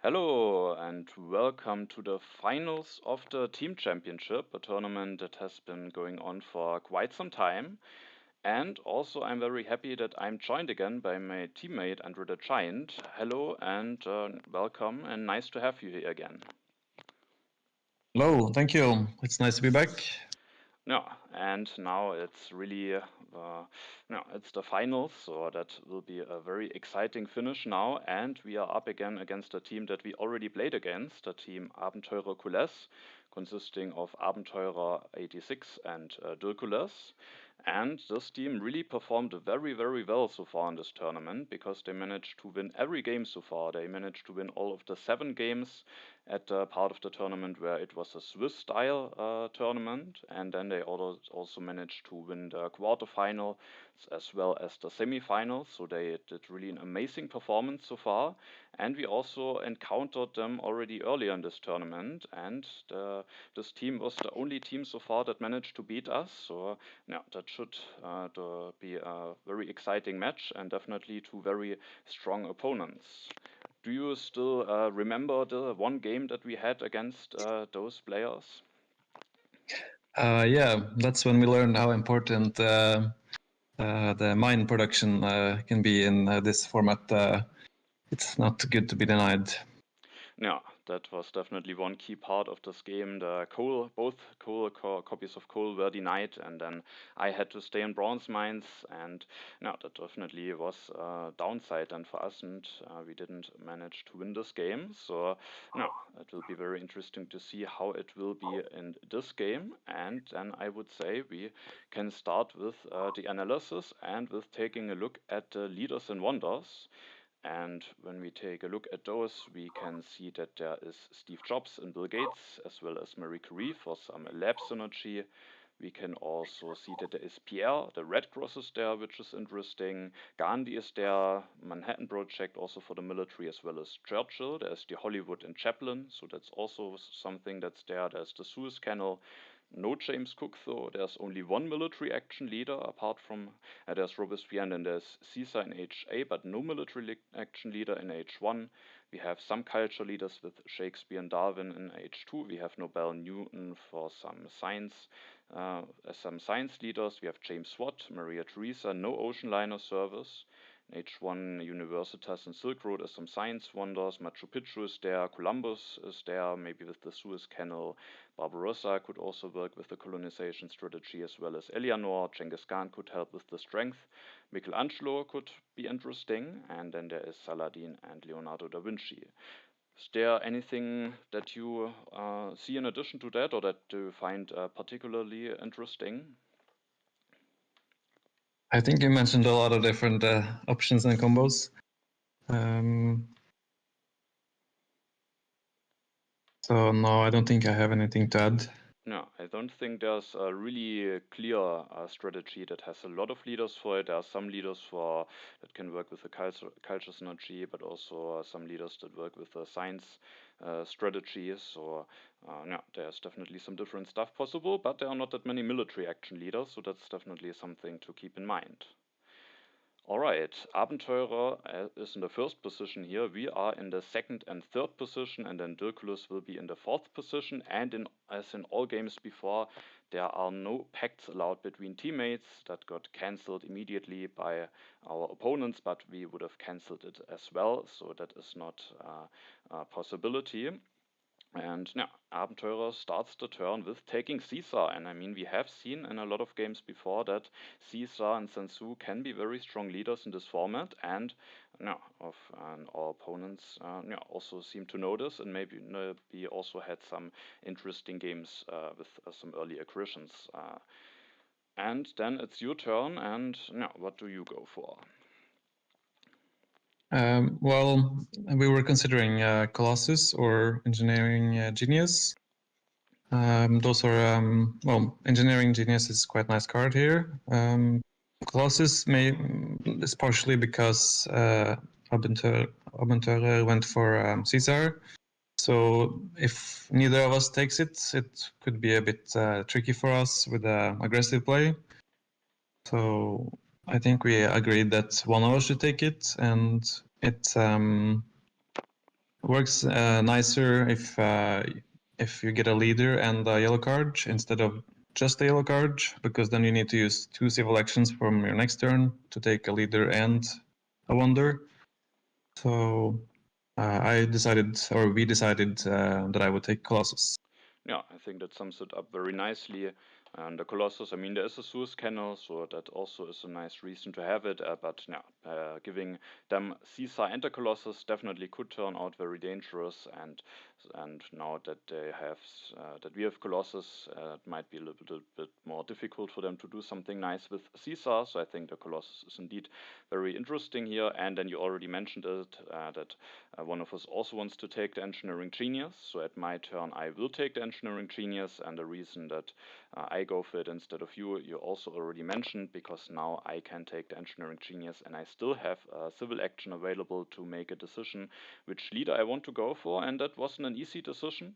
Hello and welcome to the finals of the Team Championship, a tournament that has been going on for quite some time. And also, I'm very happy that I'm joined again by my teammate Andrethegiant. Hello and welcome, and nice to have you here again. Hello, thank you. It's nice to be back. Yeah, and now it's really, it's the finals, so that will be a very exciting finish now. And we are up again against a team that we already played against, the team Abenteurer86, consisting of Abenteurer86 and Dirkules. And this team really performed very, very well so far in this tournament because they managed to win every game so far. They managed to win all of the 7 games at the part of the tournament where it was a Swiss style tournament, and then they also managed to win the quarterfinals as well as the semifinals. So they did really an amazing performance so far. And we also encountered them already earlier in this tournament, and this team was the only team so far that managed to beat us. So yeah, that should be a very exciting match and definitely two very strong opponents. Do you still remember the one game that we had against those players? Yeah, that's when we learned how important the mine production can be in this format. It's not good to be denied. Yeah, that was definitely one key part of this game. The coal, both copies of coal were denied, and then I had to stay in bronze mines. And no, that definitely was a downside then for us, and we didn't manage to win this game. So no, it will be very interesting to see how it will be in this game. And then I would say we can start with the analysis and with taking a look at the leaders and wonders. And when we take a look at those, we can see that there is Steve Jobs and Bill Gates, as well as Marie Curie for some lab synergy. We can also see that there is Pierre, the Red Cross is there, which is interesting. Gandhi is there, Manhattan Project also for the military, as well as Churchill. There's the Hollywood and Chaplin, so that's also something that's there. There's the Suez Canal. No James Cook, though. There's only one military action leader, apart from there's Robespierre and then there's Caesar in HA, but no military action leader in H1. We have some culture leaders with Shakespeare and Darwin in H2. We have Nobel Newton for some science leaders. We have James Watt, Maria Theresa, no ocean liner service. In H1, Universitas and Silk Road as some science wonders. Machu Picchu is there, Columbus is there, maybe with the Suez Canal. Barbarossa could also work with the colonization strategy as well as Eleanor. Genghis Khan could help with the strength. Michelangelo could be interesting. And then there is Saladin and Leonardo da Vinci. Is there anything that you see in addition to that or that you find particularly interesting? I think you mentioned a lot of different options and combos. So no, I don't think I have anything to add. No, I don't think there's a really clear strategy that has a lot of leaders for it. There are some leaders for that can work with the culture synergy, but also some leaders that work with the science strategies. So yeah, there's definitely some different stuff possible, but there are not that many military action leaders, so that's definitely something to keep in mind. All right, Abenteurer is in the first position here. We are in the second and third position, and then Dirkules will be in the fourth position. And as in all games before, there are no pacts allowed between teammates. That got cancelled immediately by our opponents, but we would have cancelled it as well, so that is not a possibility. And yeah, Abenteurer starts the turn with taking Caesar. And I mean, we have seen in a lot of games before that Caesar and Sun Tzu can be very strong leaders in this format. And yeah, our opponents also seem to know this. And maybe we also had some interesting games with some early aggressions. And then it's your turn. And yeah, what do you go for? Well, we were considering Colossus or Engineering Genius. Those are, well, Engineering Genius is quite a nice card here. Colossus is partially because Abenteurer went for Caesar. So if neither of us takes it, it could be a bit tricky for us with aggressive play. So I think we agreed that one of us should take it, and it Works nicer if you get a leader and a yellow card instead of just a yellow card, because then you need to use 2 civil actions from your next turn to take a leader and a wonder. So we decided that I would take Colossus. Yeah, I think that sums it up very nicely. And the Colossus, I mean, there is a Suez Canal, so that also is a nice reason to have it. But yeah, giving them Caesar and the Colossus definitely could turn out very dangerous. And now that they have that we have Colossus, it might be a little bit more difficult for them to do something nice with Caesar. So I think the Colossus is indeed very interesting here. And then you already mentioned it that one of us also wants to take the Engineering Genius. So at my turn, I will take the Engineering Genius, and the reason that I go for it instead of you, you also already mentioned, because now I can take the Engineering Genius and I still have a civil action available to make a decision which leader I want to go for, and that wasn't an easy decision.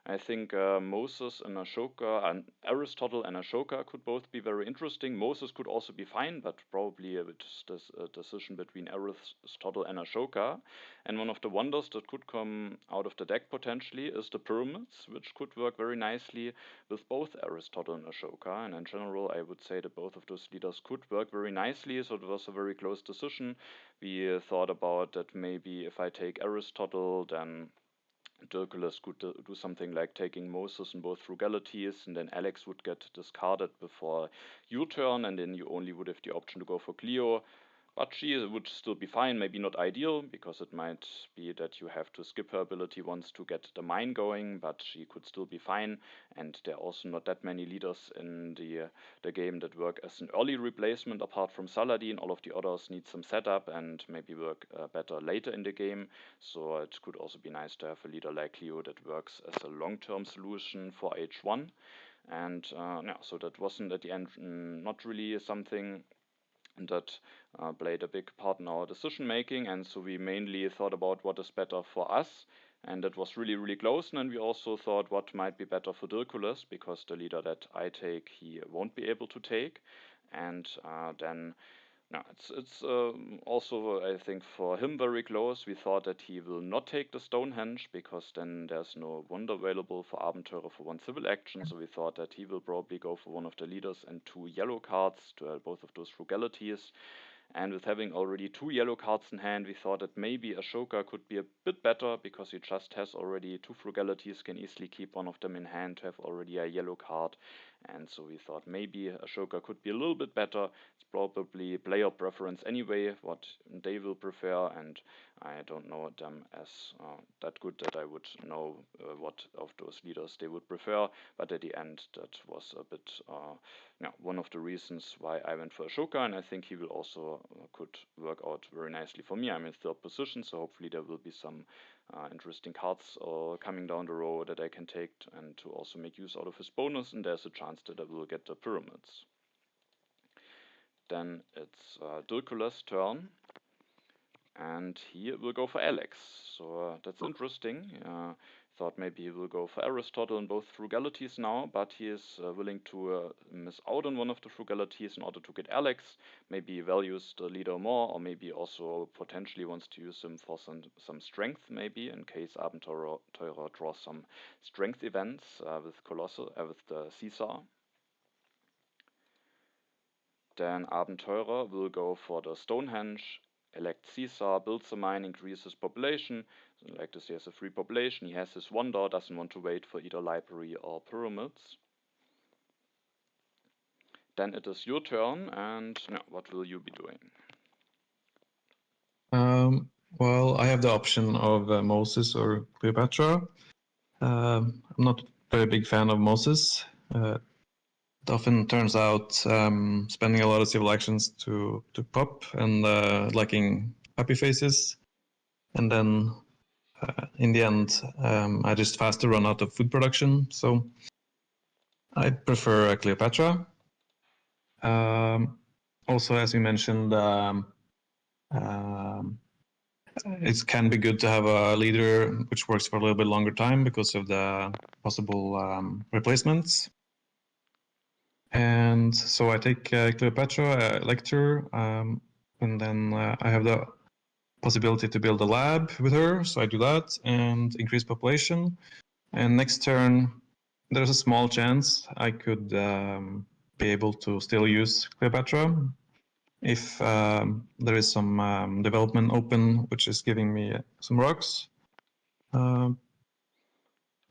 I think Moses and Ashoka, and Aristotle and Ashoka could both be very interesting. Moses could also be fine, but probably it's a decision between Aristotle and Ashoka. And one of the wonders that could come out of the deck potentially is the pyramids, which could work very nicely with both Aristotle and Ashoka. And in general, I would say that both of those leaders could work very nicely. So it was a very close decision. We thought about that maybe if I take Aristotle, then Dirkules could do something like taking Moses in both frugalities, and then Alex would get discarded before your turn, and then you only would have the option to go for Cleo. But she would still be fine, maybe not ideal, because it might be that you have to skip her ability once to get the mine going, but she could still be fine. And there are also not that many leaders in the game that work as an early replacement apart from Saladin. All of the others need some setup and maybe work better later in the game. So it could also be nice to have a leader like Cleo that works as a long-term solution for H1. And yeah, so that wasn't at the end not really something that played a big part in our decision making, and so we mainly thought about what is better for us, and that was really, really close. And then we also thought what might be better for Dirkules, because the leader that I take he won't be able to take. And then no, it's also, I think, for him very close. We thought that he will not take the Stonehenge, because then there's no wonder available for Abenteurer for 1 civil action. So we thought that he will probably go for one of the leaders and 2 yellow cards to help both of those frugalities. And with having already 2 yellow cards in hand, we thought that maybe Ashoka could be a bit better, because he just has already 2 frugalities, can easily keep one of them in hand to have already a yellow card. And so we thought maybe Ashoka could be a little bit better. It's probably player preference anyway, what they will prefer, and I don't know them as that good that I would know what of those leaders they would prefer. But at the end, that was a bit one of the reasons why I went for Ashoka, and I think he will also could work out very nicely for me. I'm in 3rd position, so hopefully there will be some interesting cards coming down the road that I can take, and to also make use out of his bonus, and there's a chance that I will get the pyramids. Then it's Dirkules' turn, and he will go for Alex. So that's interesting. Thought maybe he will go for Aristotle in both frugalities now, but he is willing to miss out on one of the frugalities in order to get Alex. Maybe he values the leader more, or maybe also potentially wants to use him for some strength, maybe in case Abenteurer draws some strength events with with the Caesar. Then Abenteurer will go for the Stonehenge, elect Caesar, builds a mine, increases population. So like this, he has a free population, he has his wonder, doesn't want to wait for either library or pyramids. Then it is your turn, and what will you be doing? Well, I have the option of Moses or Cleopatra. I'm not a very big fan of Moses. It often turns out spending a lot of civil actions to pop and liking happy faces, and then in the end I just faster run out of food production. So I prefer Cleopatra. Also, as you mentioned, it can be good to have a leader which works for a little bit longer time because of the possible replacements. And so I take Cleopatra, elect her, and then I have the possibility to build a lab with her, so I do that and increase population. And next turn, there's a small chance I could be able to still use Cleopatra if there is some development open, which is giving me some rocks. But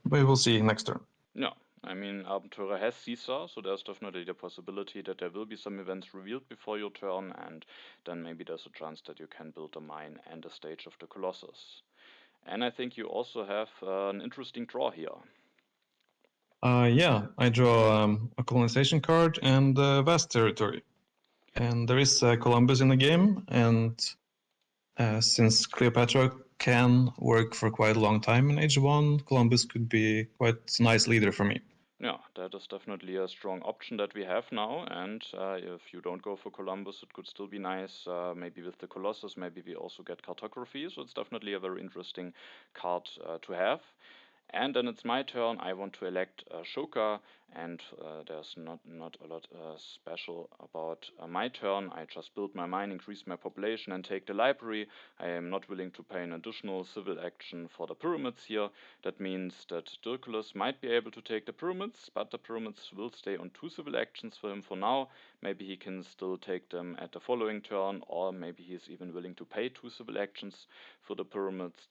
we will see next turn. No, I mean, Abenteurer has Caesar, so there's definitely the possibility that there will be some events revealed before your turn, and then maybe there's a chance that you can build a mine and a stage of the Colossus. And I think you also have an interesting draw here. Yeah, I draw a colonization card and vast territory. And there is Columbus in the game, and since Cleopatra can work for quite a long time in Age 1, Columbus could be quite a nice leader for me. Yeah, that is definitely a strong option that we have now, and if you don't go for Columbus, it could still be nice, maybe with the Colossus, maybe we also get cartography, so it's definitely a very interesting card to have. And then it's my turn. I want to elect Ashoka, and there's not a lot special about my turn. I just build my mine, increase my population, and take the library. I am not willing to pay an additional civil action for the pyramids here. That means that Dirkules might be able to take the pyramids, but the pyramids will stay on 2 civil actions for him for now. Maybe he can still take them at the following turn, or maybe he's even willing to pay 2 civil actions for the pyramids.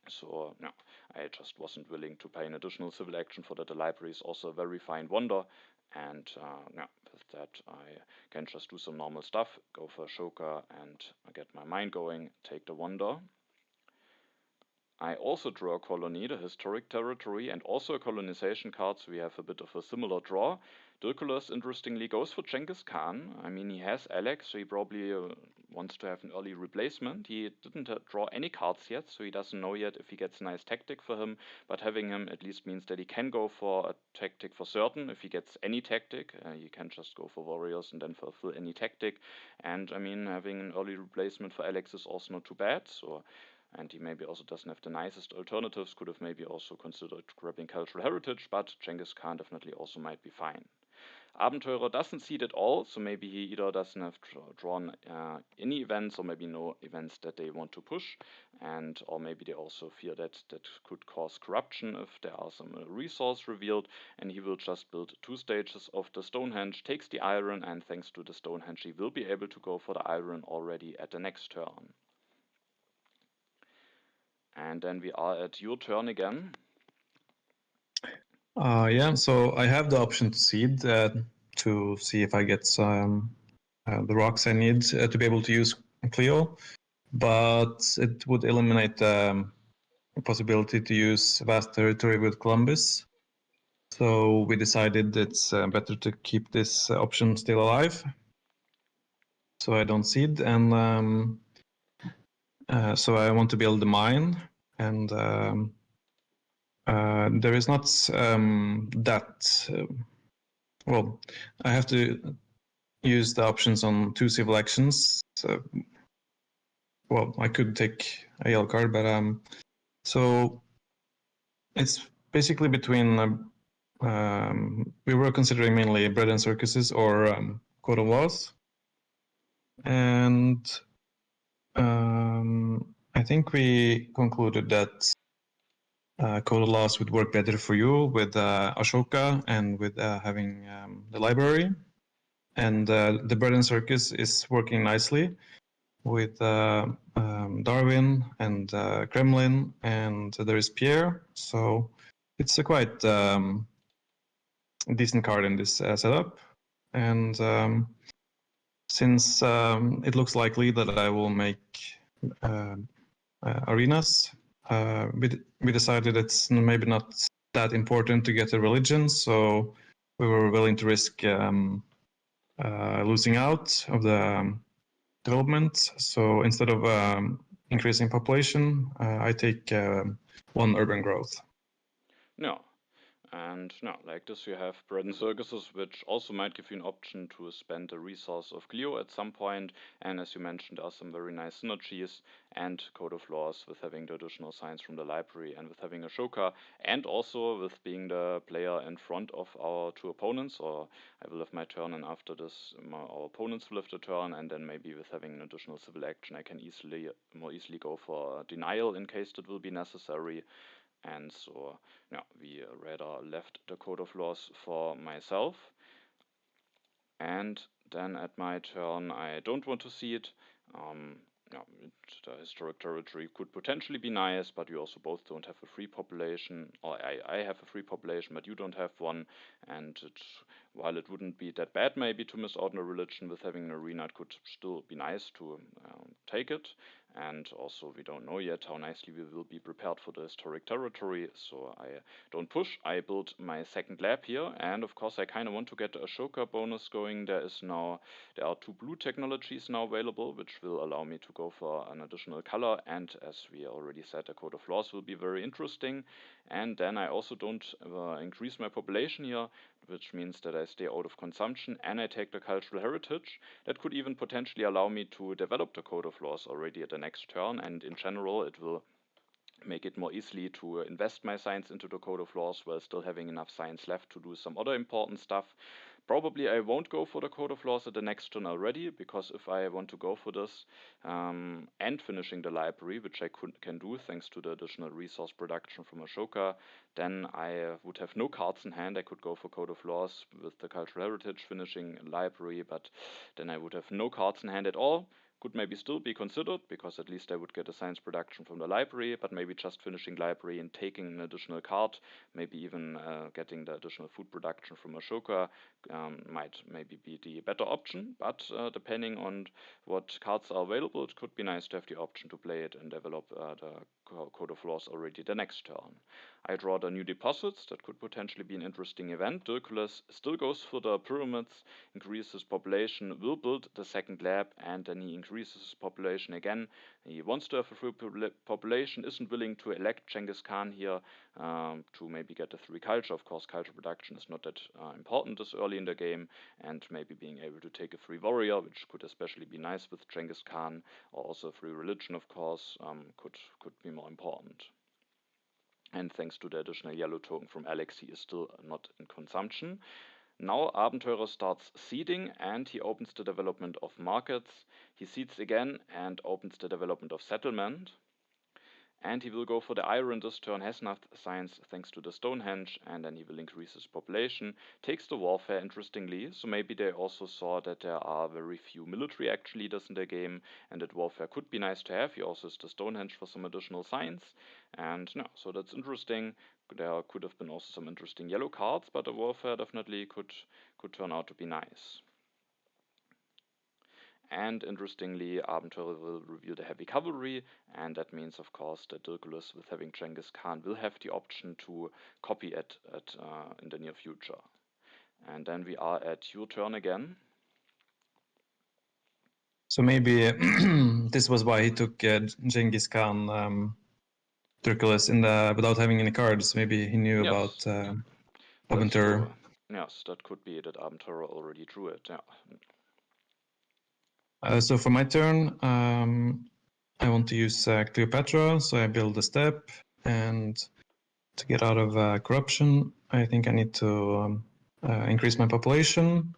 So, no, I just wasn't willing to pay an additional civil action for that. The library is also a very fine wonder, and yeah, with that I can just do some normal stuff, go for Ashoka and get my mine going, take the wonder. I also draw a colony, the historic territory, and also a colonization card, so we have a bit of a similar draw. Dirkules, interestingly, goes for Genghis Khan. I mean, he has Alex, so he probably wants to have an early replacement. He didn't draw any cards yet, so he doesn't know yet if he gets a nice tactic for him, but having him at least means that he can go for a tactic for certain. If he gets any tactic, he can just go for warriors and then fulfill any tactic. And I mean, having an early replacement for Alex is also not too bad, so... And he maybe also doesn't have the nicest alternatives, could have maybe also considered grabbing cultural heritage, but Genghis Khan definitely also might be fine. Abenteurer doesn't see it at all, so maybe he either doesn't have drawn any events or maybe no events that they want to push, and or maybe they also fear that that could cause corruption if there are some resource revealed, and he will just build 2 stages of the Stonehenge, takes the iron, and thanks to the Stonehenge he will be able to go for the iron already at the next turn. And then we are at your turn again. Yeah, so I have the option to seed to see if I get some the rocks I need to be able to use Clio, but it would eliminate the possibility to use vast territory with Columbus. So we decided it's better to keep this option still alive, so I don't seed, and so I want to build a mine, and there is not that well. I have to use the options on 2 civil actions. So, well, I could take a yellow card, but so it's basically between. We were considering mainly bread and circuses or code of laws, and I think we concluded that code of laws would work better for you with Ashoka and with having the library. And the bread and circus is working nicely with Darwin and Kremlin, and there is Pierre. So it's a quite decent card in this setup. And since it looks likely that I will make arenas, we decided it's maybe not that important to get a religion, so we were willing to risk losing out of the development. So instead of increasing population, I take 1 urban growth. No. And now, like this, you have bread and circuses, which also might give you an option to spend a resource of Clio at some point. And as you mentioned, there are some very nice synergies and Code of Laws with having the additional signs from the library and with having Ashoka, and also with being the player in front of our two opponents. Or I will have my turn, and after this, our opponents will have the turn. And then maybe with having an additional civil action, I can more easily go for denial in case that will be necessary. And so, yeah, we rather left the Code of Laws for myself. And then at my turn, I don't want to see it. Yeah, the historic territory could potentially be nice, but you also both don't have a free population, or I have a free population, but you don't have one. And while it wouldn't be that bad maybe to miss out on a religion with having an arena, it could still be nice to take it. And also, we don't know yet how nicely we will be prepared for the historic territory, so I don't push. I build my second lab here, and of course I kind of want to get the Ashoka bonus going. There are 2 blue technologies now available, which will allow me to go for an additional color, and as we already said, the Code of Laws will be very interesting. And then I also don't increase my population here, which means that I stay out of consumption, and I take the cultural heritage. That could even potentially allow me to develop the Code of Laws already at the next turn, and in general it will make it more easily to invest my science into the Code of Laws while still having enough science left to do some other important stuff. Probably I won't go for the Code of Laws at the next turn already, because if I want to go for this and finishing the library, which I can do thanks to the additional resource production from Ashoka, then I would have no cards in hand. I could go for Code of Laws with the cultural heritage, finishing library, but then I would have no cards in hand at all. Could maybe still be considered, because at least I would get a science production from the library, but maybe just finishing library and taking an additional card, maybe even getting the additional food production from Ashoka might maybe be the better option. But depending on what cards are available, it could be nice to have the option to play it and develop the Code of Laws already the next turn. I draw the new deposits. That could potentially be an interesting event. Dirkules still goes for the pyramids, increases population, will build the second lab, and then he increases his population again. He wants to have a free population, isn't willing to elect Genghis Khan here to maybe get a 3 culture. Of course, culture production is not that important this early in the game, and maybe being able to take a free warrior, which could especially be nice with Genghis Khan, or also a free religion, of course, could be more important. And thanks to the additional yellow token from Alex, he is still not in consumption. Now Abenteurer starts seeding, and he opens the development of markets. He seeds again and opens the development of settlement. And he will go for the iron this turn, has enough science thanks to the Stonehenge, and then he will increase his population. Takes the warfare, interestingly, so maybe they also saw that there are very few military action leaders in the game, and that warfare could be nice to have. He also has the Stonehenge for some additional science, and no, so that's interesting. There could have been also some interesting yellow cards, but the warfare definitely could turn out to be nice. And interestingly, Abenteurer will reveal the heavy cavalry, and that means, of course, that Dirkules, with having Genghis Khan, will have the option to copy it in the near future. And then we are at your turn again. So maybe this was why he took Genghis Khan Dirkules without having any cards. Maybe he knew about Abenteurer. Yes, that could be that Abenteurer already drew it. Yeah. So for my turn, I want to use Cleopatra, so I build a step, and to get out of corruption, I think I need to increase my population,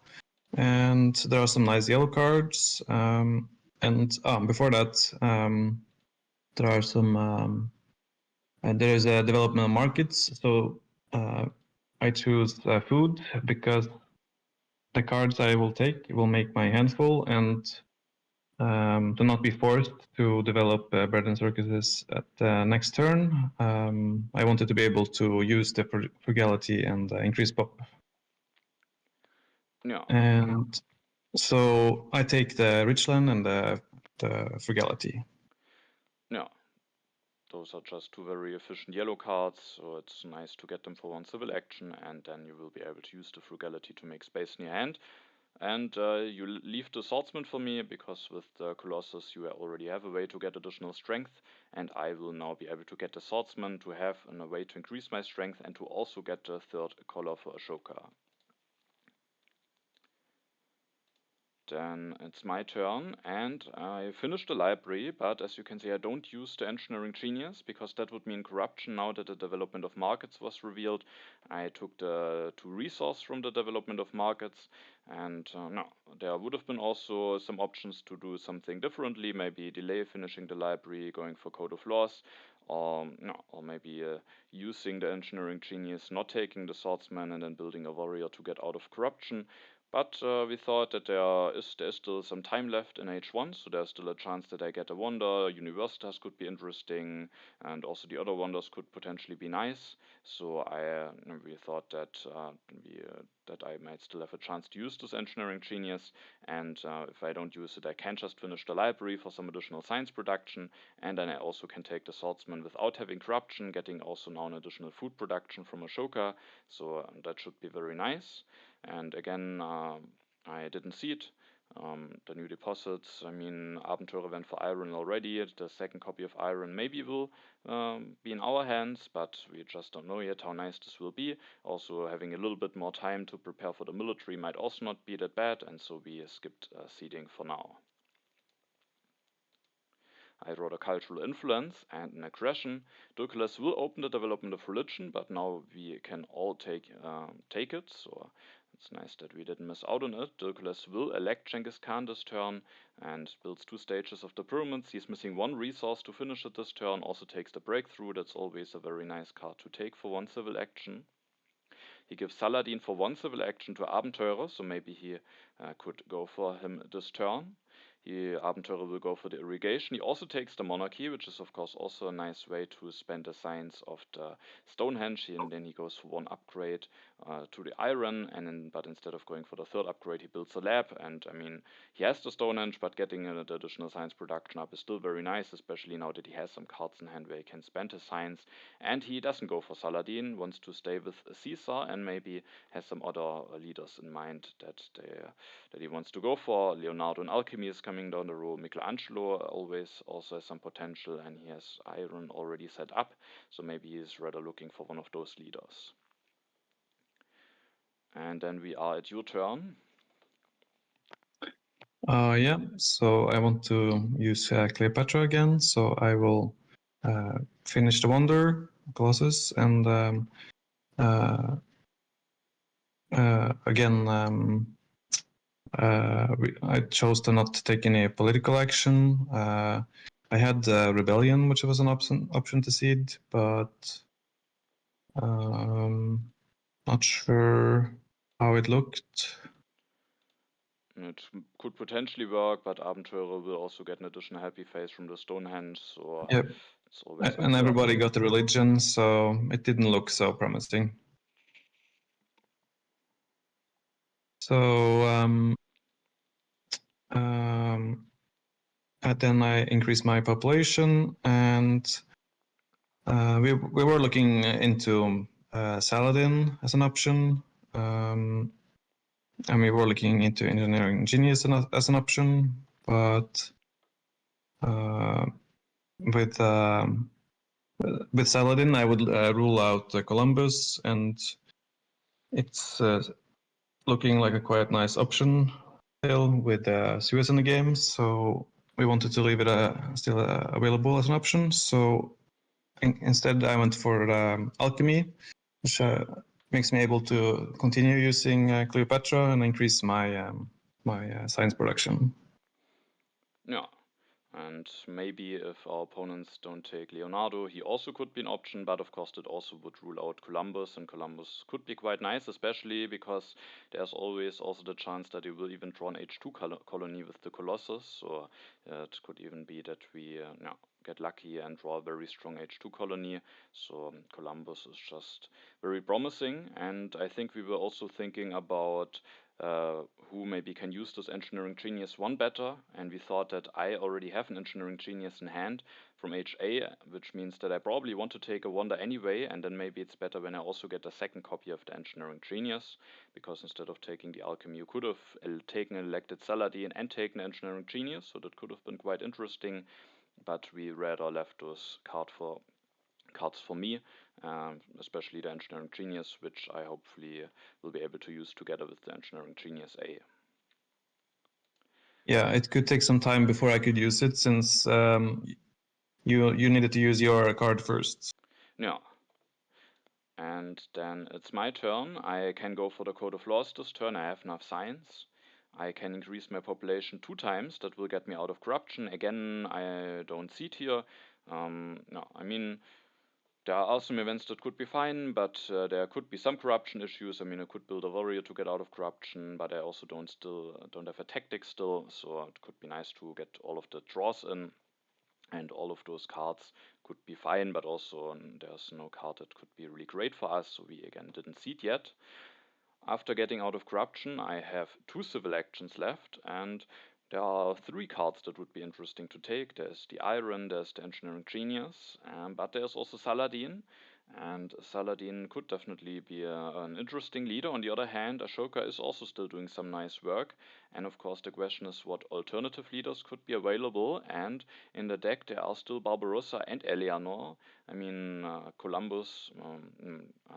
and there are some nice yellow cards, and before that, there are some, there is a development of markets, so I choose food because the cards I will take will make my hand full, and to not be forced to develop bread and circuses at the next turn. I wanted to be able to use the frugality and increase pop. Yeah. And so I take the Richland and the frugality. Yeah. Those are just 2 very efficient yellow cards, so it's nice to get them for 1 civil action, and then you will be able to use the frugality to make space in your hand. and you leave the swordsman for me, because with the Colossus you already have a way to get additional strength, and I will now be able to get the swordsman to have a way to increase my strength and to also get the third color for Ashoka. Then it's my turn, and I finished the library, but as you can see I don't use the engineering genius, because that would mean corruption now that the development of markets was revealed. I took the 2 resource from the development of markets, and no, there would have been also some options to do something differently, maybe delay finishing the library, going for Code of Laws, or no, or maybe using the engineering genius, not taking the swordsman, and then building a warrior to get out of corruption. But we thought that there is still some time left in H1, so there's still a chance that I get a wonder. Universitas could be interesting, and also the other wonders could potentially be nice. So we thought that that I might still have a chance to use this engineering genius, and if I don't use it, I can just finish the library for some additional science production, and then I also can take the swordsman without having corruption, getting also now an additional food production from Ashoka. So that should be very nice. And again, I didn't see it. The new deposits, I mean, Abenteurer went for iron already. The second copy of iron maybe will be in our hands, but we just don't know yet how nice this will be. Also, having a little bit more time to prepare for the military might also not be that bad, and so we skipped seeding for now. I wrote a cultural influence and an aggression. Dirkules will open the development of religion, but now we can all take it, so it's nice that we didn't miss out on it. Dirkules will elect Genghis Khan this turn and builds 2 stages of the pyramids. He's missing 1 resource to finish it this turn, also takes the breakthrough. That's always a very nice card to take for 1 civil action. He gives Saladin for 1 civil action to Abenteurer, so maybe he could go for him this turn. Abenteurer will go for the irrigation. He also takes the monarchy, which is of course also a nice way to spend the science of the Stonehenge, and then he goes for 1 upgrade to the iron, but instead of going for the 3rd upgrade, he builds a lab. And I mean, he has the Stonehenge, but getting the additional science production up is still very nice, especially now that he has some cards in hand where he can spend his science. And he doesn't go for Saladin, wants to stay with Caesar, and maybe has some other leaders in mind that he wants to go for. Leonardo in alchemy is coming down the road. Michelangelo always also has some potential, and he has iron already set up, so maybe he's rather looking for one of those leaders. And then we are at your turn. Yeah, so I want to use Cleopatra again, so I will finish the Wonder, Colossus, and again, I chose to not take any political action. I had Rebellion, which was an option to seed, but not sure how it looked. It could potentially work, but Abenteurer will also get an additional happy face from the Stonehenge, so yep. It's always and everybody got the religion, so it didn't look so promising. So then I increased my population, and we were looking into Saladin as an option, and we were looking into engineering genius as an option, but with Saladin I would rule out Columbus, and it's looking like a quite nice option still with Suez in the game, so we wanted to leave it still available as an option. So instead I went for alchemy, which makes me able to continue using Cleopatra and increase my science production. Yeah, and maybe if our opponents don't take Leonardo, he also could be an option, but of course it also would rule out Columbus, and Columbus could be quite nice, especially because there's always also the chance that he will even draw an H2 colony with the Colossus, so it could even be that we get lucky and draw a very strong H2 colony. So Columbus is just very promising, and I think we were also thinking about who maybe can use this Engineering Genius 1 better, and we thought that I already have an Engineering Genius in hand from HA, which means that I probably want to take a Wonder anyway, and then maybe it's better when I also get a second copy of the Engineering Genius, because instead of taking the Alchemy, you could have taken an elected Saladin and taken Engineering Genius, so that could have been quite interesting, but we rather left those cards for me, especially the Engineering Genius, which I hopefully will be able to use together with the Engineering Genius A. Yeah, it could take some time before I could use it, since you needed to use your card first. Yeah. And then it's my turn. I can go for the Code of Laws this turn. I have enough science. I can increase my population 2 times. That will get me out of corruption. Again, I don't see it here. No, I mean, there are some events that could be fine, but there could be some corruption issues. I mean, I could build a warrior to get out of corruption, but I also don't have a tactic still, so it could be nice to get all of the draws in, and all of those cards could be fine, but also there's no card that could be really great for us, so we again didn't see it yet. After getting out of corruption, I have 2 civil actions left, and there are 3 cards that would be interesting to take. There's the Iron, there's the Engineering Genius, but there's also Saladin. And Saladin could definitely be an interesting leader. On the other hand, Ashoka is also still doing some nice work. And of course, the question is what alternative leaders could be available. And in the deck, there are still Barbarossa and Eleanor. I mean, Columbus,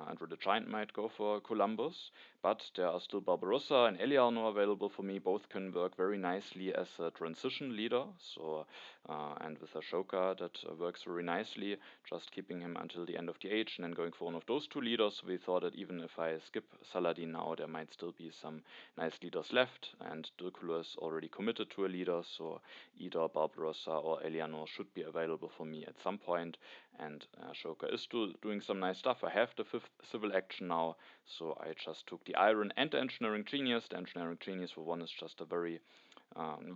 Andrew the Giant might go for Columbus, but there are still Barbarossa and Eleanor available for me. Both can work very nicely as a transition leader. So, and with Ashoka, that works very nicely, just keeping him until the end of the age and then going for one of those 2 leaders. We thought that even if I skip Saladin now, there might still be some nice leaders left, and Dirkules already committed to a leader, so either Barbarossa or Eleanor should be available for me at some point, and Ashoka is still doing some nice stuff. I have the 5th civil action now, so I just took the Iron and the Engineering Genius. The Engineering Genius for 1 is just a very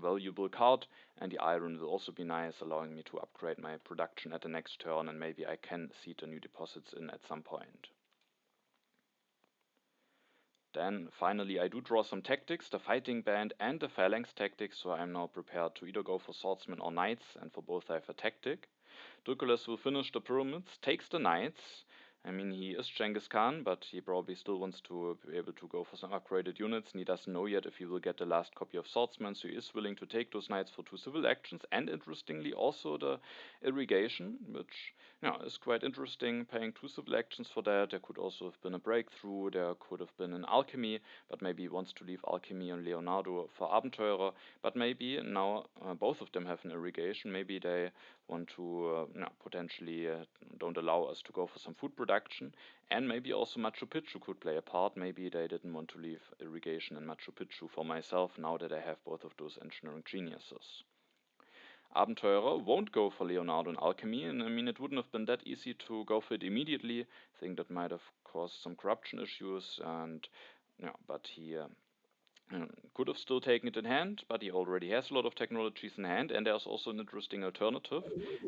valuable card, and the Iron will also be nice, allowing me to upgrade my production at the next turn, and maybe I can seed the new deposits in at some point. Then finally I do draw some tactics, the Fighting Band and the Phalanx tactics, so I'm now prepared to either go for Swordsmen or Knights, and for both I have a tactic. Dirkules will finish the pyramids, takes the Knights. I mean, he is Genghis Khan, but he probably still wants to be able to go for some upgraded units, and he doesn't know yet if he will get the last copy of Swordsman, so he is willing to take those Knights for 2 civil actions, and interestingly also the Irrigation, which is quite interesting, paying 2 civil actions for that. There could also have been a breakthrough, there could have been an Alchemy, but maybe he wants to leave Alchemy and Leonardo for Abenteurer, but maybe now both of them have an Irrigation, maybe they want to potentially don't allow us to go for some food production, and maybe also Machu Picchu could play a part. Maybe they didn't want to leave Irrigation in Machu Picchu for myself now that I have both of those Engineering Geniuses. Abenteurer won't go for Leonardo and Alchemy, and I mean it wouldn't have been that easy to go for it immediately. I think that might have caused some corruption issues, and but he could have still taken it in hand, but he already has a lot of technologies in hand, and there's also an interesting alternative,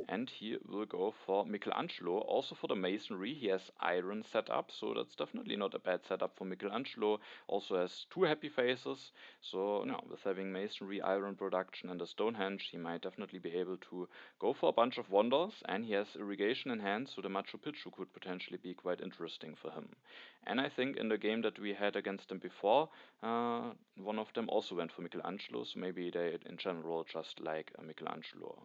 and he will go for Michelangelo, also for the masonry. He has iron set up, so that's definitely not a bad setup for Michelangelo. Also has 2 happy faces, so with having masonry, iron production, and a Stonehenge, he might definitely be able to go for a bunch of wonders, and he has irrigation in hand, so the Machu Picchu could potentially be quite interesting for him. And I think in the game that we had against him before, one of them also went for Michelangelo, so maybe they in general just like Michelangelo.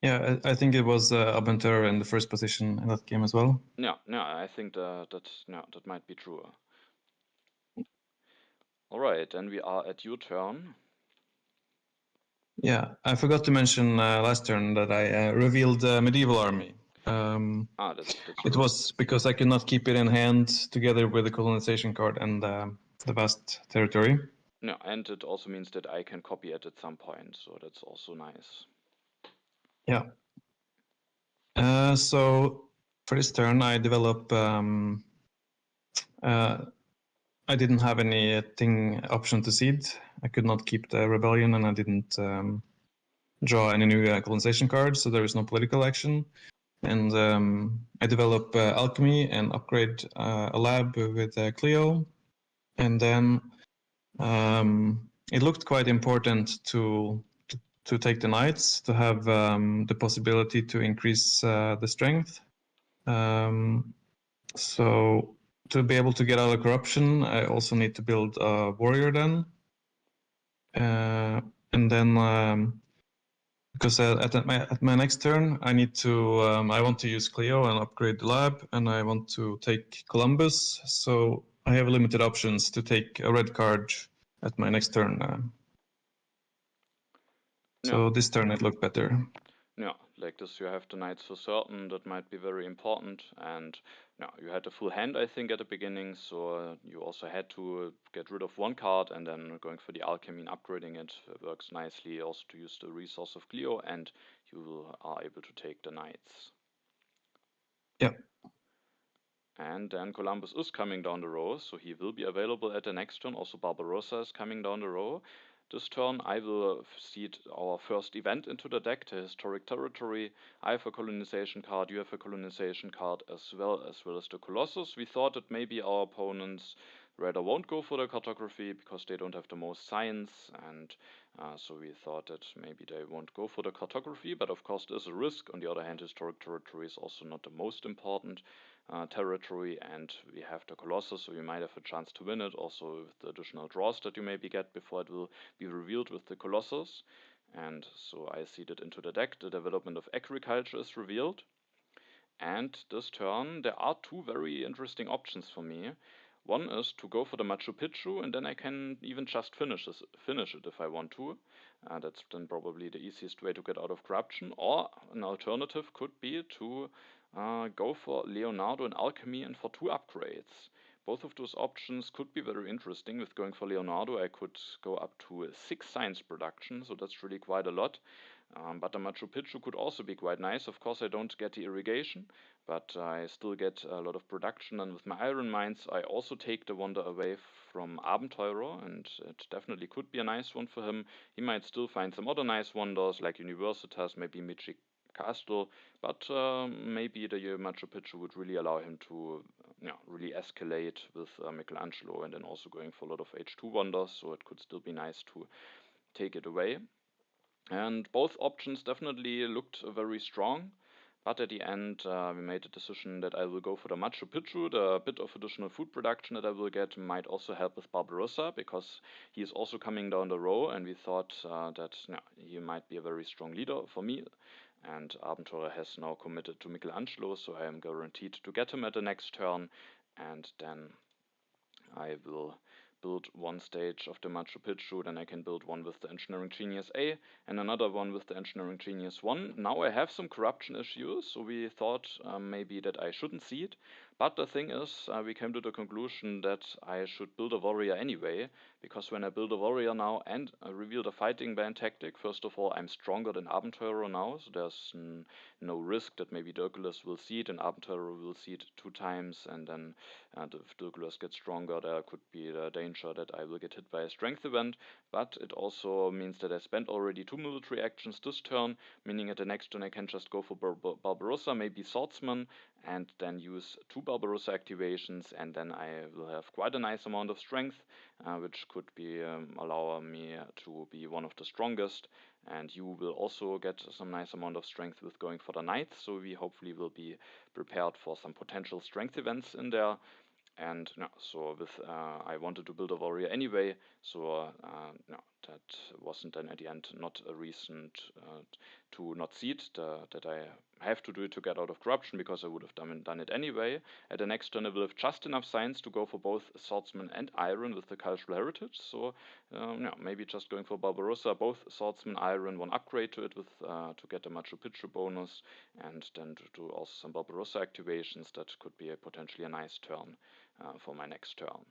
Yeah, I think it was Abenteurer in the first position in that game as well. Yeah, I think that might be true. Alright, then we are at your turn. Yeah, I forgot to mention last turn that I revealed Medieval Army. That's it was because I could not keep it in hand together with the colonization card and the vast territory. No, and it also means that I can copy it at some point, so that's also nice. Yeah. So for this turn, I develop. I didn't have anything option to seed. I could not keep the rebellion, and I didn't draw any new colonization cards, so there is no political action. And I develop alchemy and upgrade a lab with Clio. And then it looked quite important to take the knights, to have the possibility to increase the strength. So to be able to get out of corruption, I also need to build a warrior then. And then because at my next turn, I need to I want to use Clio and upgrade the lab, and I want to take Columbus. So I have limited options to take a red card at my next turn. So this turn it looked better. Yeah, like this you have the knights for certain, that might be very important, and yeah, you had a full hand I think at the beginning, so you also had to get rid of one card, and then going for the alchemy and upgrading it works nicely also to use the resource of Clio, and you are able to take the knights. Yeah. And then Columbus is coming down the row, so he will be available at the next turn. Also Barbarossa is coming down the row. This turn I will seed our first event into the deck, the Historic Territory. I have a colonization card, you have a colonization card as well as the Colossus. We thought that maybe our opponents rather won't go for the cartography because they don't have the most science, and so we thought that maybe they won't go for the cartography, but of course there's a risk. On the other hand, Historic Territory is also not the most important territory, and we have the Colossus, so you might have a chance to win it, also with the additional draws that you maybe get before it will be revealed with the Colossus. And so I seed it into the deck. The development of agriculture is revealed. And this turn there are two very interesting options for me. One is to go for the Machu Picchu, and then I can even just finish it if I want to. That's then probably the easiest way to get out of corruption. Or an alternative could be to go for Leonardo and Alchemy and for 2 upgrades. Both of those options could be very interesting. With going for Leonardo, I could go up to 6 science production, so that's really quite a lot. But the Machu Picchu could also be quite nice. Of course, I don't get the irrigation, but I still get a lot of production. And with my iron mines, I also take the wonder away from Abenteurer, and it definitely could be a nice one for him. He might still find some other nice wonders like Universitas, maybe Magic Castle, but maybe the Machu Picchu would really allow him to really escalate with Michelangelo, and then also going for a lot of H2 wonders, so it could still be nice to take it away. And both options definitely looked very strong. But at the end, we made a decision that I will go for the Machu Picchu. The bit of additional food production that I will get might also help with Barbarossa, because he is also coming down the row, and we thought that he might be a very strong leader for me. And Abenteurer has now committed to Michelangelo, so I am guaranteed to get him at the next turn. And then I will build one stage of the Machu Picchu, then I can build one with the Engineering Genius A and another one with the Engineering Genius 1. Now I have some corruption issues, so we thought maybe that I shouldn't see it. But the thing is, we came to the conclusion that I should build a warrior anyway, because when I build a warrior now and reveal the fighting band tactic, first of all, I'm stronger than Abenteurer now, so there's no risk that maybe Dirkules will see it and Abenteurer will see it 2 times, and then if Dirkules gets stronger, there could be the danger that I will get hit by a strength event. But it also means that I spent already 2 military actions this turn, meaning at the next turn I can just go for Barbarossa, maybe Swordsman, and then use 2 Barbarossa activations, and then I will have quite a nice amount of strength, which could be allow me to be one of the strongest. And you will also get some nice amount of strength with going for the knights, so we hopefully will be prepared for some potential strength events in there. And so with I wanted to build a warrior anyway, so that wasn't then at the end not a reason to not see it, that I have to do it to get out of corruption, because I would have done it anyway. At the next turn I will have just enough science to go for both swordsman and iron with the cultural heritage, so maybe just going for Barbarossa, both swordsman, iron, one upgrade to it with to get a Machu Picchu bonus, and then to do also some Barbarossa activations. That could be potentially a nice turn for my next turn.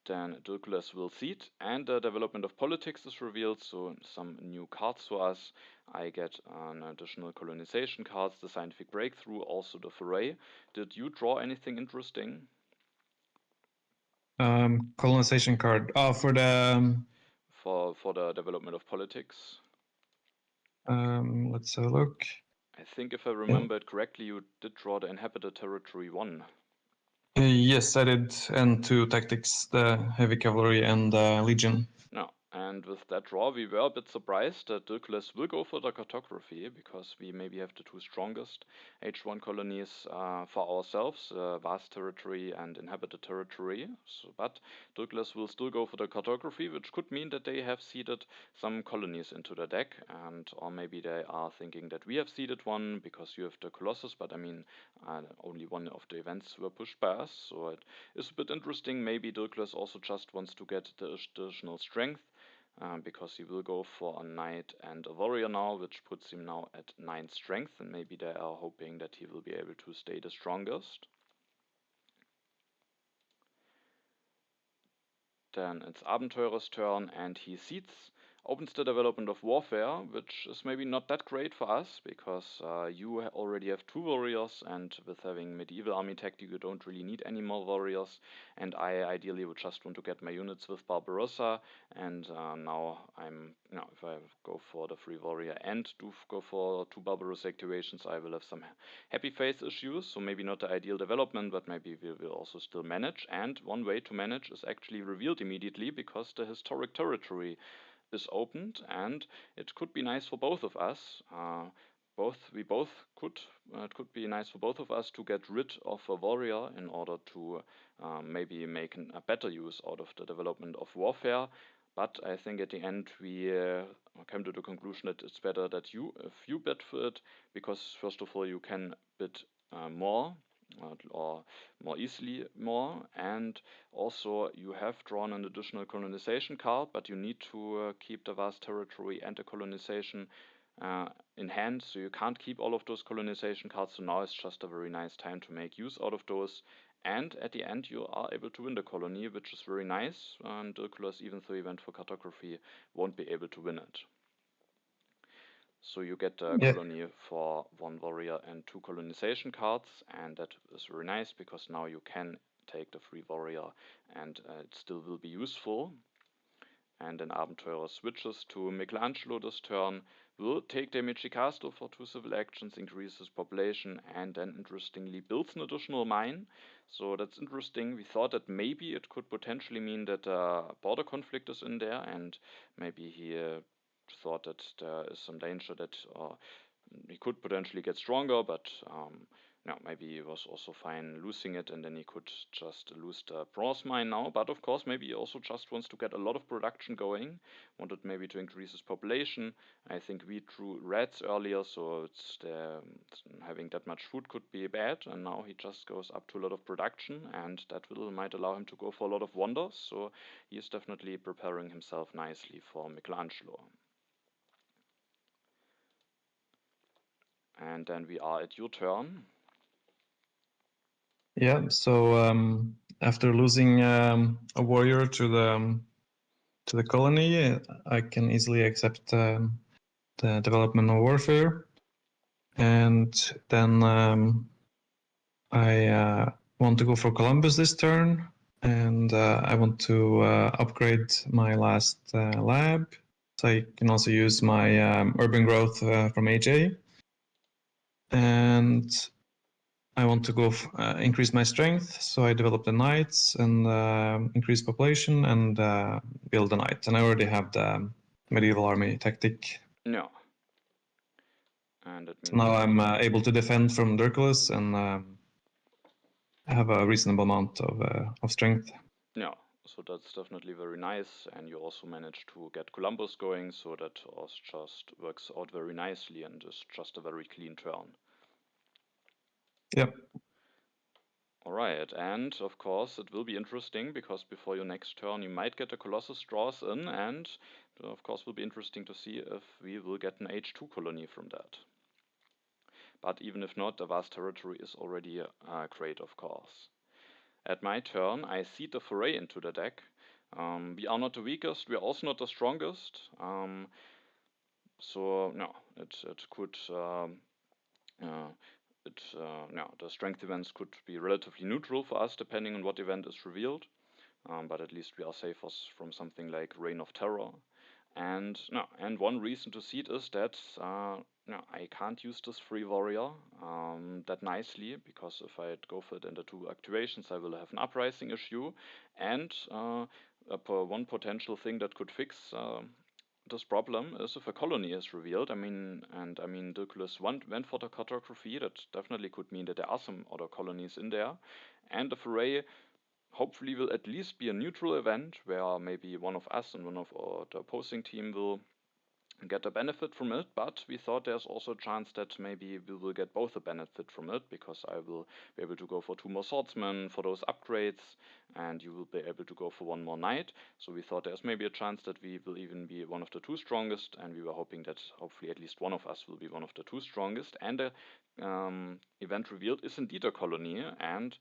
Then Dirkules will seed, and the development of politics is revealed, so some new cards for us. I get an additional colonization cards, the scientific breakthrough, also the foray. Did you draw anything interesting? Colonization card. Oh, for the for the development of politics. Let's have a look. I think if I remember it correctly, you did draw the inhabited territory 1. Yes, I did, and 2 tactics, the heavy cavalry and legion. No, and with that draw, we were a bit surprised that Dirkules will go for the cartography, because we maybe have the 2 strongest H1 colonies for ourselves, vast territory and inhabited territory. But Dirkules will still go for the cartography, which could mean that they have seeded some colonies into the deck, or maybe they are thinking that we have seeded one because you have the Colossus, but I mean, only one of the events were pushed by us, so it is a bit interesting. Maybe Dirkules also just wants to get the additional strength, because he will go for a knight and a warrior now, which puts him now at 9 strength, and maybe they are hoping that he will be able to stay the strongest. Then it's Abenteurer's turn, and he opens the development of warfare, which is maybe not that great for us, because you already have 2 warriors, and with having medieval army tactic you don't really need any more warriors, and I ideally would just want to get my units with Barbarossa, and now if I go for the free warrior and do go for 2 Barbarossa activations, I will have some happy face issues, so maybe not the ideal development, but maybe we will also still manage, and one way to manage is actually revealed immediately, because the historic territory is opened, and it could be nice for both of us. It could be nice for both of us to get rid of a warrior in order to maybe make a better use out of the development of warfare. But I think at the end we came to the conclusion that it's better that if you bid for it, because first of all you can bid more, or more easily more, and also you have drawn an additional colonization card, but you need to keep the vast territory and the colonization in hand, so you can't keep all of those colonization cards, so now it's just a very nice time to make use out of those, and at the end you are able to win the colony, which is very nice, and Dirkules, even though he went for cartography, won't be able to win it. So you get a colony for 1 warrior and 2 colonization cards, and that is very nice, because now you can take the free warrior and it still will be useful. And then Abenteurer switches to Michelangelo this turn, will take Demichi Castle for 2 civil actions, increases population, and then interestingly builds an additional mine. So that's interesting. We thought that maybe it could potentially mean that a border conflict is in there, and maybe he thought that there is some danger that he could potentially get stronger, but maybe he was also fine losing it, and then he could just lose the bronze mine now. But of course, maybe he also just wants to get a lot of production going, wanted maybe to increase his population. I think we drew reds earlier, so having that much food could be bad, and now he just goes up to a lot of production, and that might allow him to go for a lot of wonders. So he is definitely preparing himself nicely for Michelangelo. And then we are at your turn. Yeah, so after losing a warrior to the colony, I can easily accept the development of warfare, and then I want to go for Columbus this turn, and I want to upgrade my last lab, so I can also use my urban growth from AJ, and I want to go increase my strength, so I develop the knights and increase population and build a knight. And I already have the medieval army tactic. No. And that means now I'm able to defend from Dirkules and have a reasonable amount of strength. Yeah, so that's definitely very nice, and you also managed to get Columbus going, so that also just works out very nicely and is just a very clean turn. Yep. Alright, and of course it will be interesting, because before your next turn you might get a Colossus draws in, and of course will be interesting to see if we will get an H2 colony from that. But even if not, the vast territory is already great, of course. At my turn, I seed the foray into the deck. We are not the weakest, we are also not the strongest. So no, it could the strength events could be relatively neutral for us depending on what event is revealed. But at least we are safe from something like Reign of Terror. And no, and one reason to see it is that no, I can't use this free warrior that nicely, because if I go for it in the two activations, I will have an uprising issue. And one potential thing that could fix this problem is if a colony is revealed. I mean, Dirkules went for the cartography. That definitely could mean that there are some other colonies in there. And if Array hopefully will at least be a neutral event where maybe one of us and one of the opposing team will get a benefit from it, but we thought there's also a chance that maybe we will get both a benefit from it, because I will be able to go for 2 more swordsmen for those upgrades, and you will be able to go for 1 more knight. So we thought there's maybe a chance that we will even be one of the 2 strongest, and we were hoping that hopefully at least one of us will be one of the 2 strongest. And the event revealed is indeed a colony, and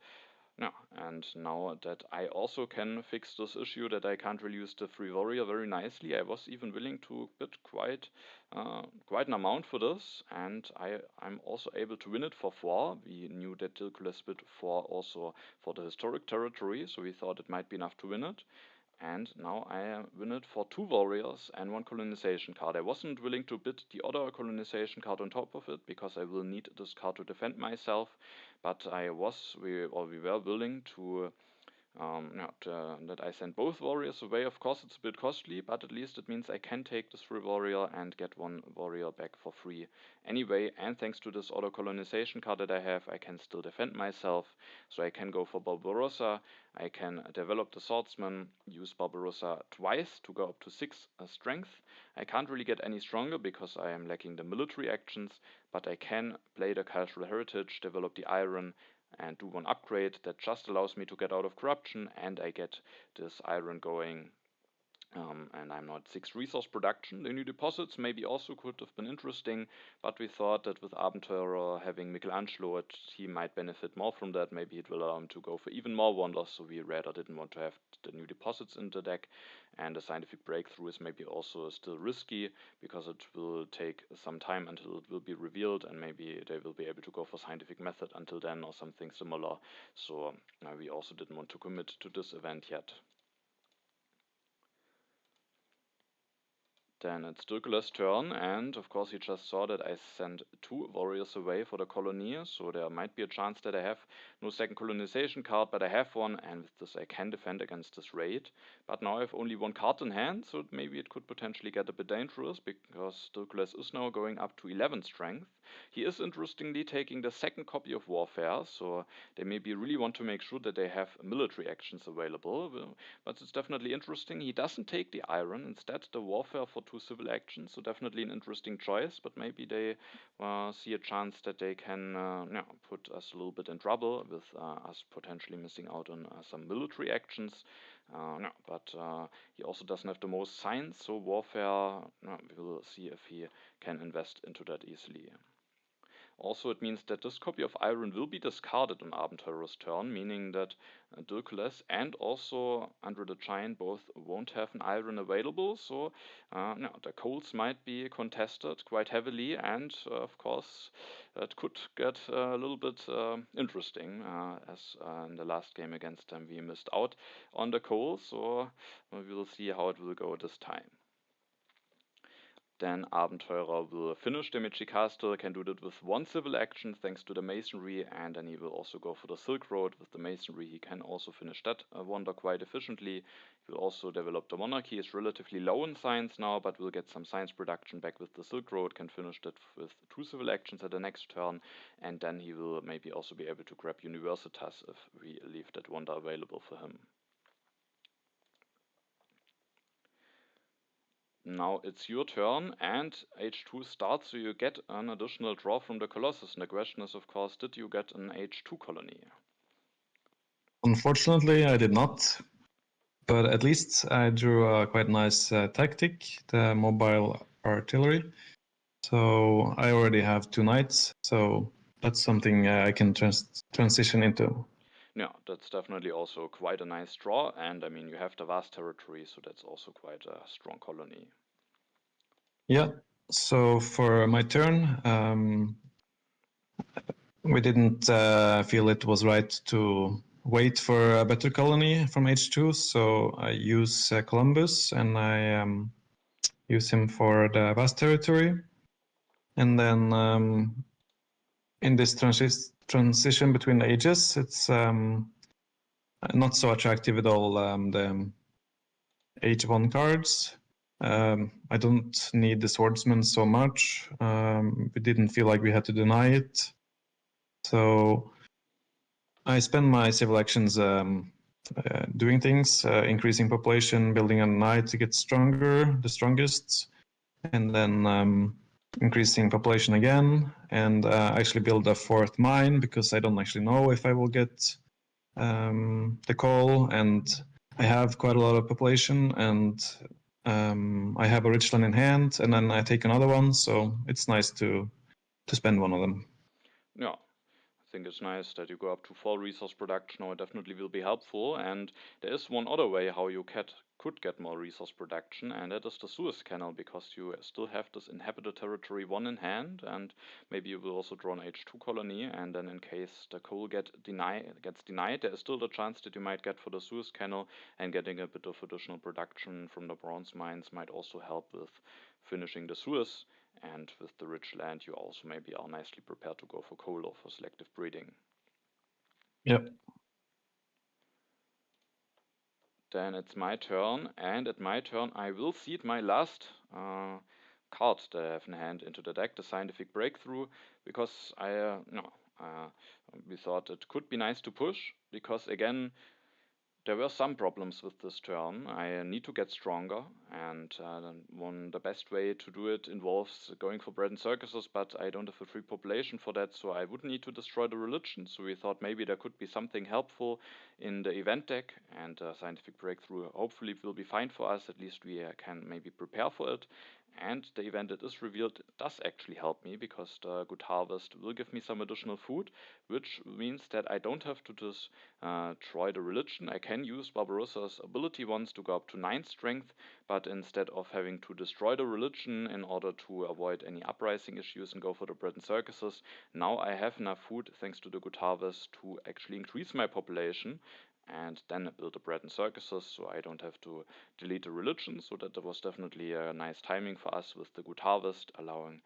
yeah, and now that I also can fix this issue that I can't really use the free warrior very nicely, I was even willing to bid quite an amount for this, and I'm also able to win it for 4. We knew that Dirkules bid 4 also for the historic territory, so we thought it might be enough to win it. And now I win it for 2 warriors and 1 colonization card. I wasn't willing to bid the other colonization card on top of it, because I will need this card to defend myself. But we were willing to that I send both warriors away. Of course, it's a bit costly, but at least it means I can take this free warrior and get 1 warrior back for free anyway. And thanks to this auto colonization card that I have, I can still defend myself. So I can go for Barbarossa. I can develop the swordsman, use Barbarossa twice to go up to 6 strength. I can't really get any stronger because I am lacking the military actions, but I can play the cultural heritage, develop the iron, and do 1 upgrade that just allows me to get out of corruption, and I get this iron going. And I'm not 6 resource production. The new deposits maybe also could have been interesting, but we thought that with Abenteurer having Michelangelo, he might benefit more from that. Maybe it will allow him to go for even more wonders, so we rather didn't want to have the new deposits in the deck. And the scientific breakthrough is maybe also still risky, because it will take some time until it will be revealed, and maybe they will be able to go for scientific method until then or something similar. So we also didn't want to commit to this event yet. Then it's Dirkules' turn, and of course he just saw that I sent 2 warriors away for the colony, so there might be a chance that I have no second colonization card, but I have 1, and with this I can defend against this raid. But now I have only 1 card in hand, so maybe it could potentially get a bit dangerous, because Dirkules is now going up to 11 strength. He is interestingly taking the 2nd copy of Warfare, so they maybe really want to make sure that they have military actions available, but it's definitely interesting. He doesn't take the iron, instead the Warfare for 2 civil actions, so definitely an interesting choice, but maybe they see a chance that they can put us a little bit in trouble with us potentially missing out on some military actions. But he also doesn't have the most science, so Warfare, we will see if he can invest into that easily. Also, it means that this copy of iron will be discarded on Abenteurer's turn, meaning that Dirkules and also Andrethegiant both won't have an iron available, so the coals might be contested quite heavily, and of course it could get a little bit interesting, as in the last game against them we missed out on the coal, so we will see how it will go this time. Then Abenteurer will finish the Michi Castle, can do that with 1 civil action thanks to the masonry, and then he will also go for the Silk Road with the masonry. He can also finish that wonder quite efficiently. He will also develop the monarchy. He is relatively low in science now, but will get some science production back with the Silk Road, can finish that with 2 civil actions at the next turn, and then he will maybe also be able to grab Universitas if we leave that wonder available for him. Now it's your turn, and H2 starts, so you get an additional draw from the Colossus. And the question is, of course, did you get an H2 colony? Unfortunately, I did not. But at least I drew a quite nice tactic, the mobile artillery. So I already have 2 knights, so that's something I can transition into. Yeah, that's definitely also quite a nice draw, and I mean, you have the vast territory, so that's also quite a strong colony. Yeah, so for my turn, we didn't feel it was right to wait for a better colony from H2, so I use Columbus, and I use him for the vast territory. And then in this transition between ages, it's not so attractive with all the age 1 cards. I don't need the swordsman so much. We didn't feel like we had to deny it. So I spend my civil actions doing things, increasing population, building a knight to get stronger, the strongest, and then increasing population again, and actually build a 4th mine, because I don't actually know if I will get the call, and I have quite a lot of population, and I have a rich land in hand, and then I take another one, so it's nice to spend one of them. Yeah, I think it's nice that you go up to 4 resource production, or it definitely will be helpful. And there is one other way how you could get more resource production, and that is the Suez Canal, because you still have this inhabited territory 1 in hand, and maybe you will also draw an H2 colony, and then in case the coal gets denied, there is still the chance that you might get for the Suez Canal, and getting a bit of additional production from the bronze mines might also help with finishing the Suez. And with the rich land, you also maybe are nicely prepared to go for coal or for selective breeding. Yep. Then it's my turn, and at my turn I will seed my last card that I have in hand into the deck, the Scientific Breakthrough, because we thought it could be nice to push, because again, there were some problems with this turn. I need to get stronger, and the best way to do it involves going for bread and circuses, but I don't have a free population for that, so I would need to destroy the religion. So we thought maybe there could be something helpful in the event deck, and Scientific Breakthrough hopefully will be fine for us. At least we can maybe prepare for it. And the event that is revealed does actually help me, because the Good Harvest will give me some additional food, which means that I don't have to just destroy the religion. I can use Barbarossa's ability once to go up to 9 strength, but instead of having to destroy the religion in order to avoid any uprising issues and go for the bread and circuses, now I have enough food thanks to the Good Harvest to actually increase my population, and then build the bread and circuses, so I don't have to delete the religion. So that was definitely a nice timing for us with the Good Harvest, allowing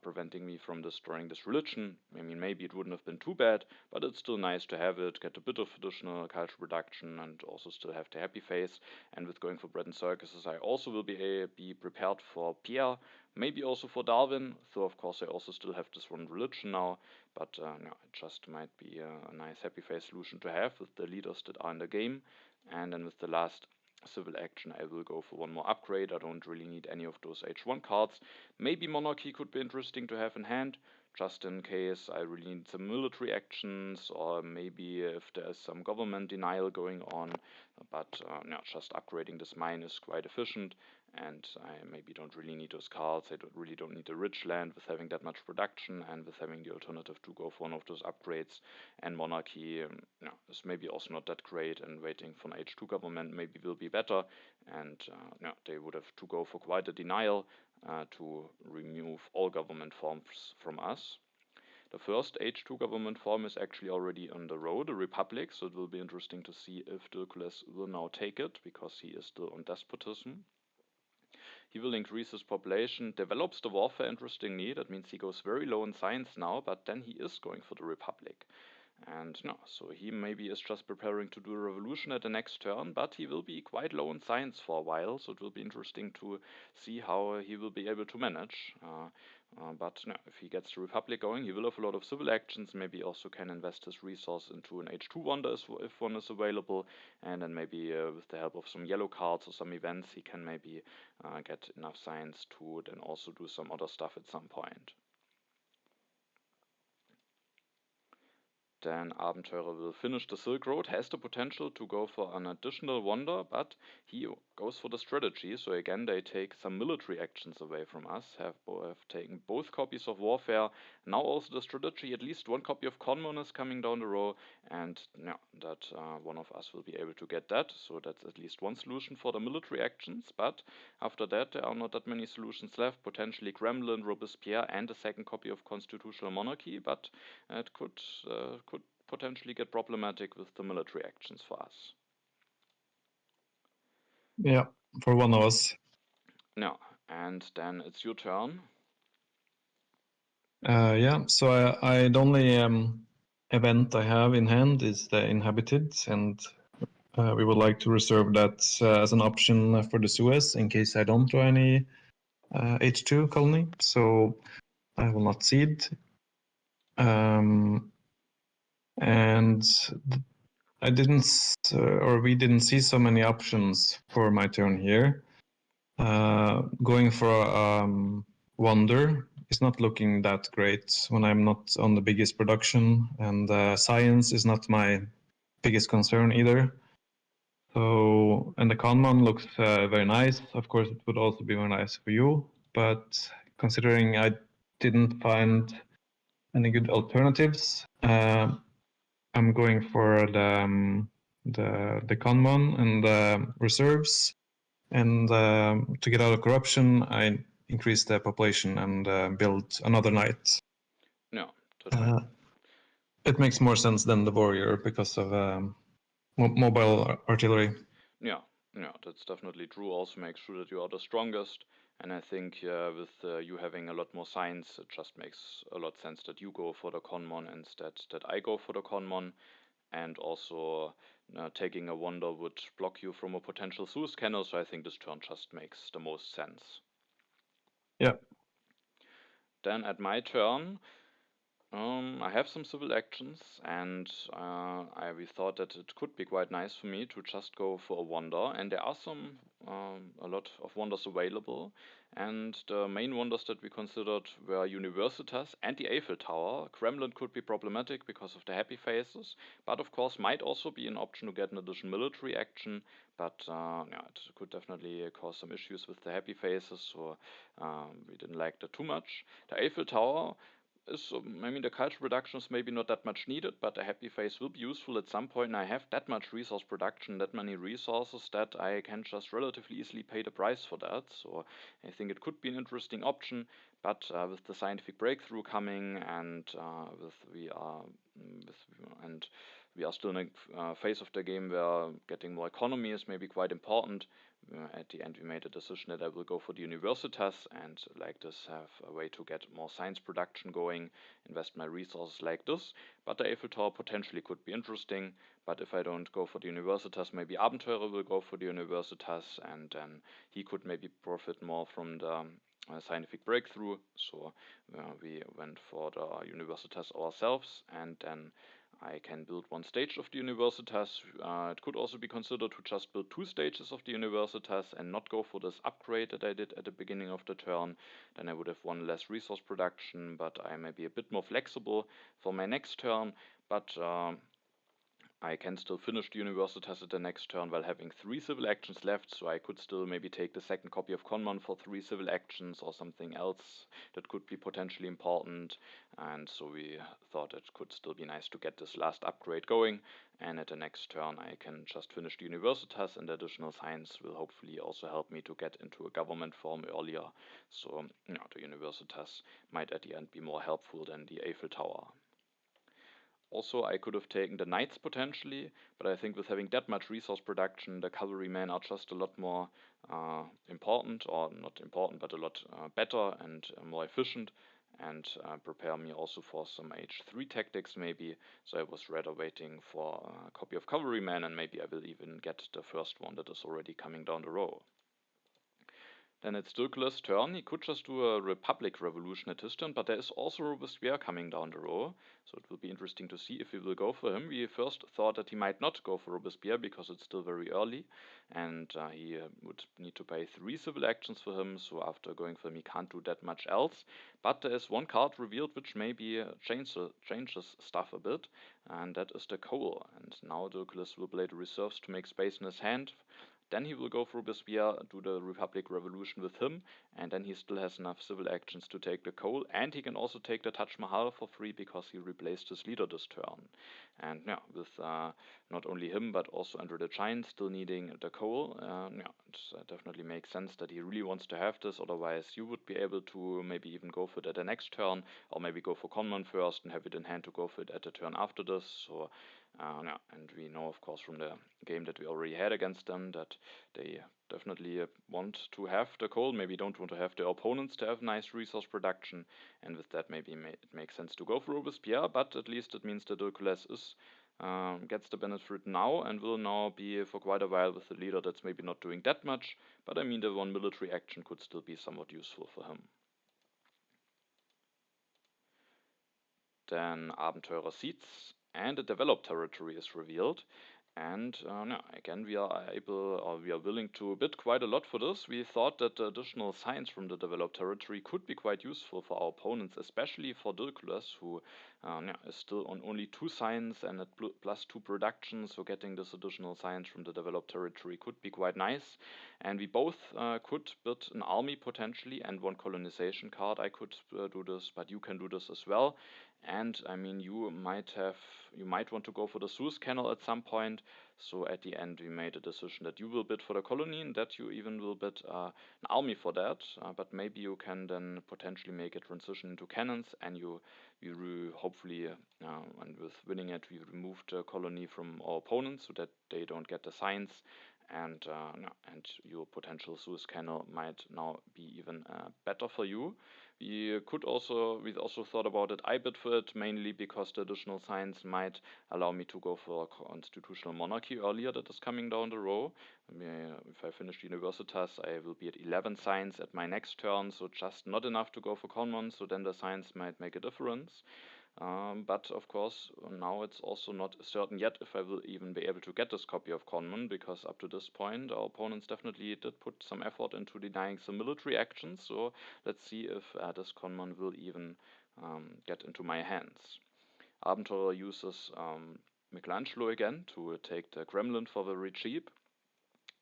preventing me from destroying this religion. I mean, maybe it wouldn't have been too bad, but it's still nice to have it, get a bit of additional culture production, and also still have the happy face. And with going for bread and circuses, I also will be prepared for Pierre, maybe also for Darwin, though of course I also still have this one religion now, but it just might be a nice happy face solution to have with the leaders that are in the game. And then with the last civil action, I will go for one more upgrade. I don't really need any of those H1 cards. Maybe Monarchy could be interesting to have in hand, just in case I really need some military actions, or maybe if there's some government denial going on. But just upgrading this mine is quite efficient, and I maybe don't really need those cards. I really don't need a rich land with having that much production, and with having the alternative to go for one of those upgrades. And Monarchy is maybe also not that great, and waiting for an H2 government maybe will be better. And they would have to go for quite a denial to remove all government forms from us. The first H2 government form is actually already on the road, the Republic, so it will be interesting to see if Dirkules will now take it, because he is still on despotism. He will increase his population, develops the warfare interestingly. That means he goes very low in science now, but then he is going for the Republic. And so he maybe is just preparing to do a revolution at the next turn, but he will be quite low in science for a while, so it will be interesting to see how he will be able to manage. But if he gets the Republic going, he will have a lot of civil actions. Maybe also can invest his resource into an H2 wonder if one is available, and then maybe with the help of some yellow cards or some events, he can maybe get enough science to then also do some other stuff at some point. Then Abenteurer will finish the Silk Road, has the potential to go for an additional wonder, but he goes for the strategy. So again, they take some military actions away from us, have taken both copies of Warfare, now also the strategy. At least one copy of Conmon is coming down the row, and that one of us will be able to get that. So that's at least one solution for the military actions, but after that there are not that many solutions left. Potentially Gremlin, Robespierre, and a second copy of Constitutional Monarchy, but it could potentially get problematic with the military actions for us. Yeah, for one of us. Yeah, and then it's your turn. Yeah, so the only event I have in hand is the Inhabited, and we would like to reserve that as an option for the Suez in case I don't draw any H2 colony, so I will not seed. And I didn't, or we didn't see so many options for my turn here. Going for Wonder is not looking that great when I'm not on the biggest production, and science is not my biggest concern either. So, and the Kanban looks very nice. Of course, it would also be very nice for you, but considering I didn't find any good alternatives, I'm going for the Kanban and the reserves. And to get out of corruption, I increase the population and build another knight. Yeah, totally. It makes more sense than the warrior because of mobile artillery. Yeah, yeah, that's definitely true. Also, make sure that you are the strongest. And I think with you having a lot more science, it just makes a lot sense that you go for the Conmon instead that I go for the Conmon. And also, taking a Wonder would block you from a potential Suez Canal. So I think this turn just makes the most sense. Yeah. Then at my turn, I have some civil actions, and we thought that it could be quite nice for me to just go for a wonder. And there are a lot of wonders available. And the main wonders that we considered were Universitas and the Eiffel Tower. Kremlin could be problematic because of the happy faces, but of course might also be an option to get an additional military action. But yeah, it could definitely cause some issues with the happy faces, so we didn't like that too much. The Eiffel Tower is, I mean, the culture production is maybe not that much needed, but a happy face will be useful at some point. And I have that much resource production, that many resources that I can just relatively easily pay the price for that. So I think it could be an interesting option. But with the scientific breakthrough coming, and with, and we are still in a phase of the game where getting more economy is maybe quite important. At the end, we made a decision that I will go for the Universitas and like this have a way to get more science production going, invest my resources like this. But the Eiffel Tower potentially could be interesting. But if I don't go for the Universitas, maybe Abenteurer will go for the Universitas, and then he could maybe profit more from the scientific breakthrough. So we went for the Universitas ourselves, and then I can build one stage of the Universitas. It could also be considered to just build two stages of the Universitas and not go for this upgrade that I did at the beginning of the turn. Then I would have one less resource production, but I may be a bit more flexible for my next turn. But I can still finish the Universitas at the next turn while having 3 civil actions left, so I could still maybe take the second copy of Conmon for 3 civil actions or something else that could be potentially important. And so we thought it could still be nice to get this last upgrade going. And at the next turn, I can just finish the Universitas, and additional science will hopefully also help me to get into a government form earlier. So, the Universitas might at the end be more helpful than the Eiffel Tower. Also, I could have taken the knights potentially, but I think with having that much resource production, the cavalrymen are just a lot more important, or not important, but a lot better and more efficient, and prepare me also for some H3 tactics maybe. So I was rather waiting for a copy of cavalrymen, and maybe I will even get the first one that is already coming down the road. Then it's Dirkules' turn. He could just do a Republic Revolution at his turn, but there is also Robespierre coming down the row, so it will be interesting to see if we will go for him. We first thought that he might not go for Robespierre because it's still very early, and he would need to pay 3 civil actions for him, so after going for him he can't do that much else. But there is one card revealed which maybe changes stuff a bit, and that is the coal. And now Dirkules will play the reserves to make space in his hand. Then he will go for Robespierre, do the Republic Revolution with him, and then he still has enough civil actions to take the coal, and he can also take the Taj Mahal for free because he replaced his leader this turn. And yeah, with not only him but also Andrethegiant still needing the coal, it definitely makes sense that he really wants to have this. Otherwise, you would be able to maybe even go for it at the next turn, or maybe go for Conman first and have it in hand to go for it at the turn after this. So And we know, of course, from the game that we already had against them that they definitely want to have the coal, maybe don't want to have their opponents to have nice resource production, and with that maybe it makes sense to go for Robespierre, but at least it means that Dirkules is gets the benefit now and will now be for quite a while with a leader that's maybe not doing that much, but I mean the one military action could still be somewhat useful for him. Then Abenteurer seeds and a developed territory is revealed. And again, we are able, or we are willing to bid quite a lot for this. We thought that the additional science from the developed territory could be quite useful for our opponents, especially for Dirkules, who is still on only 2 science and at +2 production. So getting this additional science from the developed territory could be quite nice. And we both could bid an army potentially and 1 colonization card. I could do this, but you can do this as well. And I mean, you might want to go for the Suez Canal at some point. So at the end, we made a decision that you will bid for the colony and that you even will bid an army for that. But maybe you can then potentially make a transition into cannons, and you hopefully, and with winning it, we remove the colony from our opponents so that they don't get the signs. And your potential Suez Canal might now be even better for you. We also thought about it. I bid for it mainly because the additional science might allow me to go for a constitutional monarchy earlier that is coming down the row. If I finish Universitas, I will be at 11 science at my next turn, so just not enough to go for common, so then the science might make a difference. But of course, now it's also not certain yet if I will even be able to get this copy of Conman, because up to this point, our opponents definitely did put some effort into denying some military actions. So let's see if this Conman will even get into my hands. Abenteurer uses Michelangelo again to take the Kremlin for very cheap.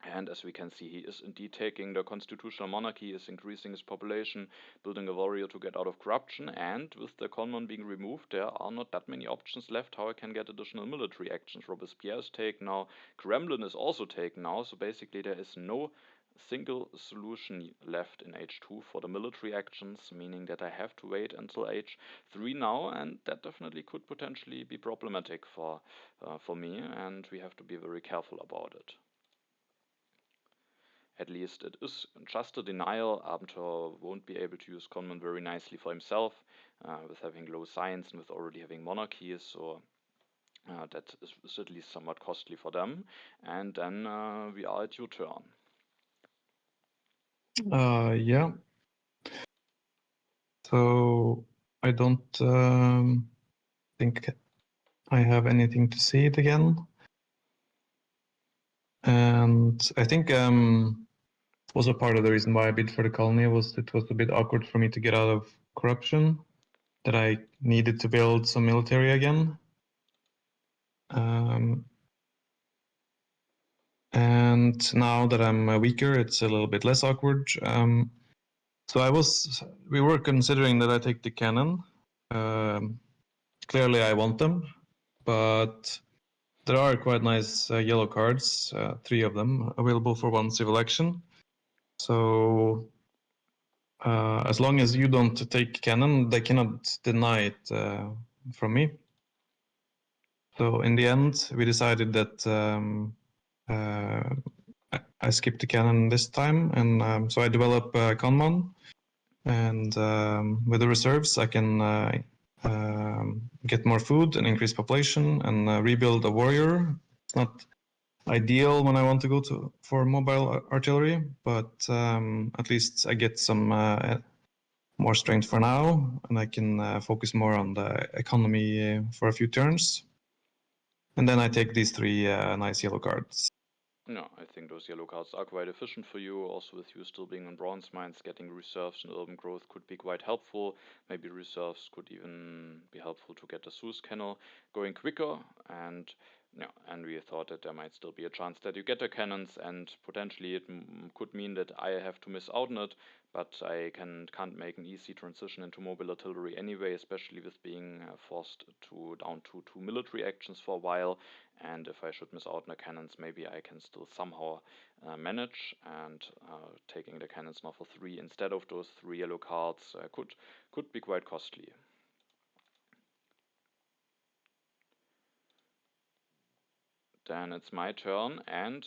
And as we can see, he is indeed taking the constitutional monarchy, is increasing his population, building a warrior to get out of corruption, and with the conman being removed, there are not that many options left how I can get additional military actions. Robespierre is taken now, Kremlin is also taken now, so basically there is no single solution left in H2 for the military actions, meaning that I have to wait until H3 now, and that definitely could potentially be problematic for me, and we have to be very careful about it. At least it is just a denial. Abenteurer won't be able to use Conman very nicely for himself, with having low science and with already having monarchies, so that is at least somewhat costly for them. And then we are at your turn. Yeah. So I don't think I have anything to say it again. And I think also part of the reason why I bid for the colony was it was a bit awkward for me to get out of corruption, that I needed to build some military again. And now that I'm weaker, it's a little bit less awkward. So we were considering that I take the cannon. Clearly I want them, but there are quite nice yellow cards, 3 of them, available for 1 civil action. So as long as you don't take cannon, they cannot deny it from me. So in the end, we decided that I skipped the cannon this time, and so I develop Conmon, and with the reserves, I can get more food and increase population and rebuild a warrior. It's not ideal when I want to go for mobile artillery, but at least I get some more strength for now, and I can focus more on the economy for a few turns. And then I take these 3 nice yellow cards. No, I think those yellow cards are quite efficient for you. Also, with you still being on bronze mines, getting reserves and urban growth could be quite helpful. Maybe reserves could even be helpful to get the Suez Canal going quicker. And we thought that there might still be a chance that you get the cannons, and potentially it could mean that I have to miss out on it. But I can't make an easy transition into mobile artillery anyway, especially with being forced down to 2 military actions for a while. And if I should miss out on the cannons, maybe I can still somehow manage, and taking the cannons now for 3 instead of those 3 yellow cards could be quite costly. Then it's my turn, and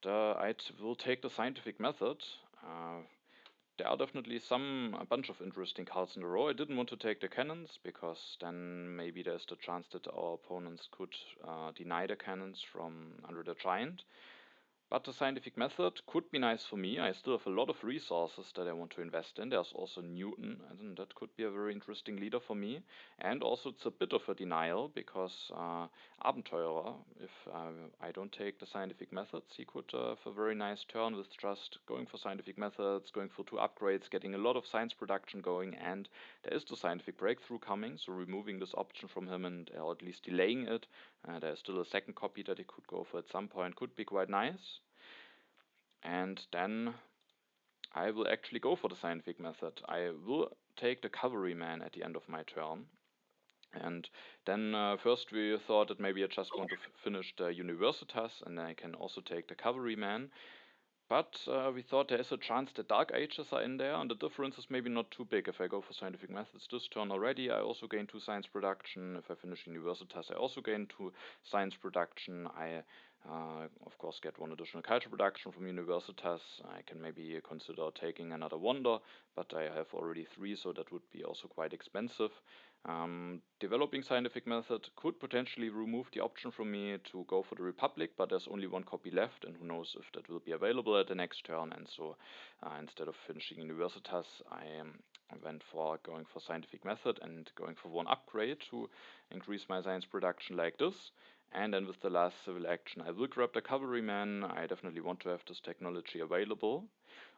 I will take the scientific method. There are definitely a bunch of interesting cards in a row. I didn't want to take the cannons, because then maybe there's the chance that our opponents could deny the cannons from Andrethegiant. But the scientific method could be nice for me. I still have a lot of resources that I want to invest in. There's also Newton, and that could be a very interesting leader for me. And also it's a bit of a denial, because Abenteurer, if I don't take the scientific methods, he could have a very nice turn with just going for scientific methods, going for 2 upgrades, getting a lot of science production going, and there is the scientific breakthrough coming, so removing this option from him, and or at least delaying it. There's still a second copy that he could go for at some point, could be quite nice. And then I will actually go for the scientific method. I will take the cavalryman at the end of my turn. And then first we thought that maybe I just want to finish the Universitas, and then I can also take the cavalryman. But we thought there is a chance that Dark Ages are in there, and the difference is maybe not too big. If I go for scientific methods this turn already, I also gain 2 science production. If I finish Universitas, I also gain 2 science production. I, of course, get 1 additional culture production from Universitas. I can maybe consider taking another wonder, but I have already 3, so that would be also quite expensive. Developing scientific method could potentially remove the option from me to go for the Republic, but there's only 1 copy left, and who knows if that will be available at the next turn. And so instead of finishing Universitas, I went for going for scientific method and going for 1 upgrade to increase my science production like this. And then with the last civil action, I will grab the cavalryman. I definitely want to have this technology available.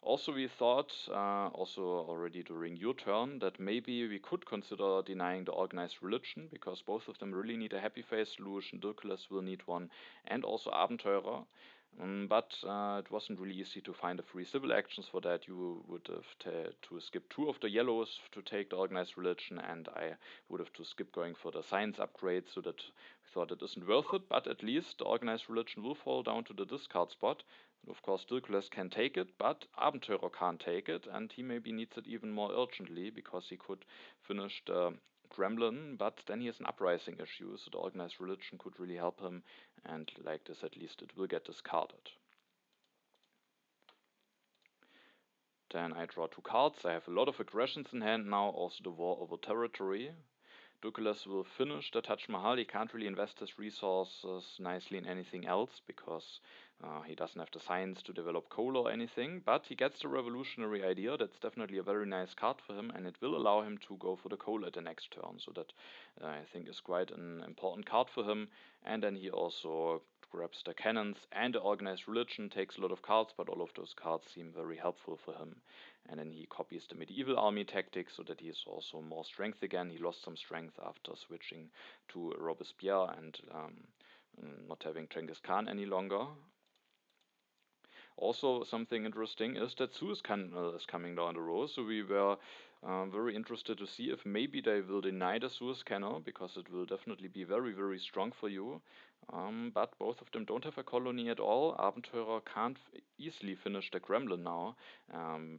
Also, we thought, also already during your turn, that maybe we could consider denying the organized religion, because both of them really need a happy face solution. Dirkules will need one, and also Abenteurer. But it wasn't really easy to find the free civil actions for that. You would have to skip 2 of the yellows to take the organized religion, and I would have to skip going for the science upgrade, so that we thought it isn't worth it. But at least the organized religion will fall down to the discard spot. Of course, Dirkules can take it, but Abenteurer can't take it, and he maybe needs it even more urgently, because he could finish the Gremlin, but then he has an uprising issue, so the organized religion could really help him, and like this at least it will get discarded. Then I draw 2 cards. I have a lot of aggressions in hand now, also the war over territory. Dirkules will finish the Taj Mahal. He can't really invest his resources nicely in anything else, because he doesn't have the science to develop coal or anything, but he gets the revolutionary idea. That's definitely a very nice card for him, and it will allow him to go for the coal at the next turn, so that I think is quite an important card for him. And then he also grabs the cannons and the organized religion, takes a lot of cards, but all of those cards seem very helpful for him. And then he copies the medieval army tactics, so that he has also more strength again. He lost some strength after switching to Robespierre and not having Genghis Khan any longer. Also, something interesting is that Suez Canal is coming down the road, so we were very interested to see if maybe they will deny the Suez Canal, because it will definitely be very, very strong for you. But both of them don't have a colony at all. Abenteurer can't easily finish the Gremlin now,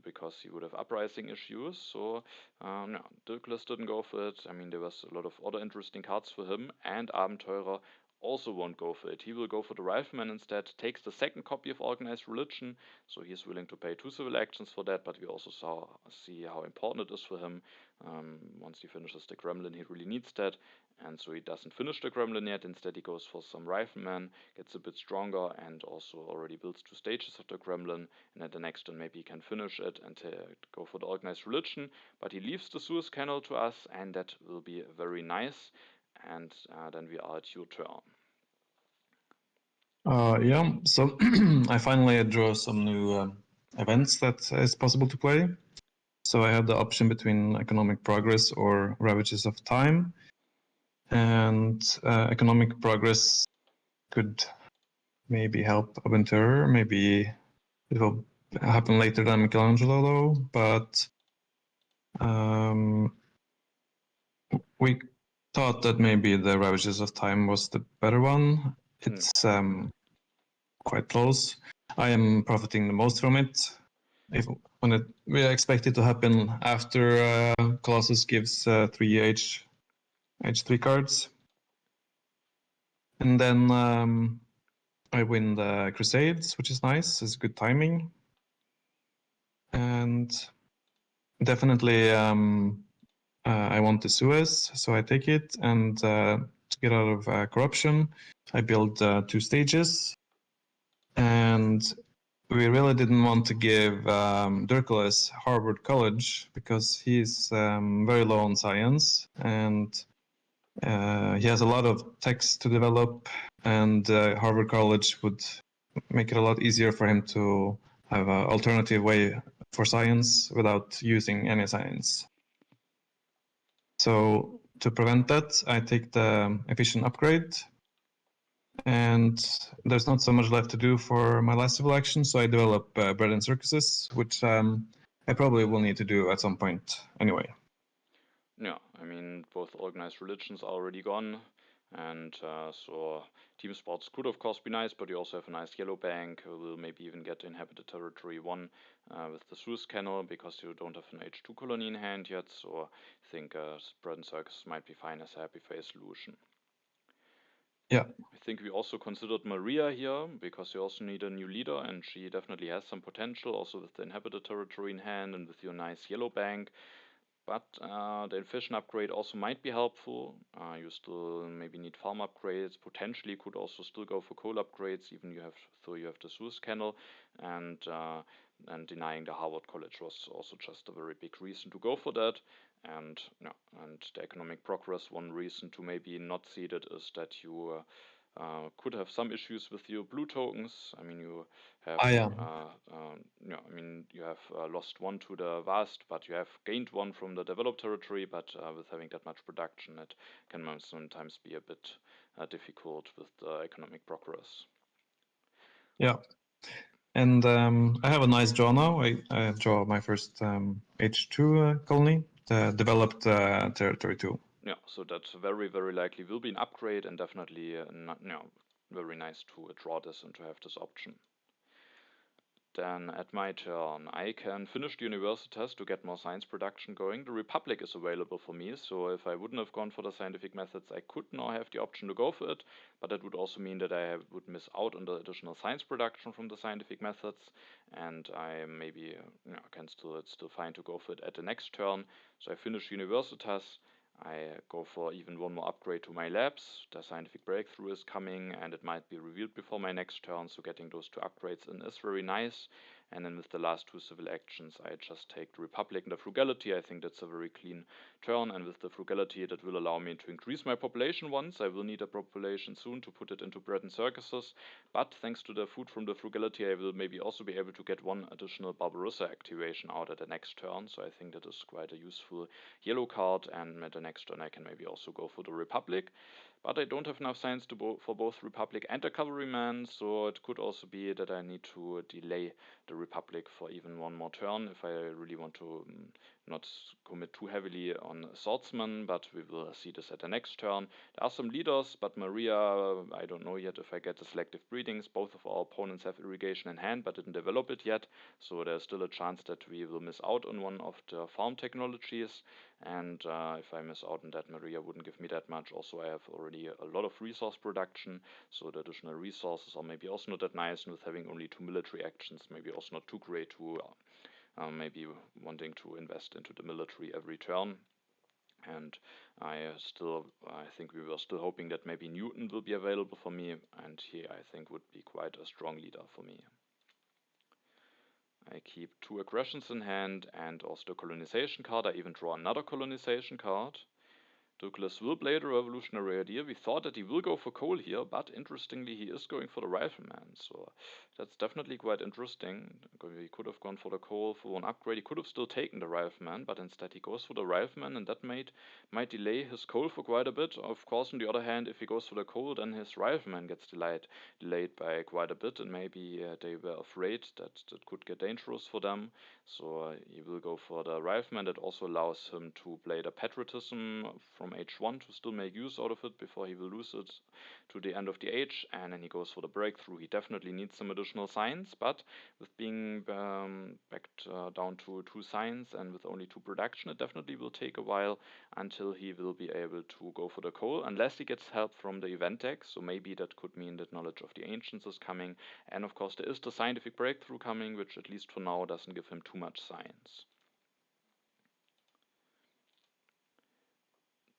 because he would have uprising issues. So, no, Dirkules didn't go for it. I mean, there was a lot of other interesting cards for him, and Abenteurer also won't go for it. He will go for the Rifleman instead, takes the second copy of Organized Religion, so he's willing to pay 2 civil actions for that, but we also see how important it is for him. Once he finishes the Gremlin, he really needs that, and so he doesn't finish the Gremlin yet. Instead, he goes for some Rifleman, gets a bit stronger, and also already builds 2 stages of the Gremlin, and at the next turn maybe he can finish it and go for the Organized Religion, but he leaves the Suez Canal to us, and that will be very nice. And then we are at your turn. Yeah, so I finally draw some new events that is possible to play. So I had the option between economic progress or ravages of time. And economic progress could maybe help Abenteurer. Maybe it will happen later than Michelangelo, though. But we thought that maybe the Ravages of Time was the better one. It's quite close. I am profiting the most from it. We expect it to happen after Colossus gives 3 H3 cards. And then I win the Crusades, which is nice. It's good timing. And definitely I want the Suez, so I take it. And to get out of corruption, I build 2 stages. And we really didn't want to give Dirkules Harvard College because he's very low on science, and he has a lot of text to develop, and Harvard College would make it a lot easier for him to have an alternative way for science without using any science. So to prevent that, I take the efficient upgrade, and there's not so much left to do for my last civil action, so I develop bread and circuses, which I probably will need to do at some point anyway. Yeah, I mean, both organized religions are already gone, and so team sports could of course be nice, but you also have a nice yellow bank. We'll maybe even get inhabited territory 1 with the Suez Canal, because you don't have an H2 colony in hand yet, so I think bread and circus might be fine as a happy phase solution. Yeah. I think we also considered Maria here, because you also need a new leader, and she definitely has some potential, also with the inhabited territory in hand and with your nice yellow bank. But the efficient upgrade also might be helpful. You still maybe need farm upgrades. Potentially could also still go for coal upgrades, even though you have the Suez Canal, and denying the Harvard College was also just a very big reason to go for that. And the economic progress, one reason to maybe not see that is that you could have some issues with your blue tokens. I mean, you have, you have lost 1 to the vast, but you have gained 1 from the developed territory. But with having that much production, it can sometimes be a bit difficult with the economic progress. Yeah. And I have a nice draw now. I draw my first H2 colony, the developed territory 2. Yeah, so that very, very likely will be an upgrade, and definitely very nice to draw this and to have this option. Then at my turn, I can finish the universitas to get more science production going. The Republic is available for me, so if I wouldn't have gone for the scientific methods, I could now have the option to go for it, but that would also mean that I would miss out on the additional science production from the scientific methods, and I maybe can it's still fine to go for it at the next turn. So I finish universitas. I go for even 1 more upgrade to my labs. The scientific breakthrough is coming, and it might be revealed before my next turn, so getting those 2 upgrades in is very nice. And then with the last 2 civil actions, I just take the Republic and the Frugality. I think that's a very clean turn, and with the Frugality, that will allow me to increase my population once. I will need a population soon to put it into bread and circuses, but thanks to the food from the Frugality, I will maybe also be able to get 1 additional Barbarossa activation out at the next turn, so I think that is quite a useful yellow card, and at the next turn I can maybe also go for the Republic. But I don't have enough science for both Republic and the Cavalryman, so it could also be that I need to delay the Republic for even 1 more turn if I really want to not commit too heavily on Swordsman, but we will see this at the next turn. There are some leaders, but Maria, I don't know yet if I get the selective breedings. Both of our opponents have irrigation in hand, but didn't develop it yet, so there's still a chance that we will miss out on 1 of the farm technologies. And if I miss out on that, Maria wouldn't give me that much. Also, I have already a lot of resource production, so the additional resources are maybe also not that nice, and with having only 2 military actions, maybe also not too great to maybe wanting to invest into the military every turn. And I think we were still hoping that maybe Newton will be available for me, and he, I think, would be quite a strong leader for me. I keep 2 aggressions in hand and also the colonization card. I even draw another colonization card. Douglas will play the revolutionary idea. We thought that he will go for coal here, but interestingly he is going for the rifleman, so that's definitely quite interesting. He could have gone for the coal for 1 upgrade. He could have still taken the rifleman, but instead he goes for the rifleman, and that might delay his coal for quite a bit. Of course, on the other hand, if he goes for the coal, then his rifleman gets delayed by quite a bit, and maybe they were afraid that that could get dangerous for them. So he will go for the rifleman. That also allows him to play the patriotism from from H1 to still make use out of it before he will lose it to the end of the age, and then he goes for the breakthrough. He definitely needs some additional science, but with being backed down to 2 science and with only 2 production, it definitely will take a while until he will be able to go for the coal, unless he gets help from the event deck. So maybe that could mean that Knowledge of the Ancients is coming, and of course there is the scientific breakthrough coming, which at least for now doesn't give him too much science.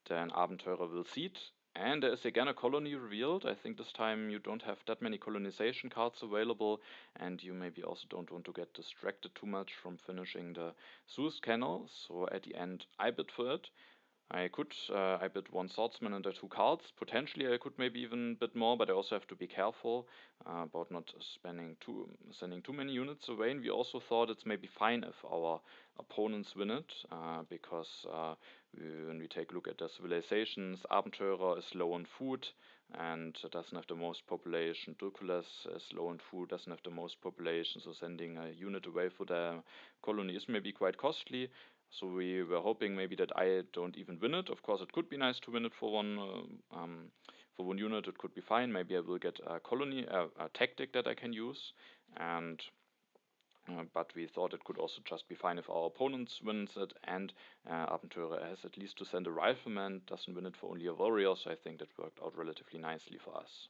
Then Abenteurer will seed, and there is again a colony revealed. I think this time you don't have that many colonization cards available, and you maybe also don't want to get distracted too much from finishing the Suez Canal, so at the end I bid for it. I bid 1 swordsman and the 2 cards. Potentially I could maybe even bid more, but I also have to be careful about not sending too many units away. And we also thought it's maybe fine if our opponents win it, because when we take a look at the civilizations, Abenteurer is low on food and doesn't have the most population. Dirkules is low on food, doesn't have the most population, so sending a unit away for the colony is maybe quite costly. So we were hoping maybe that I don't even win it. Of course, it could be nice to win it for one unit. It could be fine. Maybe I will get a colony, a tactic that I can use, and but we thought it could also just be fine if our opponents wins it, and Abenteurer has at least to send a rifleman, doesn't win it for only a warrior, so I think that worked out relatively nicely for us.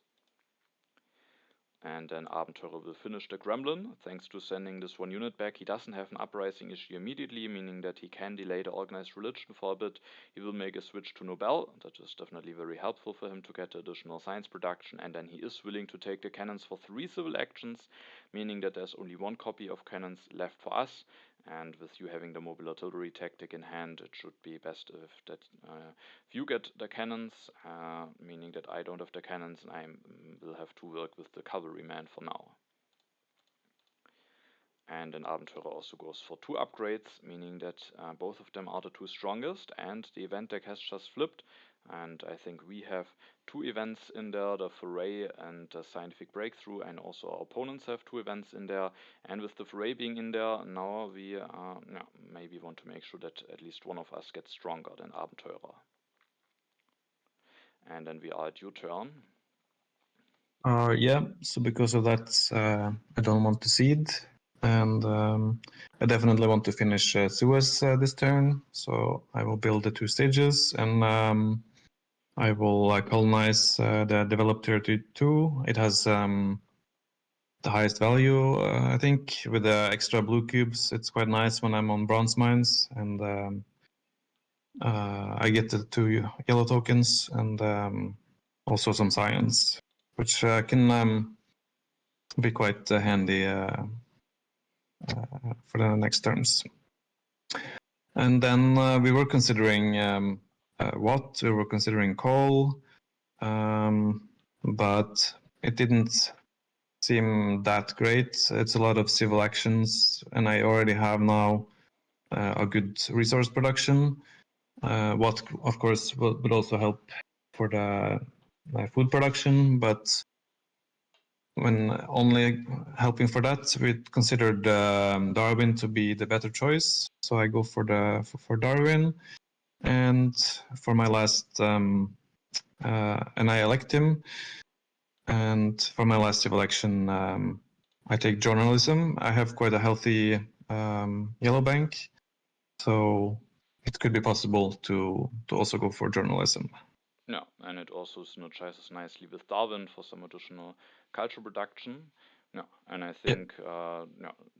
And then Abenteurer will finish the Gremlin. Thanks to sending this 1 unit back, he doesn't have an uprising issue immediately, meaning that he can delay the organized religion for a bit. He will make a switch to Nobel. That is definitely very helpful for him to get additional science production. And then he is willing to take the cannons for 3 civil actions, meaning that there's only 1 copy of cannons left for us. And with you having the mobile artillery tactic in hand, it should be best if you get the cannons, meaning that I don't have the cannons and I will have to work with the cavalryman for now. And an Abenteurer also goes for 2 upgrades, meaning that both of them are the 2 strongest, and the event deck has just flipped. And I think we have 2 events in there, the Foray and the Scientific Breakthrough, and also our opponents have 2 events in there. And with the Foray being in there, now we maybe want to make sure that at least one of us gets stronger than Abenteurer. And then we are at your turn. Yeah, so because of that, I don't want to seed, and I definitely want to finish Suez this turn, so I will build the 2 stages, and I will colonize the Develop 32. It has the highest value, I think, with the extra blue cubes. It's quite nice when I'm on bronze mines, and I get the 2 yellow tokens and also some science, which can be quite handy for the next turns. And then we were considering we were considering coal, but it didn't seem that great. It's a lot of civil actions, and I already have now a good resource production. What, of course, would also help for the food production, but when only helping for that, we considered Darwin to be the better choice. So I go for Darwin, and for my last, and I elect him. And for my last election, I take journalism. I have quite a healthy yellow bank, so it could be possible to also go for journalism. Yeah, and it also synergizes nicely with Darwin for some additional culture production. Yeah, and I think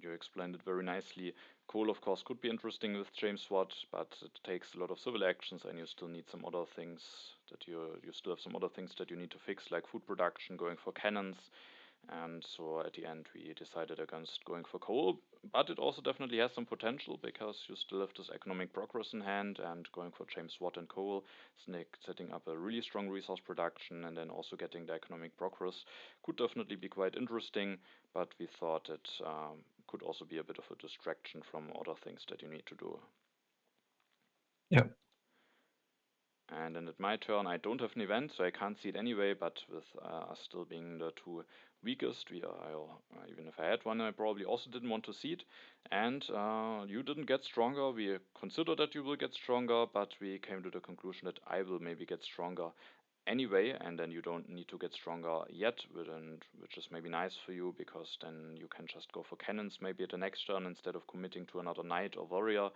you explained it very nicely. Coal, of course, could be interesting with James Watt, but it takes a lot of civil actions, and you still need some other things that you still have some other things that you need to fix, like food production, going for cannons. And so at the end, we decided against going for coal, but it also definitely has some potential because you still have this economic progress in hand, and going for James Watt and coal, setting up a really strong resource production, and then also getting the economic progress could definitely be quite interesting. But we thought it could also be a bit of a distraction from other things that you need to do. Yeah. And then at my turn, I don't have an event, so I can't see it anyway, but with us still being the two weakest, even if I had one, I probably also didn't want to see it. And you didn't get stronger. We consider that you will get stronger, but we came to the conclusion that I will maybe get stronger anyway, and then you don't need to get stronger yet, which is maybe nice for you, because then you can just go for cannons maybe at the next turn instead of committing to another knight or warrior.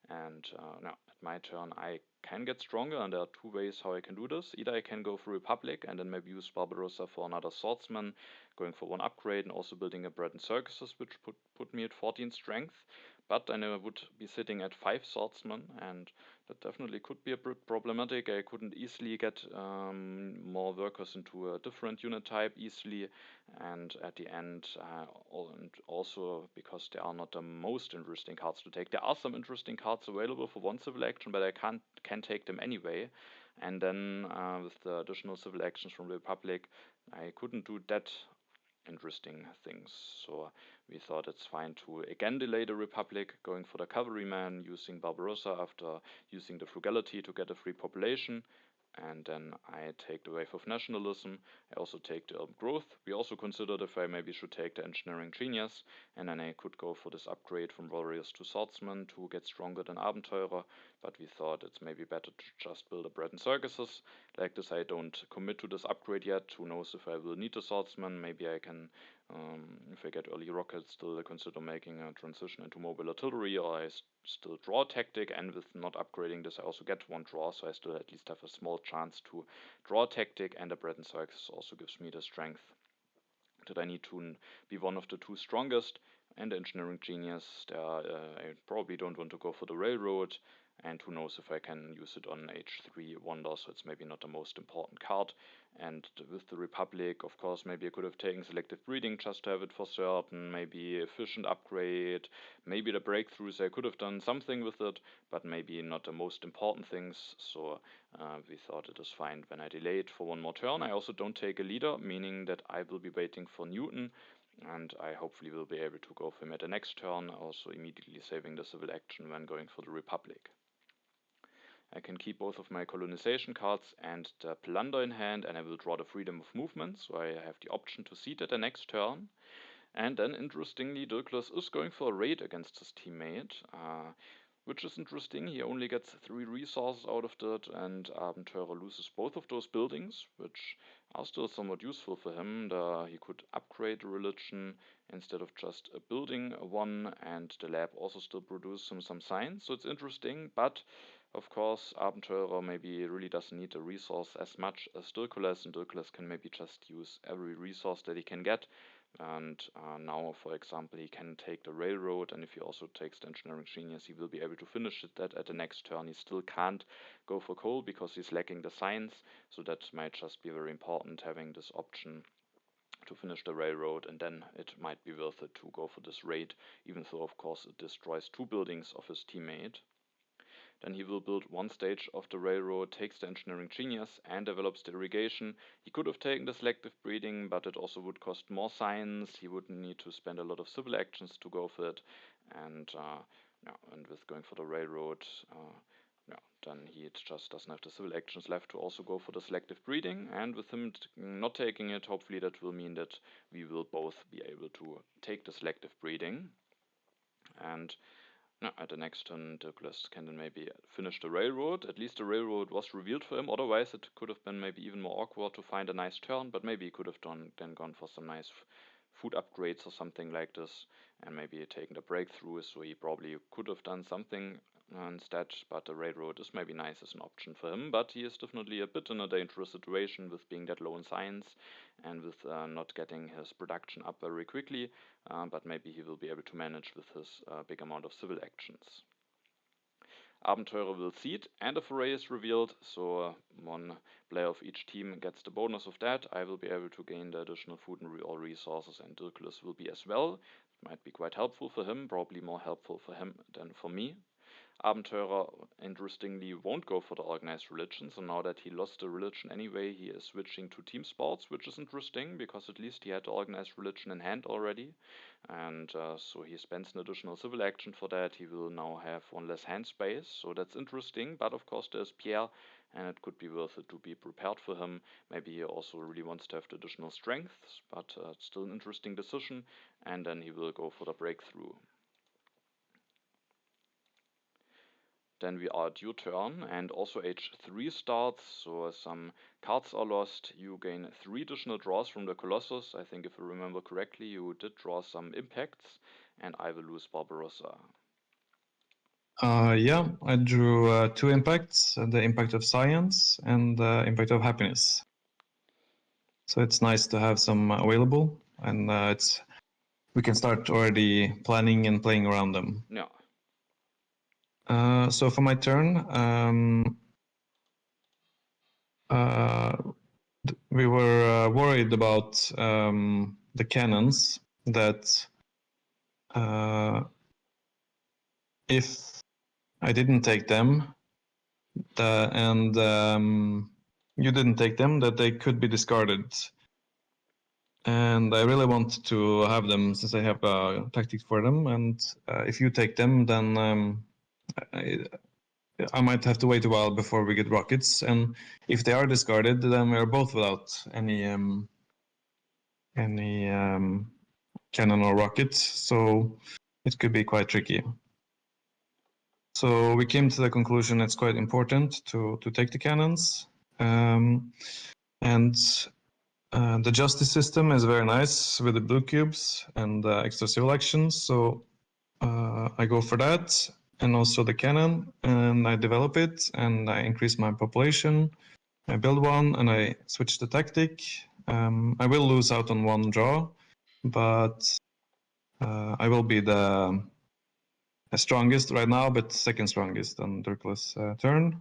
And now at my turn I can get stronger, and there are two ways how I can do this. Either I can go for Republic and then maybe use Barbarossa for another swordsman, going for one upgrade and also building a bread and circuses, which put me at 14 strength, but then I would be sitting at 5 swordsmen, and that definitely could be a bit problematic. I couldn't easily get more workers into a different unit type easily, and at the end, and also because they are not the most interesting cards to take. There are some interesting cards available for one civil action, but I can take them anyway. And then with the additional civil actions from the Republic, I couldn't do that interesting things. So we thought it's fine to again delay the Republic, going for the cavalryman, using Barbarossa after using the frugality to get a free population. And then I take the wave of nationalism. I also take the growth. We also considered if I maybe should take the engineering genius, and then I could go for this upgrade from warriors to swordsmen to get stronger than Abenteurer. But we thought it's maybe better to just build a bread and circuses. Like this, I don't commit to this upgrade yet. Who knows if I will need a swordsman? Maybe I can, if I get early rockets, still consider making a transition into mobile artillery, or I still draw tactic, and with not upgrading this I also get one draw, so I still at least have a small chance to draw tactic, and the bread and circus also gives me the strength that I need to be one of the two strongest. And the engineering genius, I probably don't want to go for the railroad, and who knows if I can use it on H3 wonder, so it's maybe not the most important card. And with the Republic, of course, maybe I could have taken selective breeding just to have it for certain, maybe efficient upgrade, maybe the breakthroughs, I could have done something with it, but maybe not the most important things. So we thought it is fine when I delayed for one more turn. I also don't take a leader, meaning that I will be waiting for Newton, and I hopefully will be able to go for him at the next turn, also immediately saving the civil action when going for the Republic. I can keep both of my colonization cards and the plunder in hand, and I will draw the freedom of movement, so I have the option to seed at the next turn. And then, interestingly, Dirkules is going for a raid against his teammate, which is interesting. He only gets 3 resources out of that, and Abenteurer loses both of those buildings, which are still somewhat useful for him. He could upgrade the religion instead of just building one, and the lab also still produces some science, so it's interesting. But of course, Abenteurer maybe really doesn't need a resource as much as Dirkules, and Dirkules can maybe just use every resource that he can get. And now, for example, he can take the railroad, and if he also takes the engineering genius, he will be able to finish that at the next turn. He still can't go for coal because he's lacking the science, so that might just be very important, having this option to finish the railroad, and then it might be worth it to go for this raid, even though of course it destroys 2 buildings of his teammate. Then he will build one stage of the railroad, takes the engineering genius, and develops the irrigation. He could have taken the selective breeding, but it also would cost more science. He would need to spend a lot of civil actions to go for it, and and with going for the railroad, then he just doesn't have the civil actions left to also go for the selective breeding. And with him not taking it, hopefully that will mean that we will both be able to take the selective breeding. And at the next turn, Dirkules can then maybe finish the railroad. At least the railroad was revealed for him. Otherwise, it could have been maybe even more awkward to find a nice turn. But maybe he could have then gone for some nice food upgrades or something like this, and maybe taken the breakthrough. So he probably could have done something instead. But the railroad is maybe nice as an option for him. But he is definitely a bit in a dangerous situation with being that low in science, and with not getting his production up very quickly. But maybe he will be able to manage with his big amount of civil actions. Abenteurer will seed, and a foray is revealed, so one player of each team gets the bonus of that. I will be able to gain the additional food and all resources, and Dirkules will be as well. It might be quite helpful for him, probably more helpful for him than for me. Abenteurer, interestingly, won't go for the organized religion, so now that he lost the religion anyway, he is switching to team sports, which is interesting, because at least he had the organized religion in hand already, and so he spends an additional civil action for that. He will now have one less hand space, so that's interesting. But of course there's Pierre, and it could be worth it to be prepared for him. Maybe he also really wants to have the additional strength, but it's still an interesting decision, and then he will go for the breakthrough. Then we are at your turn, and also H3 starts, so some cards are lost. You gain 3 additional draws from the Colossus. I think if I remember correctly, you did draw some impacts, and I will lose Barbarossa. Yeah, I drew 2 impacts, the impact of science and the impact of happiness. So it's nice to have some available, and we can start already planning and playing around them. Yeah. So for my turn, we were worried about the cannons, that if I didn't take them, and you didn't take them, that they could be discarded. And I really want to have them, since I have a tactic for them. And if you take them, then I might have to wait a while before we get rockets. And if they are discarded, then we are both without any cannon or rockets. So it could be quite tricky. So we came to the conclusion it's quite important to take the cannons. And the justice system is very nice with the blue cubes and extra civil actions. So I go for that, and also the cannon, and I develop it, and I increase my population. I build one, and I switch the tactic. I will lose out on 1 draw, but I will be the strongest right now, but second strongest on Dirkules' turn.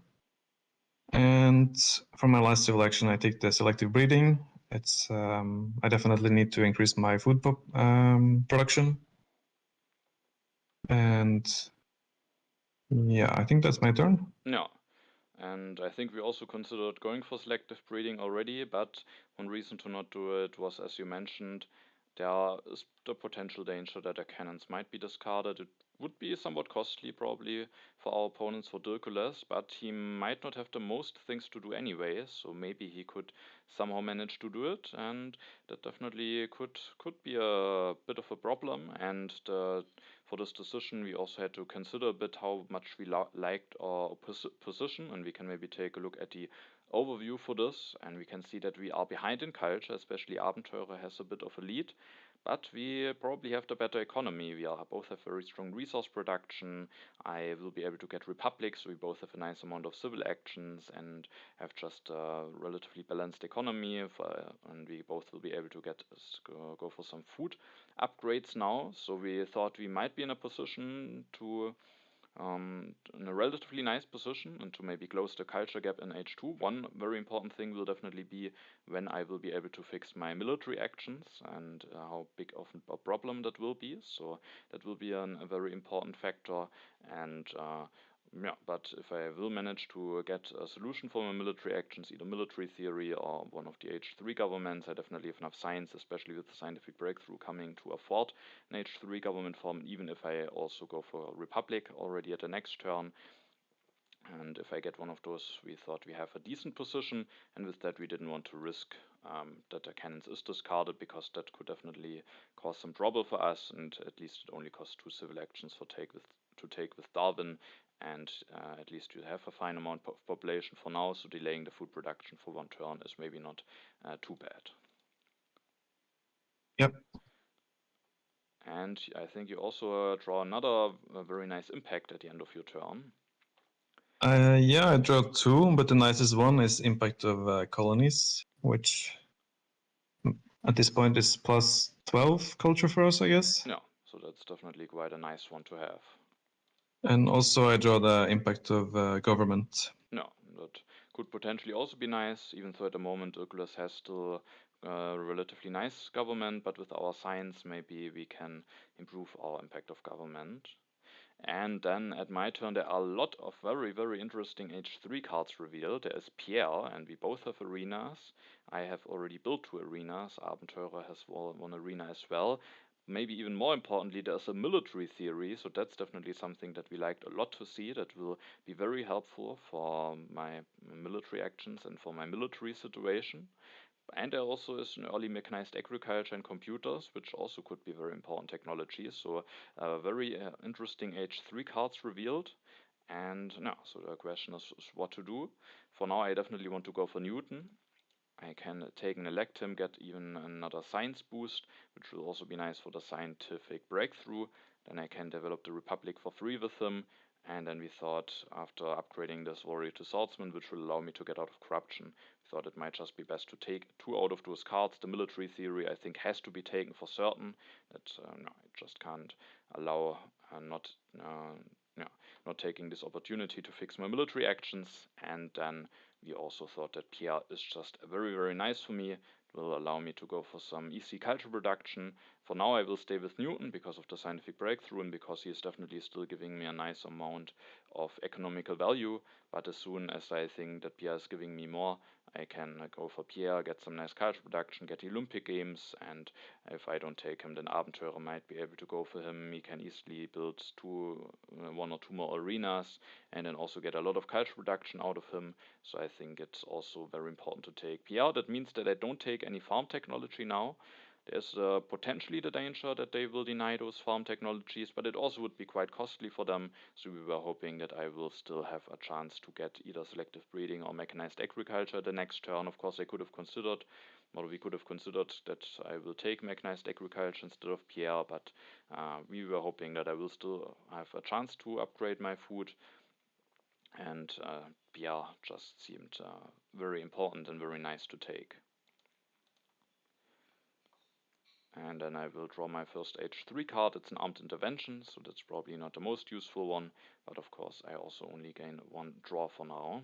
And for my last civil action, I take the selective breeding. It's I definitely need to increase my food production. And yeah, I think that's my turn. Yeah. And I think we also considered going for selective breeding already, but one reason to not do it was, as you mentioned, there is the potential danger that the cannons might be discarded. It would be somewhat costly probably for our opponents for Dirkules, but he might not have the most things to do anyway, so maybe he could somehow manage to do it, and that definitely could be a bit of a problem. And for this decision, we also had to consider a bit how much we liked our position, and we can maybe take a look at the overview for this, and we can see that we are behind in culture, especially Abenteurer has a bit of a lead, but we probably have the better economy. We both have very strong resource production. I will be able to get Republic, so we both have a nice amount of civil actions and have just a relatively balanced economy, and we both will be able to go for some food upgrades now. So we thought we might be in a position to in a relatively nice position and to maybe close the culture gap in H2. One very important thing will definitely be when I will be able to fix my military actions and how big of a problem that will be. So that will be a very important factor. And yeah, but if I will manage to get a solution for my military actions, either military theory or one of the H3 governments, I definitely have enough science, especially with the scientific breakthrough coming, to afford an H3 government form, even if I also go for Republic already at the next turn. And if I get one of those, we thought we have a decent position, and with that we didn't want to risk that the cannons is discarded, because that could definitely cause some trouble for us, and at least it only costs 2 civil actions to take with Darwin, and at least you have a fine amount of population for now, so delaying the food production for 1 turn is maybe not too bad. Yep. And I think you also draw another very nice impact at the end of your turn. Yeah, I draw 2, but the nicest one is impact of colonies, which at this point is plus 12 culture for us, I guess. Yeah, so that's definitely quite a nice one to have. And also I draw the impact of government. No, that could potentially also be nice, even though at the moment Dirkules has still a relatively nice government, but with our science maybe we can improve our impact of government. And then at my turn there are a lot of very, very interesting H3 cards revealed. There is Pierre, and we both have arenas. I have already built 2 arenas. Abenteurer has one arena as well. maybe even more importantly, there's a military theory, so that's definitely something that we liked a lot to see. That will be very helpful for my military actions and for my military situation. And there also is an early mechanized agriculture and computers, which also could be very important technologies. So very interesting H3 cards revealed. And now, so the question is what to do. For now, I definitely want to go for Newton. I can take an elect him, get even another science boost, which will also be nice for the scientific breakthrough. Then I can develop the Republic for free with him. And then we thought, after upgrading this warrior to swordsman, which will allow me to get out of corruption, we thought it might just be best to take 2 out of those cards. The military theory, I think, has to be taken for certain. That no, I just can't allow not taking this opportunity to fix my military actions. And then we also thought that Pierre is just very, very nice for me. It will allow me to go for some easy culture production. For now, I will stay with Newton because of the scientific breakthrough and because he is definitely still giving me a nice amount of economical value. But as soon as I think that Pierre is giving me more, I can go for Pierre, get some nice culture production, get the Olympic Games, and if I don't take him, then Abenteurer might be able to go for him. He can easily build 1 or 2 more arenas, and then also get a lot of culture production out of him. So I think it's also very important to take Pierre. That means that I don't take any farm technology now. There's potentially the danger that they will deny those farm technologies, but it also would be quite costly for them. So we were hoping that I will still have a chance to get either selective breeding or mechanized agriculture the next turn. Of course, I could have considered, or we could have considered that I will take mechanized agriculture instead of Pierre, but we were hoping that I will still have a chance to upgrade my food. And Pierre just seemed very important and very nice to take. And then I will draw my first H3 card. It's an armed intervention, so that's probably not the most useful one, but of course I also only gain 1 draw for now.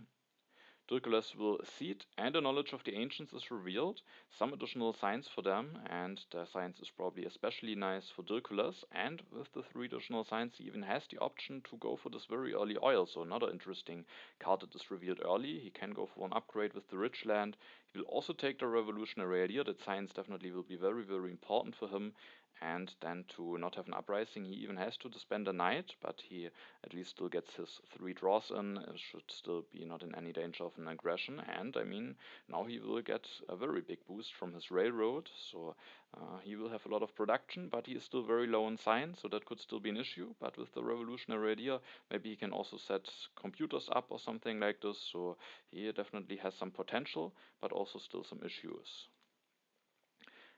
Dirkules will seed, and the knowledge of the ancients is revealed. Some additional science for them, and the science is probably especially nice for Dirkules. And with the 3 additional science, he even has the option to go for this very early oil. So another interesting card that is revealed early. He can go for an upgrade with the rich land. He will also take the revolutionary idea. That science definitely will be very, very important for him. And then to not have an uprising, he even has to spend a night, but he at least still gets his 3 draws in, should still be not in any danger of an aggression. And I mean, now he will get a very big boost from his railroad, so he will have a lot of production, but he is still very low in science, so that could still be an issue. But with the revolutionary idea, maybe he can also set computers up or something like this, so he definitely has some potential, but also still some issues.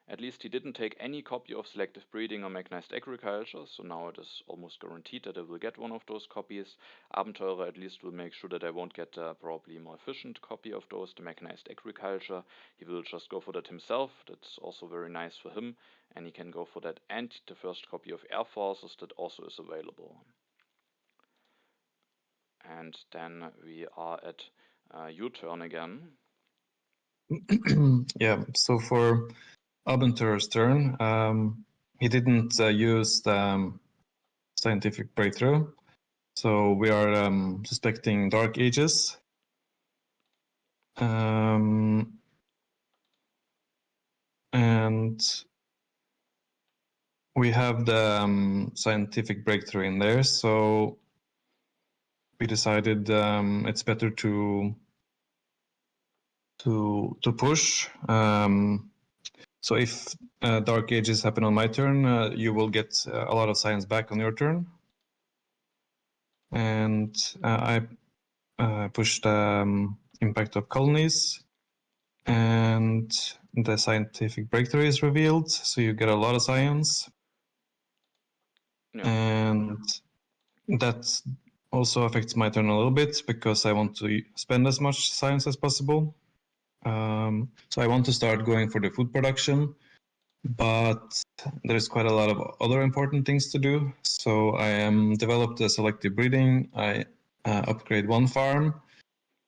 At least he didn't take any copy of selective breeding or mechanized agriculture, so now it is almost guaranteed that I will get one of those copies. Abenteurer at least will make sure that I won't get a probably more efficient copy of those, the mechanized agriculture. He will just go for that himself, that's also very nice for him, and he can go for that and the first copy of Air Forces that also is available. And then we are at your turn again. Yeah, so for Abenteurer's turn, he didn't use the scientific breakthrough, so we are suspecting Dark Ages. And we have the scientific breakthrough in there, so we decided it's better to push. So if Dark Ages happen on my turn, you will get a lot of science back on your turn. And I pushed impact of colonies, and the scientific breakthrough is revealed, so you get a lot of science. Yeah. And that also affects my turn a little bit because I want to spend as much science as possible. So I want to start going for the food production, but there's quite a lot of other important things to do. So I developed a selective breeding. I upgrade 1 farm,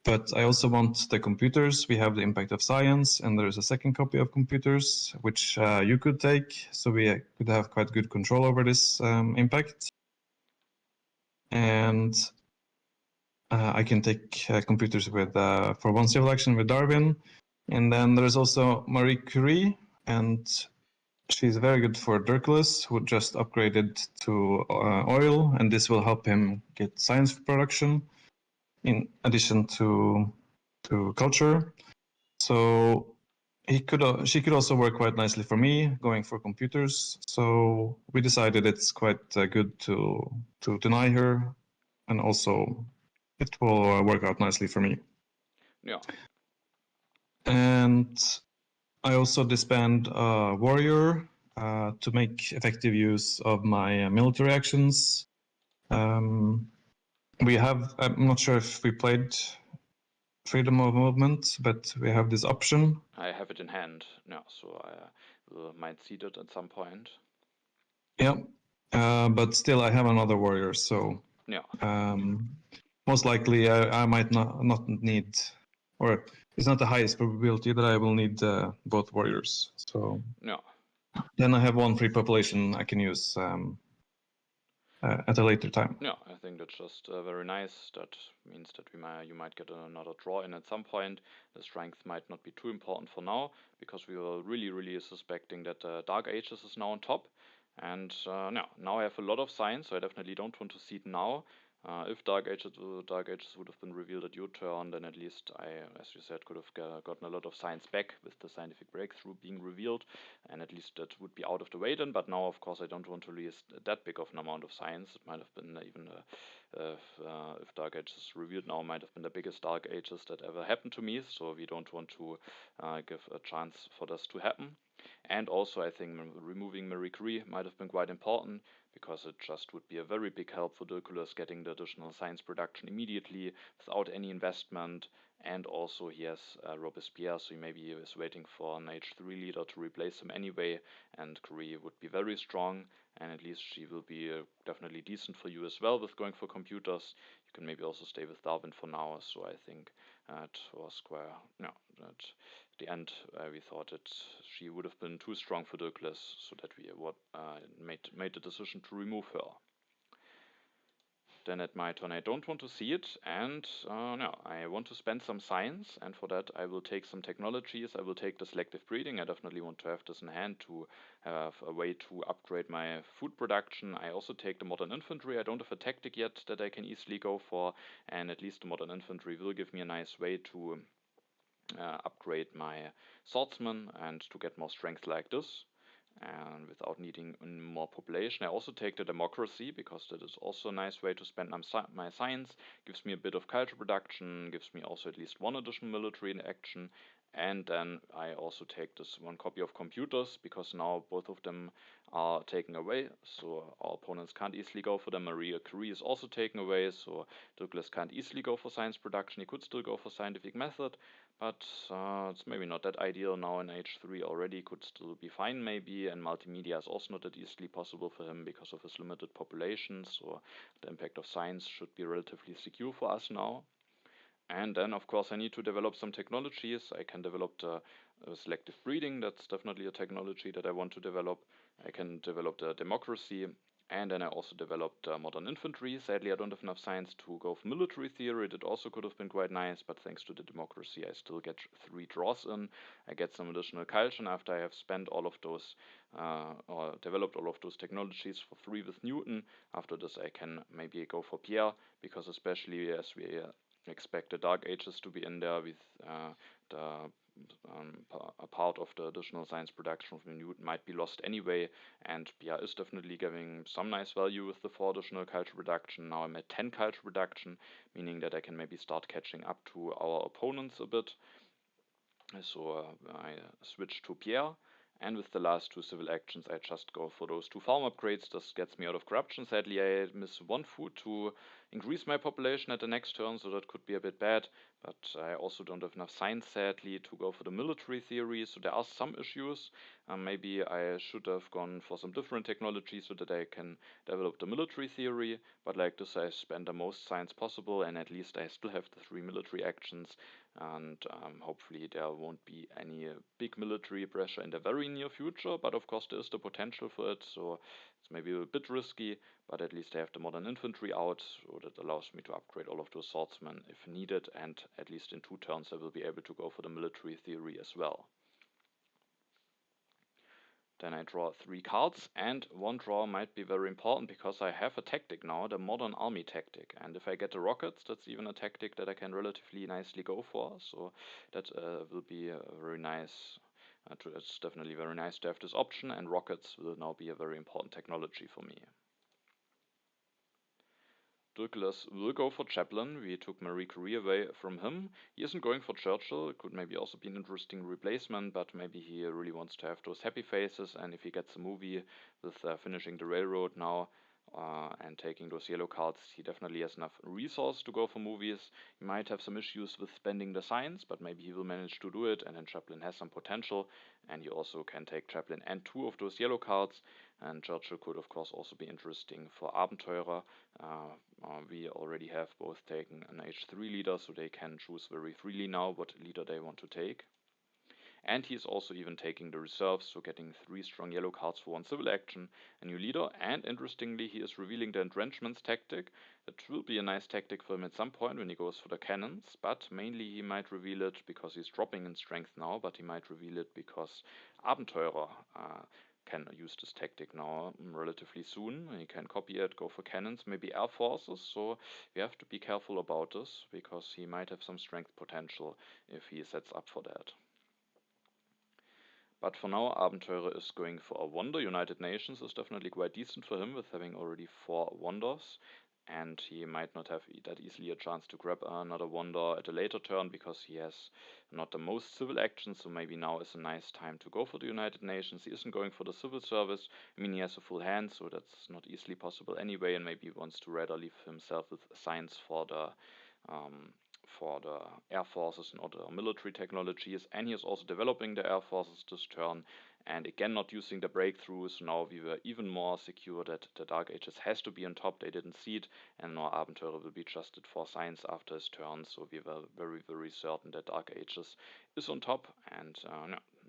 but I also want the computers. We have the impact of science, and there's a second copy of computers, which you could take. So we could have quite good control over this impact. And I can take computers with for 1 civil action with Darwin. And then there's also Marie Curie, and she's very good for Dirkules, who just upgraded to oil, and this will help him get science production in addition to culture. So she could also work quite nicely for me, going for computers. So we decided it's quite good to deny her, and also it will work out nicely for me. Yeah. And I also disband a warrior to make effective use of my military actions. I'm not sure if we played freedom of movement, but we have this option. I have it in hand. Yeah, so I might see that at some point. Yeah, but still I have another warrior, so Yeah. Most likely I might not need, or it's not the highest probability that I will need both warriors. So Yeah. then I have one free population I can use at a later time. Yeah, I think that's just very nice. That means that you might get another draw in at some point. The strength might not be too important for now, because we were really suspecting that Dark Ages is now on top. And now I have a lot of signs, so I definitely don't want to see it now. If Dark Ages would have been revealed at your turn, then at least I, as you said, could have gotten a lot of science back with the scientific breakthrough being revealed, and at least that would be out of the way then. But now, of course, I don't want to lose that big of an amount of science. It might have been even if Dark Ages is revealed now, might have been the biggest Dark Ages that ever happened to me. So we don't want to give a chance for this to happen. And also, I think removing Marie Curie might have been quite important, because it just would be a very big help for Dirkules getting the additional science production immediately without any investment. And also he has Robespierre, so maybe he is waiting for an H3 leader to replace him anyway, and Curie would be very strong, and at least she will be definitely decent for you as well with going for computers. You can maybe also stay with Darwin for now, so I think it was quite, at the end we thought that she would have been too strong for Dirkules, so that we made the decision to remove her. Then at my turn I don't want to see it, and I want to spend some science, and for that I will take some technologies. I will take the selective breeding. I definitely want to have this in hand to have a way to upgrade my food production. I also take the modern infantry. I don't have a tactic yet that I can easily go for, and at least the modern infantry will give me a nice way to upgrade my swordsman and to get more strength like this, and without needing more population. I also take the democracy, because that is also a nice way to spend my science. Gives me a bit of culture production, gives me also at least one additional military in action, and then I also take this one copy of computers, because now both of them are taken away, so our opponents can't easily go for them. Marie Curie is also taken away, so Douglas can't easily go for science production. He could still go for scientific method, but it's maybe not that ideal now in H3 already. Could still be fine maybe, and multimedia is also not that easily possible for him because of his limited population, so the impact of science should be relatively secure for us now. And then, of course, I need to develop some technologies. I can develop the selective breeding. That's definitely a technology that I want to develop. I can develop the democracy. And then I also developed modern infantry. Sadly, I don't have enough science to go for military theory. That also could have been quite nice, but thanks to the democracy, I still get 3 draws in. I get some additional culture, and after I have spent all of those, or developed all of those technologies for 3 with Newton, after this I can maybe go for Pierre, because especially as we expect the Dark Ages to be in there with a part of the additional science production from Newton might be lost anyway, and Pierre is definitely giving some nice value with the 4 additional culture reduction. Now I'm at 10 culture reduction, meaning that I can maybe start catching up to our opponents a bit. So I switch to Pierre, and with the last 2 civil actions I just go for those 2 farm upgrades. This gets me out of corruption. Sadly I miss 1 food to increase my population at the next turn, so that could be a bit bad, but I also don't have enough science sadly to go for the military theory, so there are some issues. Maybe I should have gone for some different technology so that I can develop the military theory, but like this I spend the most science possible, and at least I still have the 3 military actions, and hopefully there won't be any big military pressure in the very near future, but of course there is the potential for it, so it's maybe a bit risky, but at least I have the modern infantry out, so that allows me to upgrade all of those swordsmen if needed, and at least in 2 turns I will be able to go for the military theory as well. Then I draw 3 cards, and one draw might be very important because I have a tactic now, the modern army tactic. And if I get the rockets, that's even a tactic that I can relatively nicely go for. So that will be a very nice. It's definitely very nice to have this option, and rockets will now be a very important technology for me. Dirkules will go for Chaplin. We took Marie Curie away from him. He isn't going for Churchill. Could maybe also be an interesting replacement, but maybe he really wants to have those happy faces. And if he gets a movie with finishing the railroad now and taking those yellow cards, he definitely has enough resource to go for movies. He might have some issues with spending the science, but maybe he will manage to do it. And then Chaplin has some potential, and he also can take Chaplin and 2 of those yellow cards. And Churchill could, of course, also be interesting for Abenteurer. We already have both taken an H3 leader, so they can choose very freely now what leader they want to take. And he's also even taking the reserves, so getting 3 strong yellow cards for 1 civil action, a new leader, and interestingly he is revealing the entrenchments tactic. That will be a nice tactic for him at some point when he goes for the cannons, but mainly he might reveal it because he's dropping in strength now, but he might reveal it because Abenteurer can use this tactic now relatively soon. He can copy it, go for cannons, maybe air forces, so we have to be careful about this because he might have some strength potential if he sets up for that. But for now, Abenteurer is going for a wonder. United Nations is definitely quite decent for him with having already 4 wonders. And he might not have that easily a chance to grab another wonder at a later turn because he has not the most civil actions, so maybe now is a nice time to go for the United Nations. He isn't going for the civil service. I mean, he has a full hand, so that's not easily possible anyway, and maybe he wants to rather leave himself with science for the air forces and other military technologies, and he is also developing the air forces this turn, and again not using the breakthroughs. Now we were even more secure that the Dark Ages has to be on top. They didn't see it, and now Abenteurer will be trusted for science after his turn, so we were very, very certain that Dark Ages is on top, and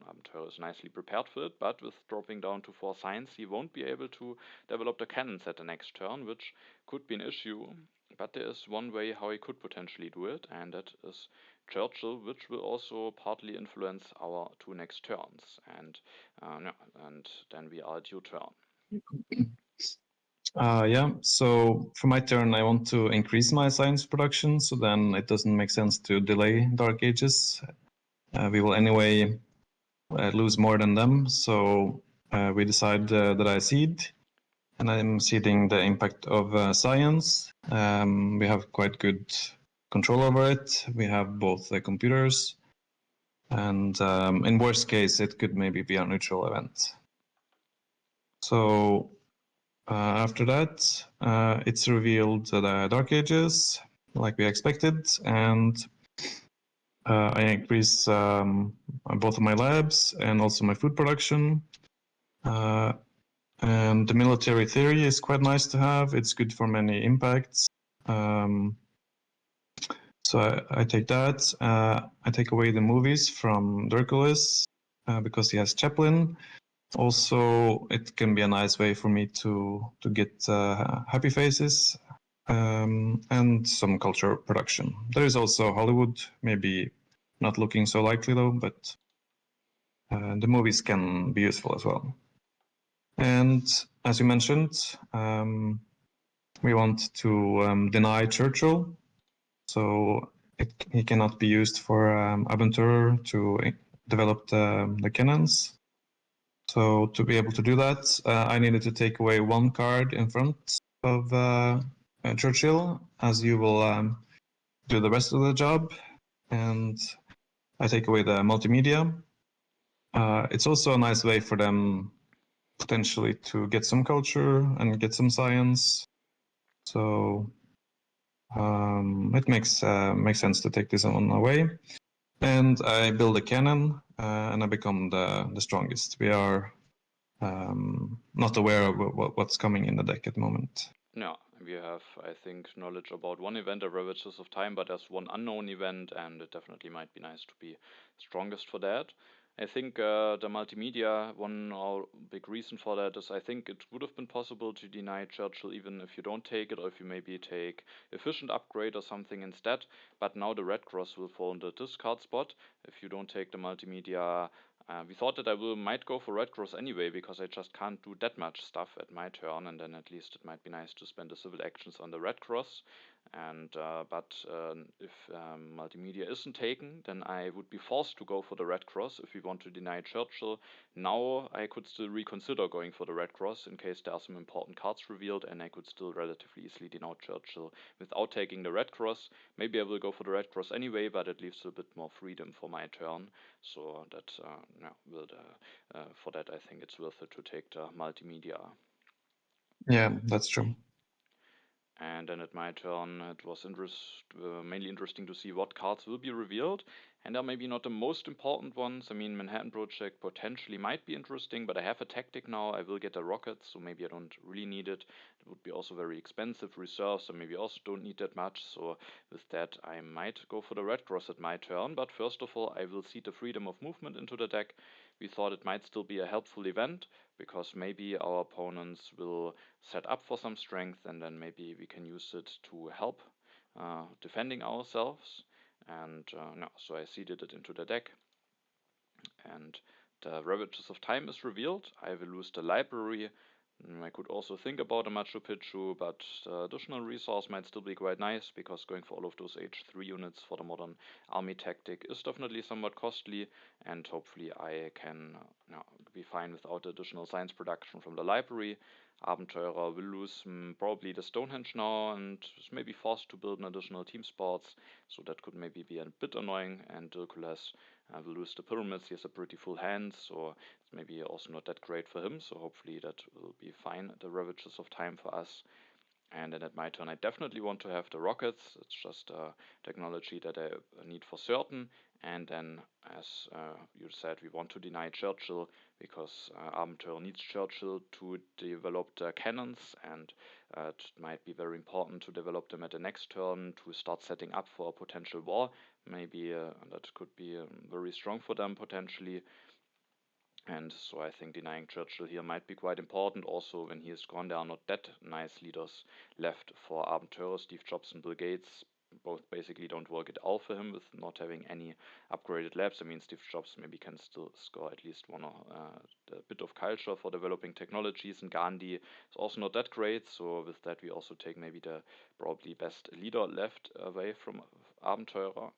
Abenteurer is nicely prepared for it, but with dropping down to 4 science, he won't be able to develop the cannons at the next turn, which could be an issue. But there is one way how he could potentially do it, and that is Churchill, which will also partly influence our 2 next turns. And then we are at your turn. Yeah, so for my turn, I want to increase my science production, so then it doesn't make sense to delay Dark Ages. We will anyway lose more than them, so we decide that I seed, and I'm seeding the impact of science. We have quite good control over it. We have both the computers, and in worst case, it could maybe be a neutral event. So after that, it's revealed the Dark Ages, like we expected, and I increase both of my labs and also my food production. And the military theory is quite nice to have. It's good for many impacts. So I take that. I take away the movies from Dirkules because he has Chaplin. Also, it can be a nice way for me to get happy faces and some culture production. There is also Hollywood, maybe not looking so likely though, but the movies can be useful as well. And as you mentioned, we want to deny Churchill, so he cannot be used for Abenteurer to develop the cannons. So to be able to do that, I needed to take away 1 card in front of Churchill, as you will do the rest of the job. And I take away the multimedia. It's also a nice way for them potentially to get some culture and get some science. So it makes sense to take this one away. And I build a cannon, and I become the strongest. We are not aware of what's coming in the deck at the moment. No, we have, I think, knowledge about 1 event, a Ravages of Time, but there's 1 unknown event, and it definitely might be nice to be strongest for that. I think the multimedia, one big reason for that is I think it would have been possible to deny Churchill even if you don't take it, or if you maybe take efficient upgrade or something instead. But now the red cross will fall in the discard spot if you don't take the multimedia We thought that I might go for Red Cross anyway, because I just can't do that much stuff at my turn, and then at least it might be nice to spend the civil actions on the Red Cross. And but if multimedia isn't taken, then I would be forced to go for the Red Cross if we want to deny Churchill. Now I could still reconsider going for the Red Cross in case there are some important cards revealed, and I could still relatively easily deny Churchill without taking the Red Cross. Maybe I will go for the Red Cross anyway, but it leaves a bit more freedom for my turn. So that for that I think it's worth it to take the multimedia. Yeah, that's true. And then at my turn, it was mainly interesting to see what cards will be revealed. And they're maybe not the most important ones. I mean, Manhattan Project potentially might be interesting, but I have a tactic now. I will get a rocket, so maybe I don't really need it. It would be also very expensive reserve, so maybe also don't need that much. So with that, I might go for the Red Cross at my turn. But first of all, I will seed the freedom of movement into the deck. We thought it might still be a helpful event, because maybe our opponents will set up for some strength, and then maybe we can use it to help defending ourselves. And no, so I seeded it into the deck, and the Ravages of Time is revealed. I will lose the library. I could also think about a Machu Picchu, but the additional resource might still be quite nice, because going for all of those H3 units for the modern army tactic is definitely somewhat costly, and hopefully I can be fine without additional science production from the library. Abenteurer will lose probably the Stonehenge now, and is maybe forced to build an additional team sports, so that could maybe be a bit annoying. And Dirkules will lose the pyramids. He has a pretty full hand, so it's maybe also not that great for him. So hopefully that will be fine, the Ravages of Time for us. And then at my turn, I definitely want to have the rockets. It's just a technology that I need for certain. And then, as you said, we want to deny Churchill, because Abenteurer needs Churchill to develop the cannons, and it might be very important to develop them at the next turn to start setting up for a potential war. Maybe that could be very strong for them potentially. And so I think denying Churchill here might be quite important. Also, when he is gone, there are not that nice leaders left for Abenteurer. Steve Jobs and Bill Gates both basically don't work it out for him with not having any upgraded labs. I mean, Steve Jobs maybe can still score at least one a bit of culture for developing technologies, and Gandhi is also not that great. So with that, we also take maybe the probably best leader left away from Abenteurer.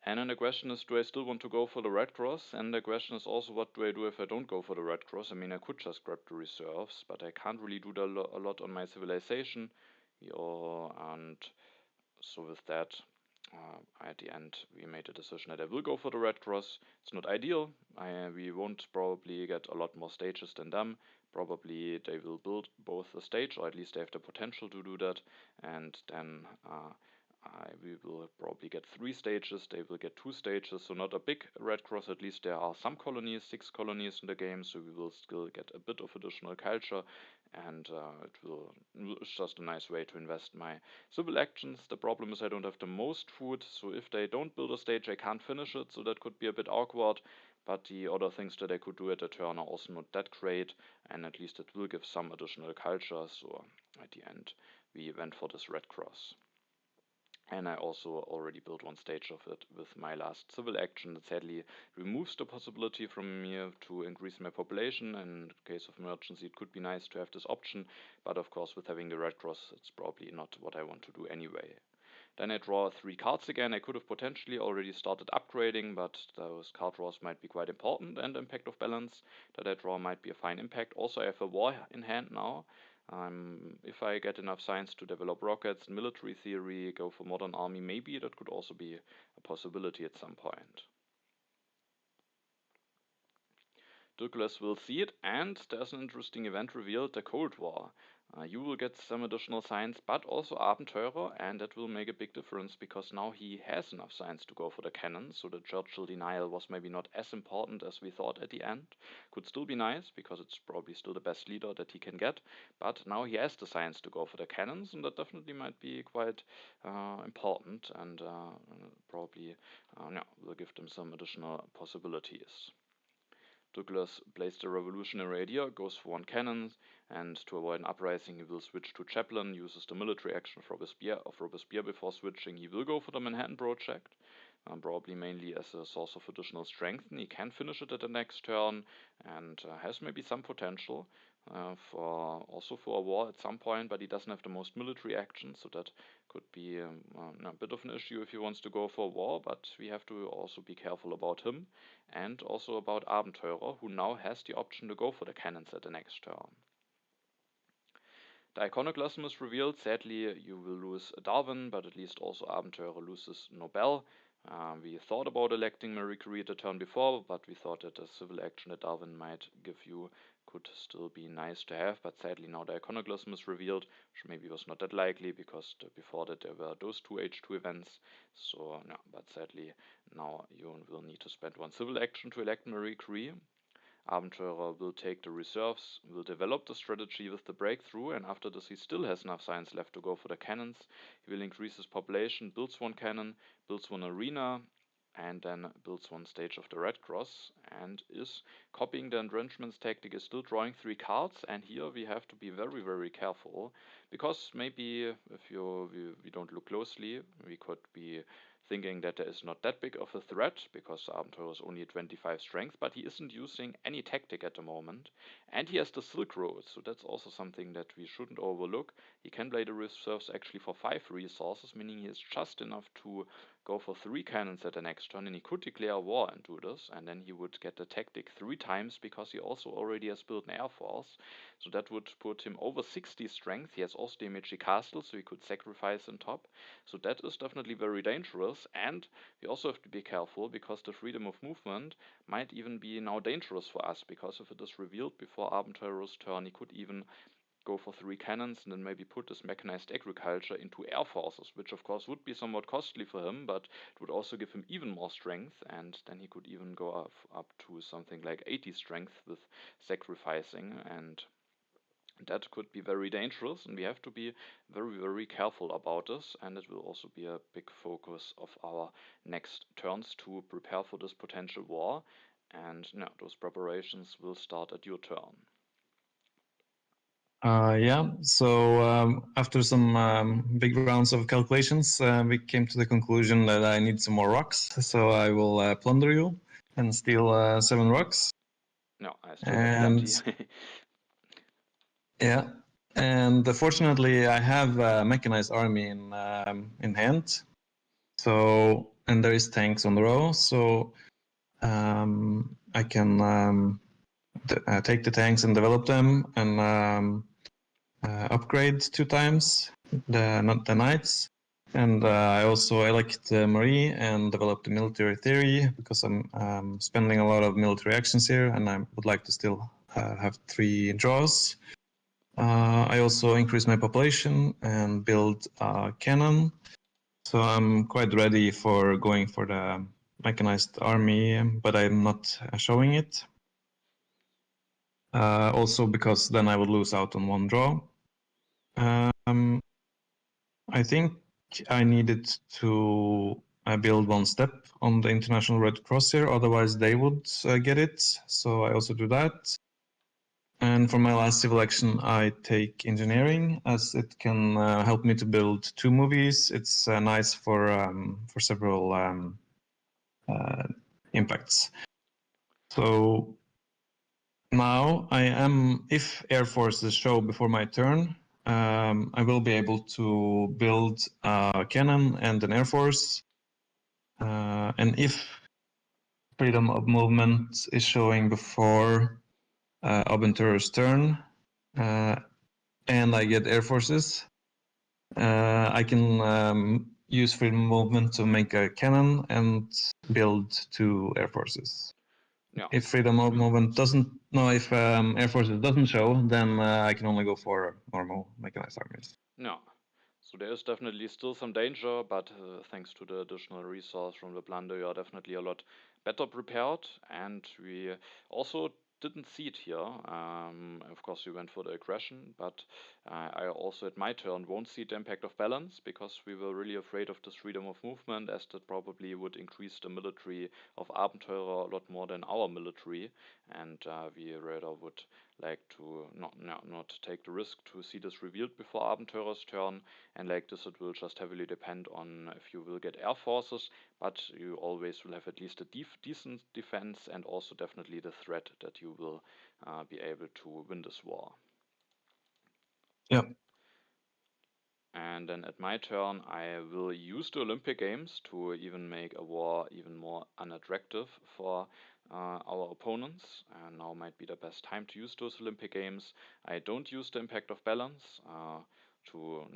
And then the question is, do I still want to go for the Red Cross? And the question is also, what do I do if I don't go for the Red Cross? I mean, I could just grab the reserves, but I can't really do a lot on my civilization. And so with that, at the end, we made a decision that I will go for the Red Cross. It's not ideal. We won't probably get a lot more stages than them. Probably they will build both a stage, or at least they have the potential to do that. And then we will probably get 3 stages. They will get 2 stages, so not a big Red Cross. At least there are some colonies, 6 colonies in the game, so we will still get a bit of additional culture, and it's just a nice way to invest my civil actions. The problem is I don't have the most food, so if they don't build a stage, I can't finish it, so that could be a bit awkward. But the other things that I could do at a turn are also not that great, and at least it will give some additional culture. So at the end, we went for this Red Cross. And I also already built 1 stage of it with my last civil action that sadly removes the possibility from me to increase my population. In case of emergency, it could be nice to have this option, but of course with having the Red Cross, it's probably not what I want to do anyway. Then I draw 3 cards again. I could have potentially already started upgrading, but those card draws might be quite important, and Impact of Balance that I draw might be a fine impact. Also, I have a war in hand now. If I get enough science to develop rockets, military theory, go for modern army, maybe that could also be a possibility at some point. Dirkules will see it, and there's an interesting event revealed, the Cold War. You will get some additional science, but also Abenteurer, and that will make a big difference, because now he has enough science to go for the cannon, so the Churchill denial was maybe not as important as we thought at the end. Could still be nice, because it's probably still the best leader that he can get, but now he has the science to go for the cannons, and that definitely might be quite important, and probably will give them some additional possibilities. Douglas plays the revolutionary idea, goes for 1 cannon, and to avoid an uprising he will switch to Chaplain, uses the military action of Robespierre before switching. He will go for the Manhattan Project. probably mainly as a source of additional strength. And he can finish it at the next turn and has maybe some potential for a war at some point, but he doesn't have the most military action, so that could be a bit of an issue if he wants to go for war, but we have to also be careful about him and also about Abenteurer, who now has the option to go for the cannons at the next turn. The iconoclasm is revealed. Sadly, you will lose Darwin, but at least also Abenteurer loses Nobel. We thought about electing Marie Curie the turn before, but we thought that a civil action that Darwin might give you could still be nice to have. But sadly, now the iconoclasm is revealed, which maybe was not that likely because before that there were those two H2 events. So, no, but sadly, now you will need to spend one civil action to elect Marie Curie. Abenteurer will take the reserves, will develop the strategy with the breakthrough, and after this he still has enough science left to go for the cannons. He will increase his population, builds one cannon, builds one arena, and then builds one stage of the Red Cross, and is copying the entrenchments tactic, is still drawing 3 cards, and here we have to be very, very careful, because maybe if we don't look closely, we could be thinking that there is not that big of a threat, because Abenteurer is only 25 strength, but he isn't using any tactic at the moment, and he has the Silk Road, so that's also something that we shouldn't overlook. He can play the reserves actually for 5 resources, meaning he has just enough to go for 3 cannons at the next turn, and he could declare war and do this, and then he would get the tactic 3 times, because he also already has built an air force, so that would put him over 60 strength. He has also the Amici Castle, so he could sacrifice on top, so that is definitely very dangerous, and we also have to be careful, because the freedom of movement might even be now dangerous for us, because if it is revealed before Abenteurer's turn, he could even go for 3 cannons and then maybe put this mechanized agriculture into air forces, which of course would be somewhat costly for him, but it would also give him even more strength, and then he could even go up to something like 80 strength with sacrificing, and that could be very dangerous, and we have to be very, very careful about this, and it will also be a big focus of our next turns to prepare for this potential war, and those preparations will start at your turn. Yeah, so after some big rounds of calculations, we came to the conclusion that I need some more rocks, so I will plunder you and steal 7 rocks. No, I still have plenty. Yeah, and fortunately I have a mechanized army in hand, so, and there is tanks on the row, so I can take the tanks and develop them, and upgrade 2 times not the knights, and I also elect Marie and develop the military theory, because I'm spending a lot of military actions here, and I would like to still have 3 draws. I also increase my population and build a cannon, so I'm quite ready for going for the mechanized army, but I'm not showing it. Also because then I would lose out on 1 draw. I think I needed to build 1 step on the International Red Cross here, otherwise they would get it, so I also do that. And for my last civil action, I take engineering, as it can help me to build 2 movies. It's nice for several impacts. So now I am, if air forces show before my turn, I will be able to build a cannon and an air force. And if freedom of movement is showing before Abenteurer's turn, and I get air forces, I can use freedom of movement to make a cannon and build 2 air forces. Yeah. If freedom of movement doesn't, no, if air forces doesn't show, then I can only go for normal mechanized armies. No. So there is definitely still some danger, but thanks to the additional resource from the plunder, you are definitely a lot better prepared. And we also didn't see it here. Of course, we went for the aggression, but I also at my turn won't see the impact of balance, because we were really afraid of this freedom of movement, as that probably would increase the military of Abenteurer a lot more than our military, and we rather would like to not take the risk to see this revealed before Abenteurer's turn, and like this it will just heavily depend on if you will get air forces, but you always will have at least a decent defense, and also definitely the threat that you will be able to win this war. Yeah. And then at my turn, I will use the Olympic Games to even make a war even more unattractive for our opponents. And now might be the best time to use those Olympic Games. I don't use the impact of balance to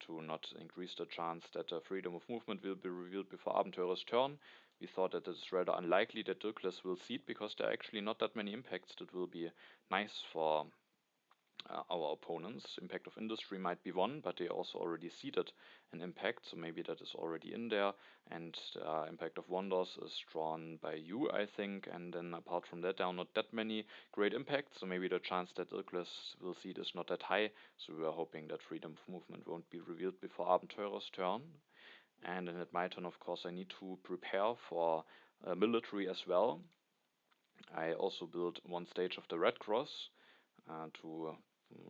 not increase the chance that freedom of movement will be revealed before Abenteurer's turn. We thought that it's rather unlikely that Dirkules will seed, because there are actually not that many impacts that will be nice for our opponents. Impact of Industry might be one, but they also already seeded an impact, so maybe that is already in there. And Impact of Wonders is drawn by you, I think. And then apart from that, there are not that many great impacts, so maybe the chance that Dirkules will seed is not that high. So we are hoping that freedom of movement won't be revealed before Abenteurer's turn. And then at my turn, of course, I need to prepare for military as well. I also built one stage of the Red Cross to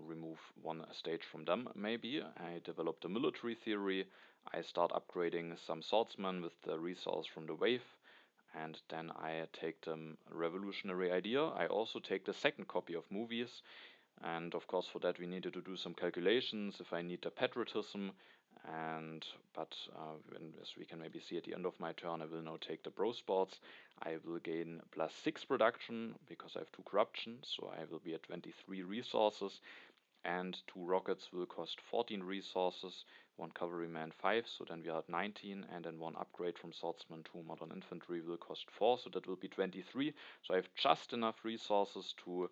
remove one stage from them, maybe. I developed a military theory. I start upgrading some swordsmen with the resource from the wave, and then I take the revolutionary idea. I also take the second copy of movies, and of course for that we needed to do some calculations if I need the patriotism. But as we can maybe see at the end of my turn, I will now take the bro sports. I will gain +6 production because I have 2 corruption, so I will be at 23 resources, and 2 rockets will cost 14 resources, 1 cavalryman 5, so then we are at 19, and then 1 upgrade from swordsman, 2 modern infantry will cost 4, so that will be 23. So I have just enough resources to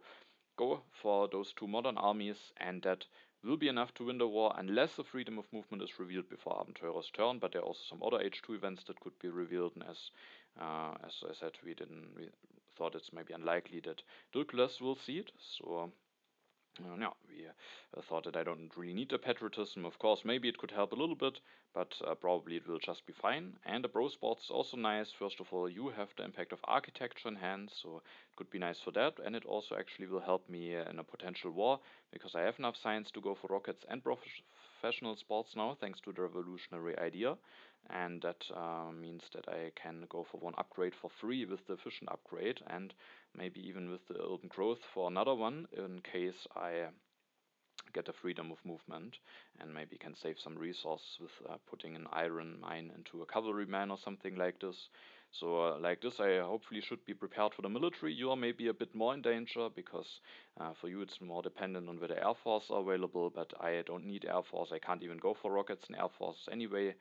go for those 2 modern armies, and that will be enough to win the war, unless the freedom of movement is revealed before Abenteurer's turn. But there are also some other H2 events that could be revealed, and as I said, we thought it's maybe unlikely that Dirkules will see it. So we thought that I don't really need the patriotism. Of course, maybe it could help a little bit, but probably it will just be fine. And the bro sports is also nice. First of all, you have the impact of architecture in hand, so it could be nice for that. And it also actually will help me in a potential war, because I have enough science to go for rockets and professional sports now, thanks to the revolutionary idea. And that means that I can go for 1 upgrade for free with the efficient upgrade, and maybe even with the urban growth for another one, in case I get the freedom of movement, and maybe can save some resources with putting an iron mine into a cavalryman or something like this. So like this, I hopefully should be prepared for the military. You are maybe a bit more in danger, because for you it's more dependent on whether air force are available, but I don't need air force. I can't even go for rockets and air forces anyway.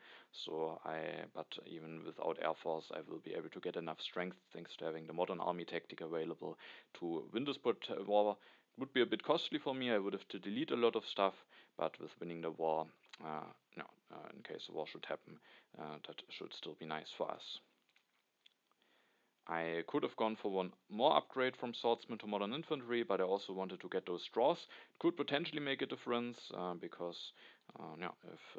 But even without air force, I will be able to get enough strength, thanks to having the modern army tactic available, to win this war. Would be a bit costly for me. I would have to delete a lot of stuff, but with winning the war, in case a war should happen, that should still be nice for us. I could have gone for 1 more upgrade from swordsman to modern infantry, but I also wanted to get those straws. It could potentially make a difference, because if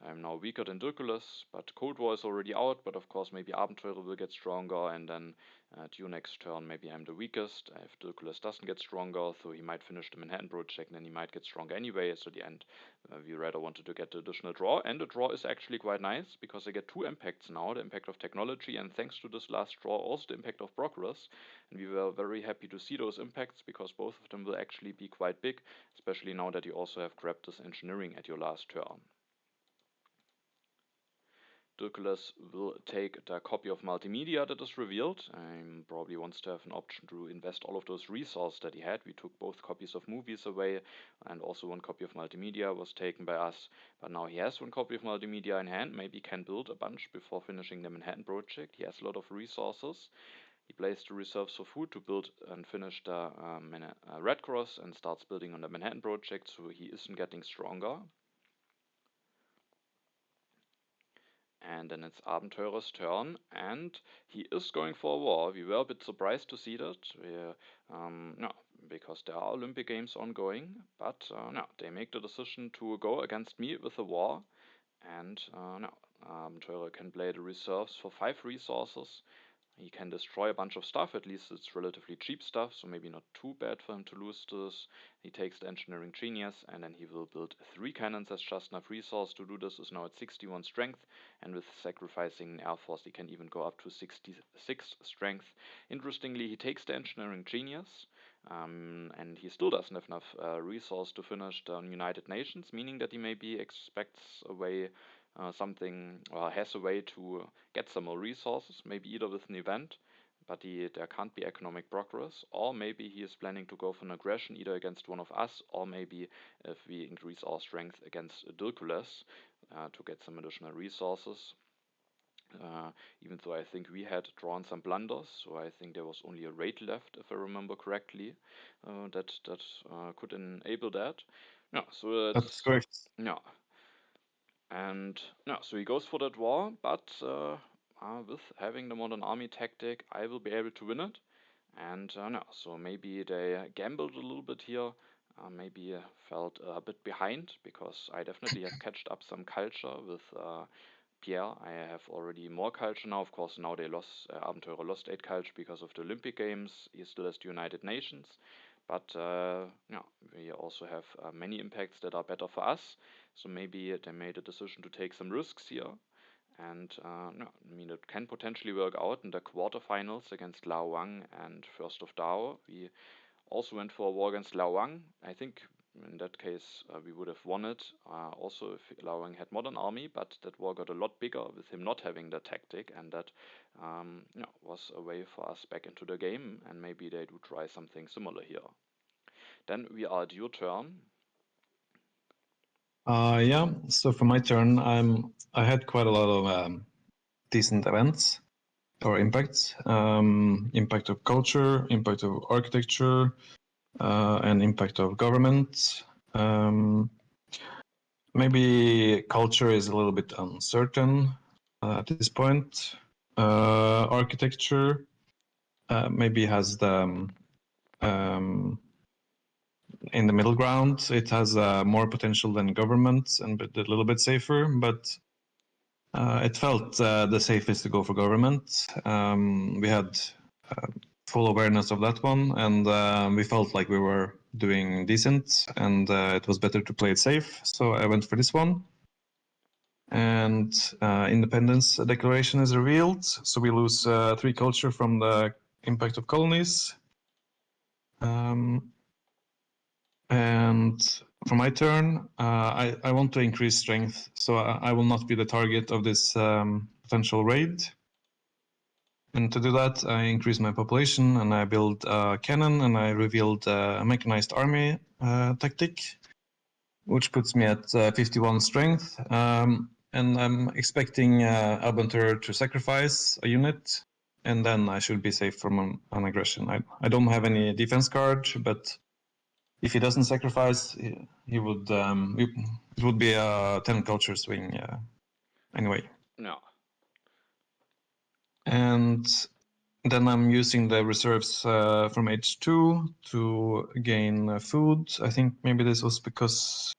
I'm now weaker than Dirkules, but Cold War is already out, but of course maybe Abenteurer will get stronger, and then due next turn maybe I'm the weakest. If Dirkules doesn't get stronger, so he might finish the Manhattan project, and then he might get stronger anyway, so at the end we rather wanted to get the additional draw, and the draw is actually quite nice, because I get 2 impacts now, the impact of technology, and thanks to this last draw also the impact of progress, and we were very happy to see those impacts, because both of them will actually be quite big, especially now that you also have grabbed this engineering at your last turn. Dirkules will take the copy of multimedia that is revealed. Probably wants to have an option to invest all of those resources that he had. We took both copies of movies away, and also 1 copy of multimedia was taken by us. But now he has 1 copy of multimedia in hand. Maybe can build a bunch before finishing the Manhattan project. He has a lot of resources. He plays the reserves for food to build and finish the Red Cross, and starts building on the Manhattan project, so he isn't getting stronger. And then it's Abenteurer's turn, and he is going for a war. We were a bit surprised to see that, because there are Olympic Games ongoing, but they make the decision to go against me with a war, and Abenteurer can play the reserves for 5 resources, He can destroy a bunch of stuff, at least it's relatively cheap stuff, so maybe not too bad for him to lose this. He takes the Engineering Genius, and then he will build 3 cannons as just enough resource to do this. Is now at 61 strength, and with sacrificing an Air Force, he can even go up to 66 strength. Interestingly, he takes the Engineering Genius, and he still doesn't have enough resource to finish the United Nations, meaning that he maybe expects a way something, or has a way to get some more resources, maybe either with an event, but there can't be economic progress, or maybe he is planning to go for an aggression either against one of us, or maybe if we increase our strength against Dirkules to get some additional resources. Even though I think we had drawn some blunders, so I think there was only a raid left, if I remember correctly, that could enable that. Yeah, so That's it's correct. yeah. And yeah, so he goes for that war, but with having the modern army tactic, I will be able to win it. And no, so maybe they gambled a little bit here, maybe felt a bit behind, because I definitely have catched up some culture with Pierre. I have already more culture now. Of course, now they lost, Abenteurer lost 8 culture because of the Olympic Games. He still has the United Nations. But yeah, we also have many impacts that are better for us. So maybe they made a decision to take some risks here. And no, I mean, it can potentially work out in the quarterfinals against Lao Wang and First of Dao. We also went for a war against Lao Wang. I think in that case we would have won it. Also, if Lao Wang had modern army, but that war got a lot bigger with him not having the tactic, and that was a way for us back into the game. And maybe they do try something similar here. Then we are at your turn. Yeah. So for my turn, I had quite a lot of decent events or impacts. Impact of culture, impact of architecture, and impact of government. Maybe culture is a little bit uncertain at this point. Architecture maybe has the in the middle ground. It has more potential than government and a little bit safer, but it felt the safest to go for government. We had full awareness of that one, and we felt like we were doing decent, and it was better to play it safe. So I went for this one. And Independence Declaration is revealed, so we lose 3 culture from the impact of colonies. And for my turn, I want to increase strength, so I will not be the target of this potential raid. And to do that, I increase my population and I build a cannon, and I revealed a mechanized army tactic, which puts me at 51 strength. And I'm expecting Abenteurer to sacrifice a unit, and then I should be safe from an aggression. I don't have any defense card, but if he doesn't sacrifice, he would. It would be a 10 culture swing anyway. No. And then I'm using the reserves from H2 to gain food. I think maybe this was because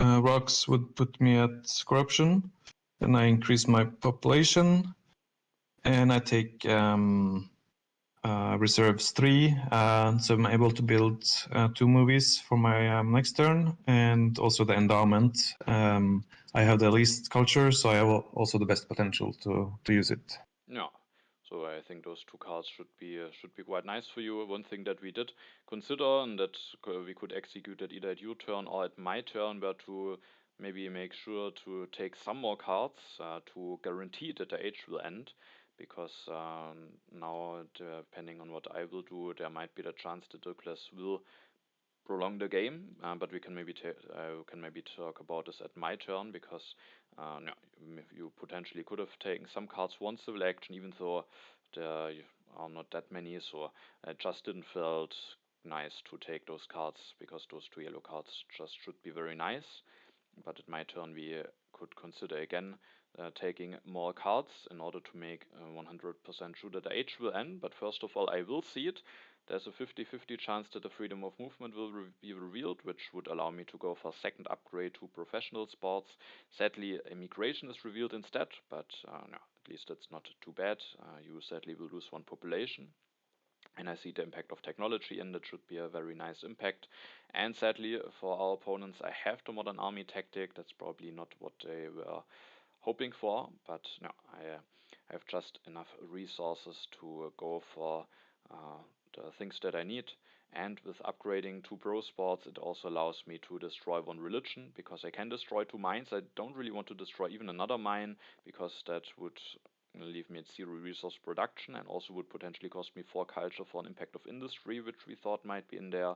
rocks would put me at corruption. Then I increase my population, and I take reserves 3, so I'm able to build 2 movies for my next turn, and also the endowment. I have the least culture, so I have also the best potential to use it. Yeah. So I think those 2 cards should be quite nice for you. One thing that we did consider, and that we could execute it either at your turn or at my turn, were to maybe make sure to take some more cards to guarantee that the age will end. Because now, depending on what I will do, there might be the chance that Douglas will prolong the game, but we can maybe talk about this at my turn, because no, you potentially could have taken some cards one civil action, even though there are not that many. So it just didn't felt nice to take those cards, because those 2 yellow cards just should be very nice. But at my turn, we could consider again taking more cards in order to make 100% sure that the age will end. But first of all, I will see it. There's a 50-50 chance that the freedom of movement will be revealed, which would allow me to go for a second upgrade to professional sports. Sadly, immigration is revealed instead, but no, At least that's not too bad. You sadly will lose one population. And I see the impact of technology, and that should be a very nice impact. And sadly, for our opponents, I have the modern army tactic. That's probably not what they were hoping for, but no, I have just enough resources to go for the things that I need. And with upgrading 2 pro sports, it also allows me to destroy 1 religion, because I can destroy 2 mines. I don't really want to destroy even another mine, because that would leave me at 0 resource production, and also would potentially cost me 4 culture for an impact of industry, which we thought might be in there.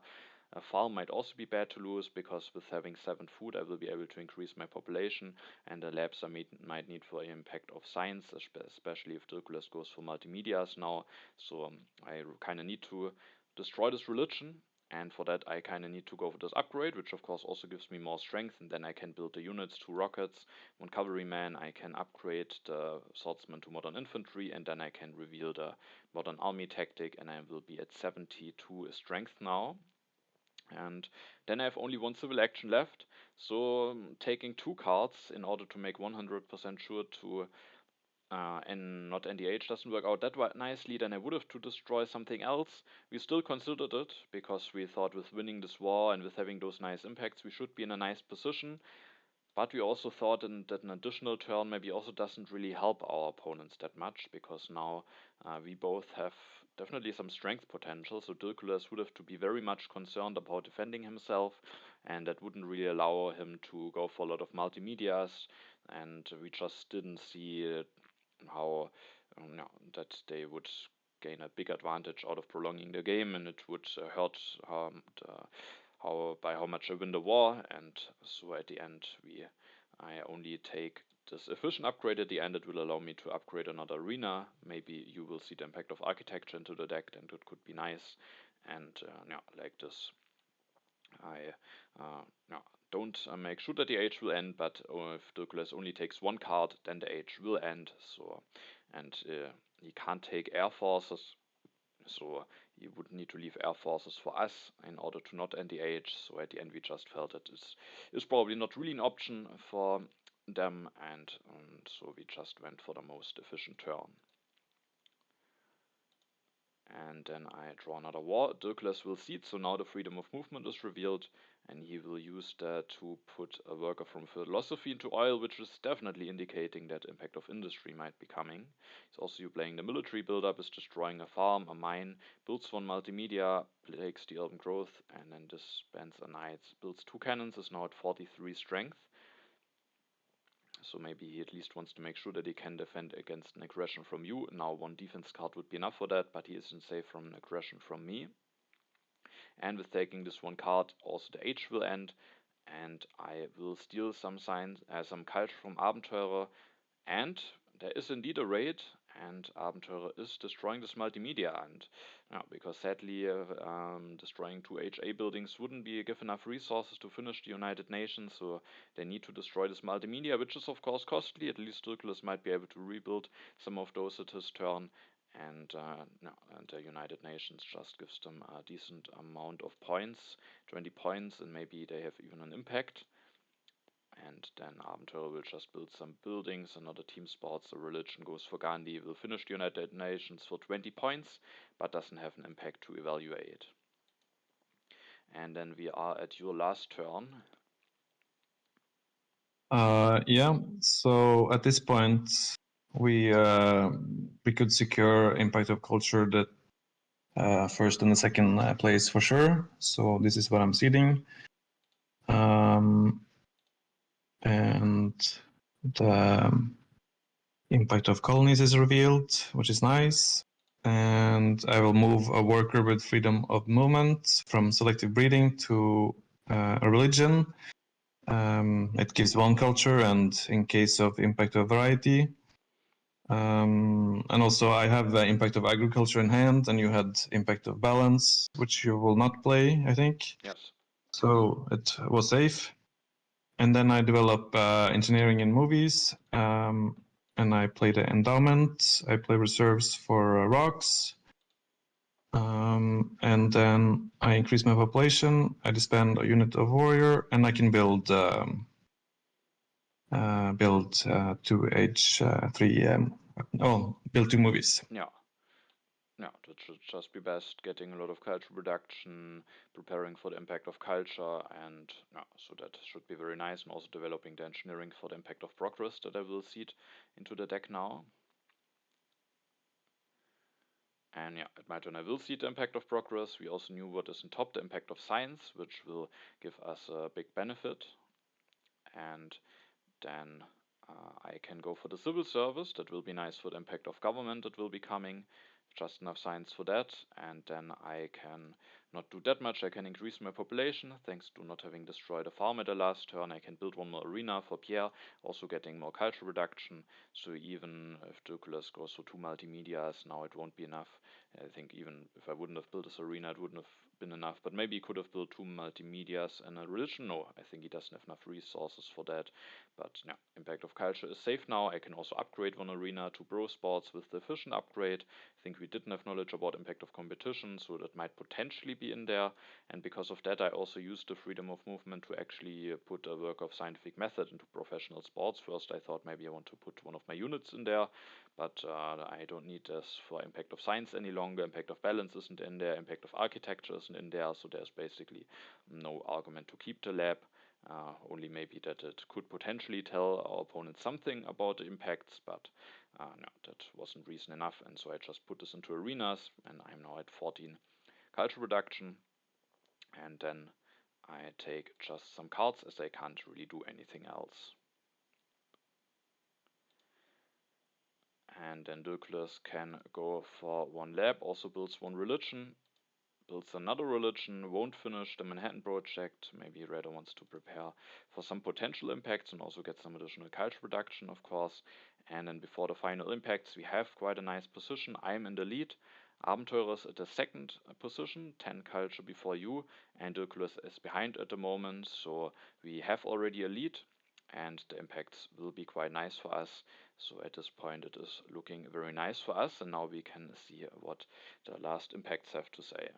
A farm might also be bad to lose, because with having 7 food I will be able to increase my population, and the labs I might need for impact of science, especially if Dirkules goes for multimedias now. So I kind of need to destroy this religion, and for that I kind of need to go for this upgrade, which of course also gives me more strength, and then I can build the units, 2 rockets, 1 cavalryman. I can upgrade the swordsman to modern infantry, and then I can reveal the modern army tactic, and I will be at 72 strength now. And then I have only 1 civil action left, so taking 2 cards in order to make 100% sure to and not NDH doesn't work out that nicely. Then I would have to destroy something else. We still considered it, because we thought with winning this war and with having those nice impacts we should be in a nice position. But we also thought that an additional turn maybe also doesn't really help our opponents that much, because now we both have definitely some strength potential. So Dirkules would have to be very much concerned about defending himself, and that wouldn't really allow him to go for a lot of multimedias. And we just didn't see how that they would gain a big advantage out of prolonging the game, and it would hurt how much I win the war. And so at the end I only take this efficient upgrade. At the end it will allow me to upgrade another arena. Maybe you will see the impact of architecture into the deck, and it could be nice. And like this I don't make sure that the age will end, but if Dirkules only takes 1 card, then the age will end. So, and he can't take air forces, so he would need to leave air forces for us in order to not end the age. So at the end we just felt that this is probably not really an option for them, and so we just went for the most efficient turn. And then I draw another war. Dirkules will cede, so now the freedom of movement is revealed, and he will use that to put a worker from philosophy into oil, which is definitely indicating that impact of industry might be coming. He's also playing the military build-up, is destroying a farm, a mine, builds 1 multimedia, takes the elven growth, and then disbands a knight, builds 2 cannons, is now at 43 strength. So maybe he at least wants to make sure that he can defend against an aggression from you. Now 1 defense card would be enough for that, but he isn't safe from an aggression from me. And with taking this 1 card, also the age will end, and I will steal some culture from Abenteurer, and there is indeed a raid, and Abenteurer is destroying this multimedia, and because sadly destroying 2 HA buildings wouldn't give enough resources to finish the United Nations, so they need to destroy this multimedia, which is of course costly. At least Dirkules might be able to rebuild some of those at his turn, and the United Nations just gives them a decent amount of points, 20 points, and maybe they have even an impact. And then Abenteurer will just build some buildings, another team sports, the religion goes for Gandhi, will finish the United Nations for 20 points, but doesn't have an impact to evaluate. And then we are at your last turn. Yeah, so at this point we could secure impact of culture that first and the second place for sure. So this is what I'm seeding. And the impact of colonies is revealed, which is nice. And I will move a worker with freedom of movement from selective breeding to a religion. It gives 1 culture, and in case of impact of variety. And also I have the impact of agriculture in hand, and you had impact of balance, which you will not play, I think. Yes. So it was safe. And then I develop engineering in movies, and I play the endowment. I play reserves for rocks. And then I increase my population. I disband a unit of warrior, and I can build 2 H3 build 2 movies. Yeah. Yeah, that should just be best, getting a lot of culture production, preparing for the impact of culture, and yeah, so that should be very nice, and also developing the engineering for the impact of progress that I will seed into the deck now. And yeah, at my turn I will seed the impact of progress. We also knew what is in top, the impact of science, which will give us a big benefit. And then I can go for the civil service, that will be nice for the impact of government that will be coming. Just enough science for that, and then I can not do that much. I can increase my population thanks to not having destroyed a farm at the last turn. I can build one more arena for Pierre, also getting more culture reduction. So even if Dirkules goes for 2 multimedias, now it won't be enough. I think even if I wouldn't have built this arena, it wouldn't have been enough, but maybe he could have built 2 multimedias and a religion. No, I think he doesn't have enough resources for that. But yeah, impact of culture is safe now. I can also upgrade one arena to bro sports with the efficient upgrade. I think we didn't have knowledge about impact of competition, so that might potentially be in there. And because of that, I also used the freedom of movement to actually put a work of scientific method into professional sports. First, I thought maybe I want to put one of my units in there, but I don't need this for impact of science any longer. Impact of balance isn't in there. Impact of architecture isn't in there, so there's basically no argument to keep the lab. Only maybe that it could potentially tell our opponent something about the impacts, but no, that wasn't reason enough, and so I just put this into arenas, and I'm now at 14 culture reduction, and then I take just some cards as I can't really do anything else. And then Dirkules can go for 1 lab, also builds 1 religion, builds another religion, won't finish the Manhattan project. Maybe Raider wants to prepare for some potential impacts and also get some additional culture reduction, of course. And then before the final impacts, we have quite a nice position. I'm in the lead. Abenteurer is at the second position, 10 culture before you, and Dirkules is behind at the moment. So we have already a lead, and the impacts will be quite nice for us. So at this point it is looking very nice for us, and now we can see what the last impacts have to say.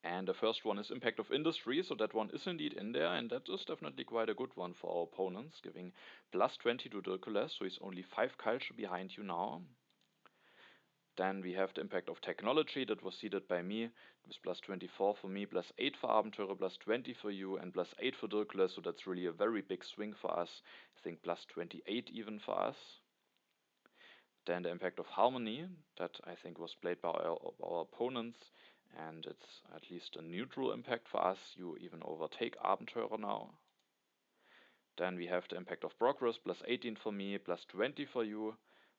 And the first one is impact of industry, so that one is indeed in there, and that is definitely quite a good one for our opponents, giving plus 20 to Dirkules, so he's only 5 culture behind you now. Then we have the impact of technology, that was seeded by me. It was plus 24 for me, plus 8 for Abenteurer, plus 20 for you, and plus 8 for Dirkules, so that's really a very big swing for us. I think plus 28 even for us. Then the impact of harmony, that I think was played by our opponents, and it's at least a neutral impact for us. You even overtake Abenteurer now. Then we have the impact of progress, plus 18 for me, plus 20 for you,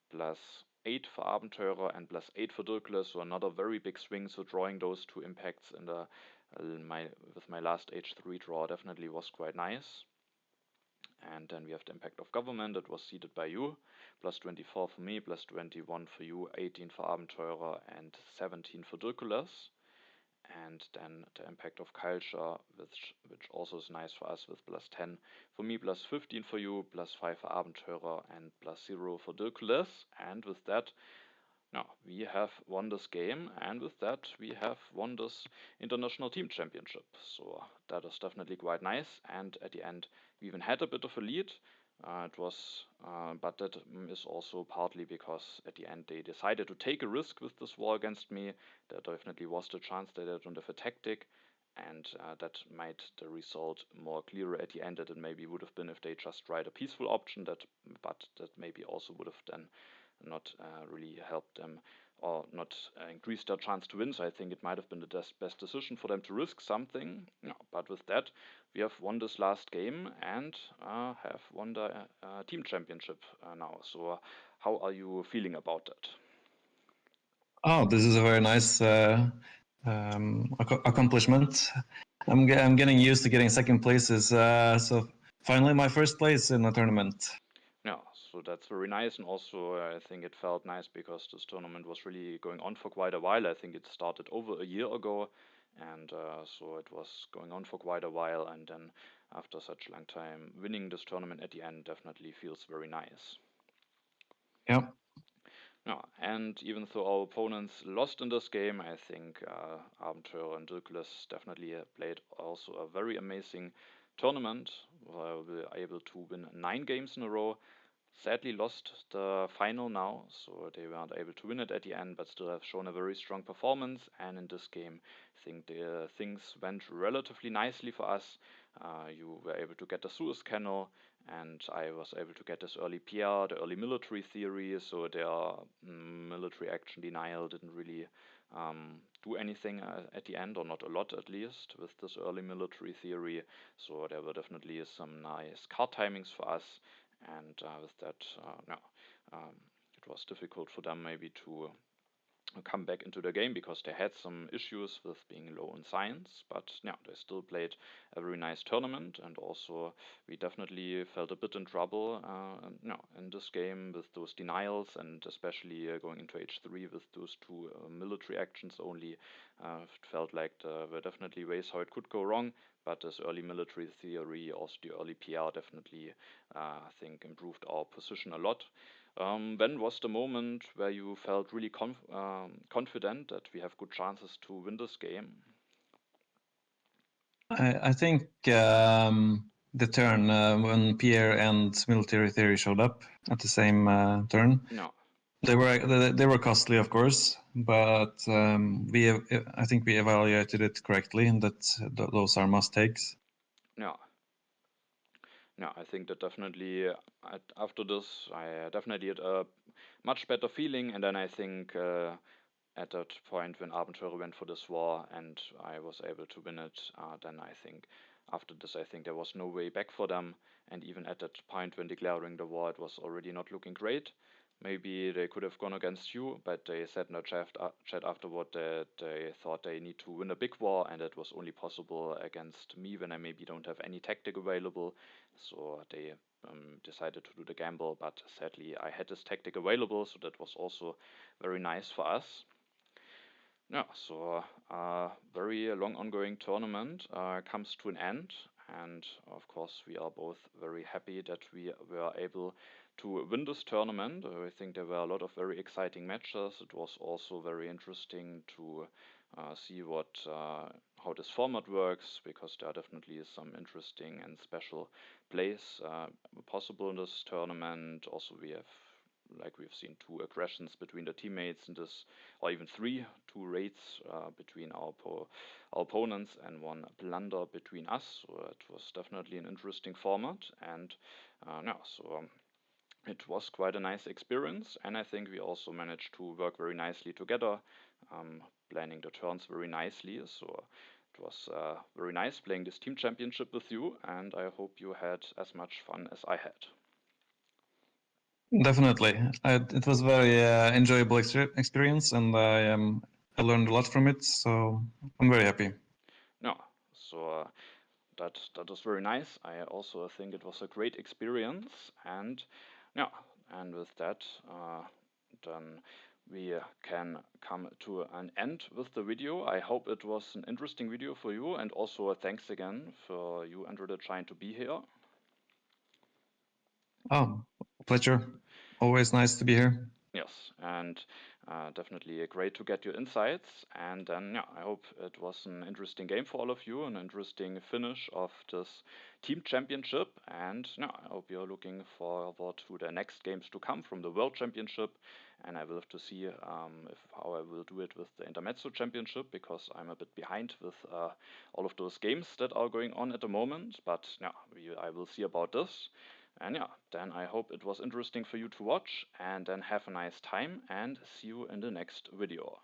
plus 8 for Abenteurer, and plus 8 for Dirkules, so another very big swing. So drawing those 2 impacts in the with my last H3 draw definitely was quite nice. And then we have the impact of government, that was seeded by you, plus 24 for me, plus 21 for you, 18 for Abenteurer, and 17 for Dirkules. And then the impact of culture, which also is nice for us, with plus 10 for me, plus 15 for you, plus 5 for Abenteurer, and plus 0 for Dirkules. And with that, now we have won this game, and with that we have won this international team championship. So that is definitely quite nice, and at the end we even had a bit of a lead. But that is also partly because at the end they decided to take a risk with this war against me. There definitely was the chance that they don't have a tactic, and that made the result more clearer at the end than it maybe would have been if they just tried a peaceful option. But that maybe also would have then not really helped them or not increased their chance to win. So I think it might have been the best decision for them to risk something. No, but with that, we have won this last game and have won the team championship now. So how are you feeling about that? Oh, this is a very nice accomplishment. I'm getting used to getting second places. So finally, my first place in the tournament. Yeah, so that's very nice, and also I think it felt nice because this tournament was really going on for quite a while. I think it started over a year ago, and so it was going on for quite a while, and then after such a long time, winning this tournament at the end definitely feels very nice. Yeah. Yeah, and even though our opponents lost in this game, I think Abenteurer and Dirkules definitely played also a very amazing tournament, where we were able to win 9 games in a row. sadly lost the final now, so they weren't able to win it at the end, but still have shown a very strong performance. And in this game, I think the things went relatively nicely for us. You were able to get the Suez Canal, and I was able to get this early PR, the early military theory, so their military action denial didn't really do anything at the end, or not a lot at least, with this early military theory. So there were definitely some nice card timings for us, and with that, no, um, it was difficult for them maybe to come back into the game because they had some issues with being low in science, but yeah, they still played a very nice tournament, and also we definitely felt a bit in trouble in this game with those denials, and especially going into H3 with those two military actions only. It felt like there were definitely ways how it could go wrong, but this early military theory, also the early PR, definitely I think improved our position a lot. When was the moment where you felt really confident that we have good chances to win this game? I think the turn when Pierre and military theory showed up at the same turn. No. They were costly, of course, but I think we evaluated it correctly, and that those are must takes. No. No, I think that definitely after this, I definitely had a much better feeling, and then I think at that point when Abenteurer went for this war and I was able to win it, then I think after this, I think there was no way back for them. And even at that point when declaring the war, it was already not looking great. Maybe they could have gone against you, but they said in the chat afterward that they thought they need to win a big war, and it was only possible against me when I maybe don't have any tactic available. So they decided to do the gamble, but sadly I had this tactic available, so that was also very nice for us. Yeah, so a very long ongoing tournament comes to an end, and of course we are both very happy that we were able to win this tournament. I think there were a lot of very exciting matches. It was also very interesting to see how this format works, because there are definitely some interesting and special plays possible in this tournament. Also, we've seen two aggressions between the teammates in this, or even two raids between our opponents, and one blunder between us. So it was definitely an interesting format, and it was quite a nice experience, and I think we also managed to work very nicely together, planning the turns very nicely. So it was very nice playing this team championship with you, and I hope you had as much fun as I had. Definitely, it was a very enjoyable experience, and I learned a lot from it. So I'm very happy. No, so that was very nice. I also think it was a great experience, and yeah, and with that, then we can come to an end with the video. I hope it was an interesting video for you, and also thanks again for you, Andrethegiant, to be here. Oh, pleasure. Always nice to be here. Yes, and definitely great to get your insights. And then, yeah, I hope it was an interesting game for all of you, an interesting finish of this team championship. And yeah, I hope you're looking forward to the next games to come from the World Championship. And I will have to see how I will do it with the Intermezzo Championship, because I'm a bit behind with all of those games that are going on at the moment. But yeah, I will see about this. And yeah, then I hope it was interesting for you to watch, and then have a nice time, and see you in the next video.